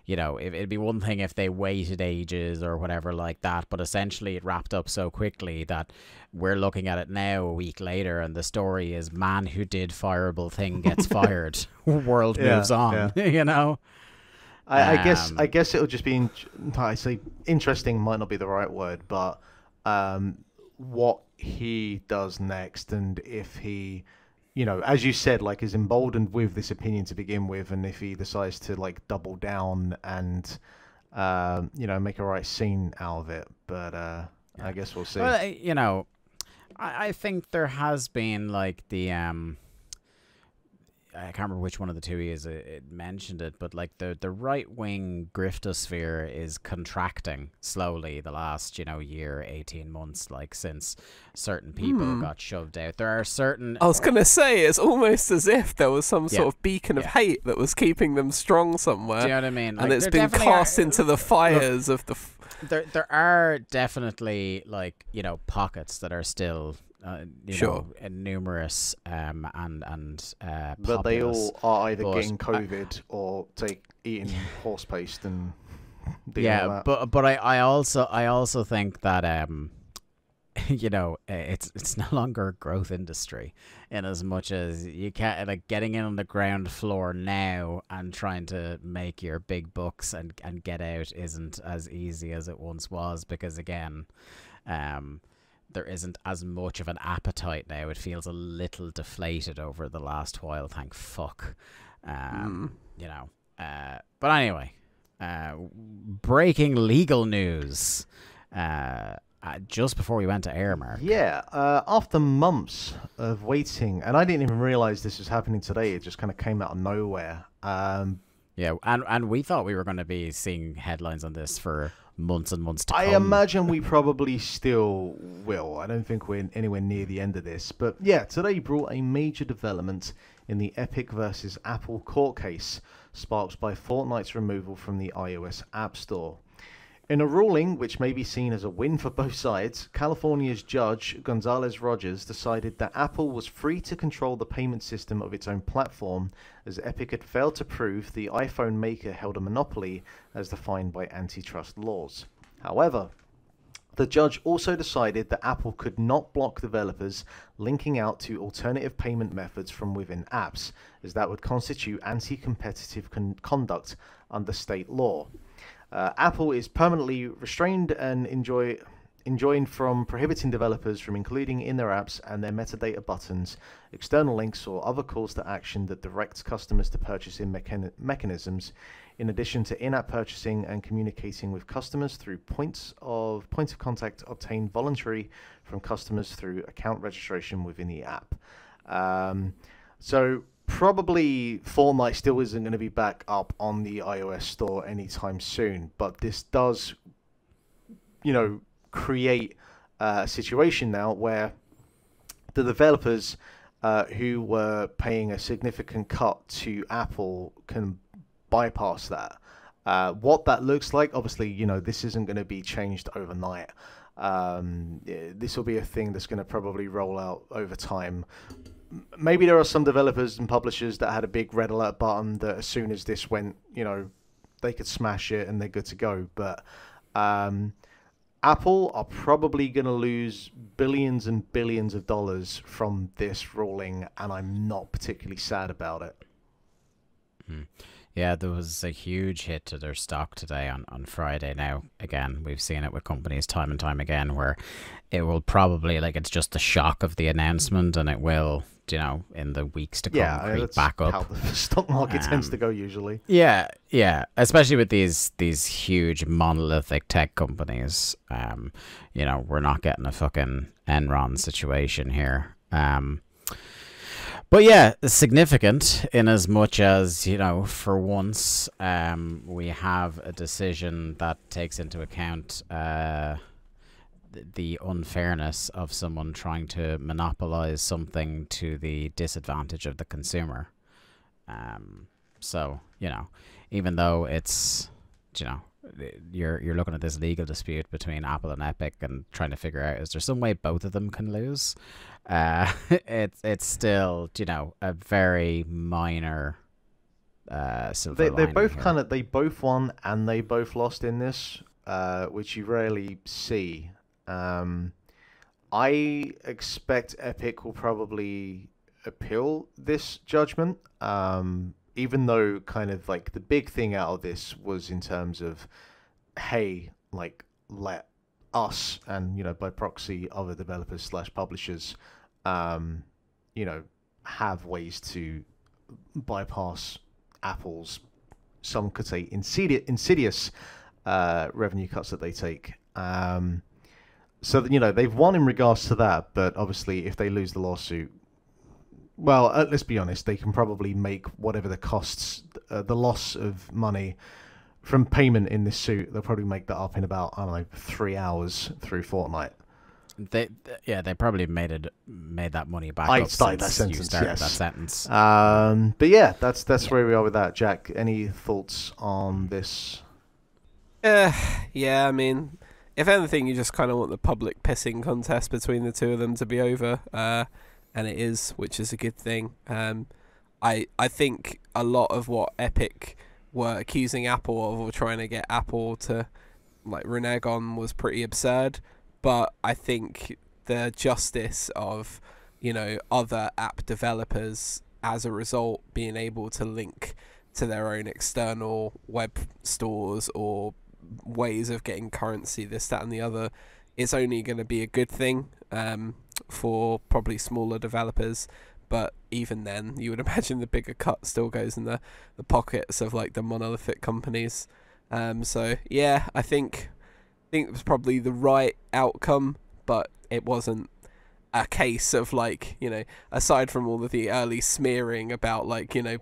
you know, it'd be one thing if they waited ages or whatever like that, but essentially it wrapped up so quickly that we're looking at it now a week later, and the story is man who did fireable thing gets fired, world moves on, you know. I guess it'll just be, I say interesting might not be the right word, but what he does next, and if he, you know, as you said, like, is emboldened with this opinion to begin with, and if he decides to, like, double down and you know, make a right scene out of it. But I guess we'll see. Well, you know, I think there has been, like, the I can't remember which one of the two he is. It mentioned it, but like the right wing griftosphere is contracting slowly the last, you know, year, 18 months, like, since certain people got shoved out. There are certain. I was gonna say, it's almost as if there was some sort of beacon of hate that was keeping them strong somewhere. Do you know what I mean? And like, it's been cast into the fires of the. There are definitely, like, you know, pockets that are still. You know, numerous and but they all are either getting COVID or eating horse paste and but I also think that you know, it's no longer a growth industry in as much as you can't, like, getting in on the ground floor now and trying to make your big bucks and get out isn't as easy as it once was, because again, there isn't as much of an appetite now. It feels a little deflated over the last while, thank fuck. You know. But anyway, breaking legal news. Just before we went to air, Mark. Yeah, after months of waiting, and I didn't even realize this was happening today. It just kind of came out of nowhere. Yeah, and we thought we were going to be seeing headlines on this for months and months to come. I imagine we probably still will. I don't think we're anywhere near the end of this. But yeah, today brought a major development in the Epic versus Apple court case, sparked by Fortnite's removal from the iOS App Store. In a ruling which may be seen as a win for both sides, California's Judge Gonzalez Rogers decided that Apple was free to control the payment system of its own platform, as Epic had failed to prove the iPhone maker held a monopoly as defined by antitrust laws. However, the judge also decided that Apple could not block developers linking out to alternative payment methods from within apps, as that would constitute anti-competitive conduct under state law. Apple is permanently restrained and enjoined from prohibiting developers from including in their apps and their metadata buttons external links or other calls to action that directs customers to purchasing mechanisms, in addition to in-app purchasing and communicating with customers through points of contact obtained voluntarily from customers through account registration within the app. So probably Fortnite still isn't going to be back up on the iOS store anytime soon, but this does, create a situation now where the developers who were paying a significant cut to Apple can bypass that. What that looks like, obviously, this isn't going to be changed overnight. This will be a thing that's going to probably roll out over time. Maybe there are some developers and publishers that had a big red alert button that as soon as this went, they could smash it and they're good to go. But Apple are probably going to lose billions and billions of dollars from this ruling, and I'm not particularly sad about it. Yeah, there was a huge hit to their stock today on Friday. Now, again, we've seen it with companies time and time again where it will probably, it's just the shock of the announcement, and it will, in the weeks to come, creep back up. How the stock market tends to go usually. Yeah, especially with these huge monolithic tech companies. We're not getting a fucking Enron situation here. But yeah, significant in as much as, for once, we have a decision that takes into account the unfairness of someone trying to monopolize something to the disadvantage of the consumer. So, even though it's, you're looking at this legal dispute between Apple and Epic and trying to figure out, is there some way both of them can lose? It's still, a very minor silver They're both here. they both won and they both lost in this, which you rarely see. I expect Epic will probably appeal this judgment, even though the big thing out of this was in terms of, hey, let us and, by proxy, other developers / publishers, have ways to bypass Apple's, some could say, insidious revenue cuts that they take. So that, they've won in regards to that, but obviously if they lose the lawsuit, well, let's be honest, they can probably make whatever the costs, the loss of money from payment in this suit, they'll probably make that up in about, 3 hours through Fortnite. They probably made that money back I up started that since you sentence, started that sentence. But yeah, that's where we are with that. Jack, any thoughts on this? Yeah, I mean, if anything, you just kind of want the public pissing contest between the two of them to be over, and it is, which is a good thing. I think a lot of what Epic were accusing Apple of, or trying to get Apple to renege on, was pretty absurd. But I think the justice of, other app developers as a result being able to link to their own external web stores or ways of getting currency, this, that, and the other, it's only going to be a good thing for probably smaller developers. But even then, you would imagine the bigger cut still goes in the pockets of the monolithic companies. So yeah, I think it was probably the right outcome, but it wasn't a case of aside from all of the early smearing about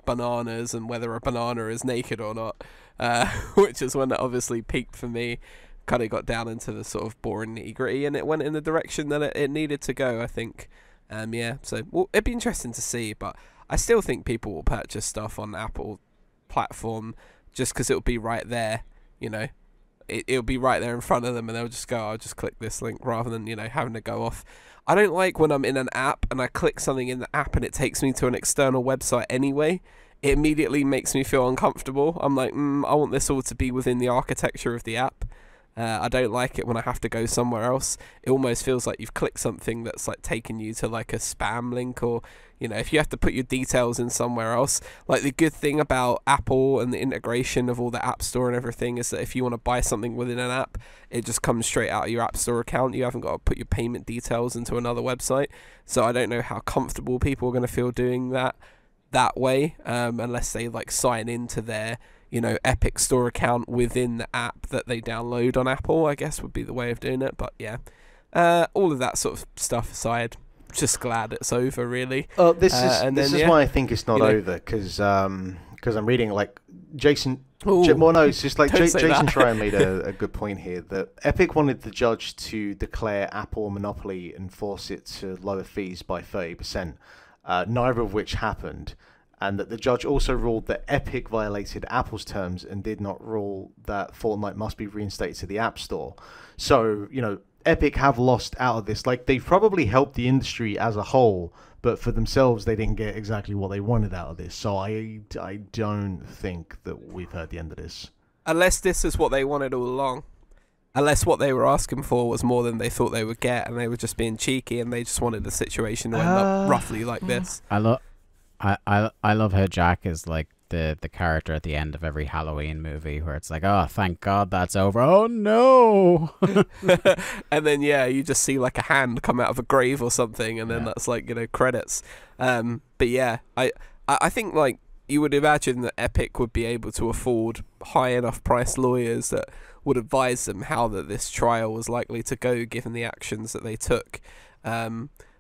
bananas and whether a banana is naked or not, which is when it obviously peaked for me, kind of got down into the sort of boring nitty gritty, and it went in the direction that it needed to go, I think. So it'd be interesting to see, but I still think people will purchase stuff on Apple platform just because it'll be right there, it'll be right there in front of them, and they'll just go, I'll just click this link, rather than, having to go off. I don't like when I'm in an app and I click something in the app and it takes me to an external website anyway. It immediately makes me feel uncomfortable. I'm like, I want this all to be within the architecture of the app. I don't like it when I have to go somewhere else. It almost feels like you've clicked something that's like taken you to like a spam link, or if you have to put your details in somewhere else. Like, the good thing about Apple and the integration of all the App Store and everything is that if you want to buy something within an app, it just comes straight out of your App Store account. You haven't got to put your payment details into another website. So I don't know how comfortable people are going to feel doing that way, unless they like sign into their Epic Store account within the app that they download on Apple, I guess would be the way of doing it. But yeah, all of that sort of stuff aside, just glad it's over, really. This is why I think it's not over, because I'm reading like Jason. Well, no, it's just like Jason Schreier made a good point here, that Epic wanted the judge to declare Apple a monopoly and force it to lower fees by 30%, neither of which happened. And that the judge also ruled that Epic violated Apple's terms and did not rule that Fortnite must be reinstated to the App Store. So, Epic have lost out of this. Like, they've probably helped the industry as a whole, but for themselves, they didn't get exactly what they wanted out of this. So I don't think that we've heard the end of this. Unless this is what they wanted all along. Unless what they were asking for was more than they thought they would get, and they were just being cheeky, and they just wanted the situation to end up roughly like this. I love how Jack is like the character at the end of every Halloween movie, where it's like, oh, thank God that's over. Oh no. And then you just see like a hand come out of a grave or something, and then that's like credits. But yeah, I think like you would imagine that Epic would be able to afford high enough priced lawyers that would advise them how that this trial was likely to go, given the actions that they took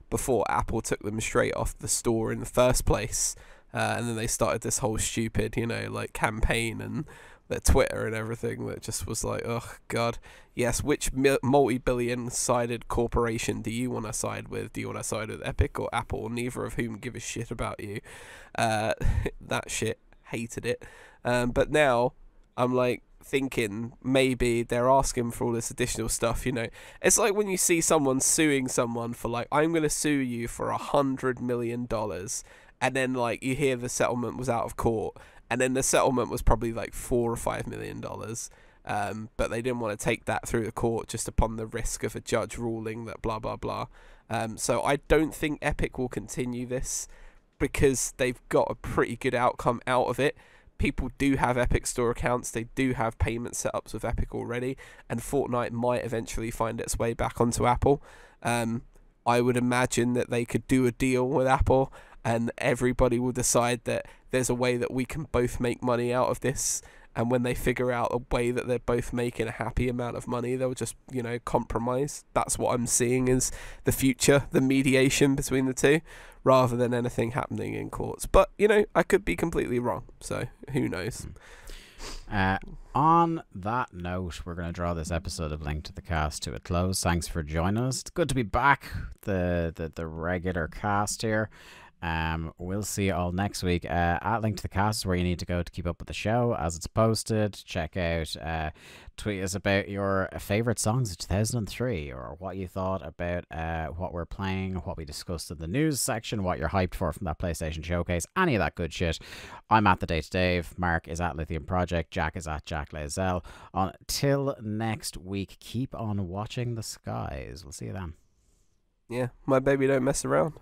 before Apple took them straight off the store in the first place. And then they started this whole stupid, like campaign and their Twitter and everything that just was like, oh God, yes, which multi-billion-sided corporation do you want to side with? Do you want to side with Epic or Apple? Neither of whom give a shit about you. That shit, hated it. But now I'm like thinking maybe they're asking for all this additional stuff. It's like when you see someone suing someone for like, I'm going to sue you for $100 million. And then like you hear the settlement was out of court, and then the settlement was probably like $4 or $5 million. But they didn't want to take that through the court just upon the risk of a judge ruling that blah, blah, blah. So I don't think Epic will continue this because they've got a pretty good outcome out of it. People do have Epic Store accounts. They do have payment setups with Epic already. And Fortnite might eventually find its way back onto Apple. I would imagine that they could do a deal with Apple, and everybody will decide that there's a way that we can both make money out of this. And when they figure out a way that they're both making a happy amount of money, they'll just, compromise. That's what I'm seeing as the future, the mediation between the two, rather than anything happening in courts. But, I could be completely wrong. So who knows? On that note, we're going to draw this episode of Link to the Cast to a close. Thanks for joining us. It's good to be back, the regular cast here. We'll see you all next week. At Link to the Cast is where you need to go to keep up with the show as it's posted. Check out, tweet us about your favorite songs of 2003, or what you thought about what we're playing, what we discussed in the news section, what you're hyped for from that PlayStation showcase, any of that good shit. I'm at the Date Dave. Mark is at Lithium Project. Jack is at Jack Lazell. Until next week, keep on watching the skies. We'll see you then. Yeah, my baby don't mess around.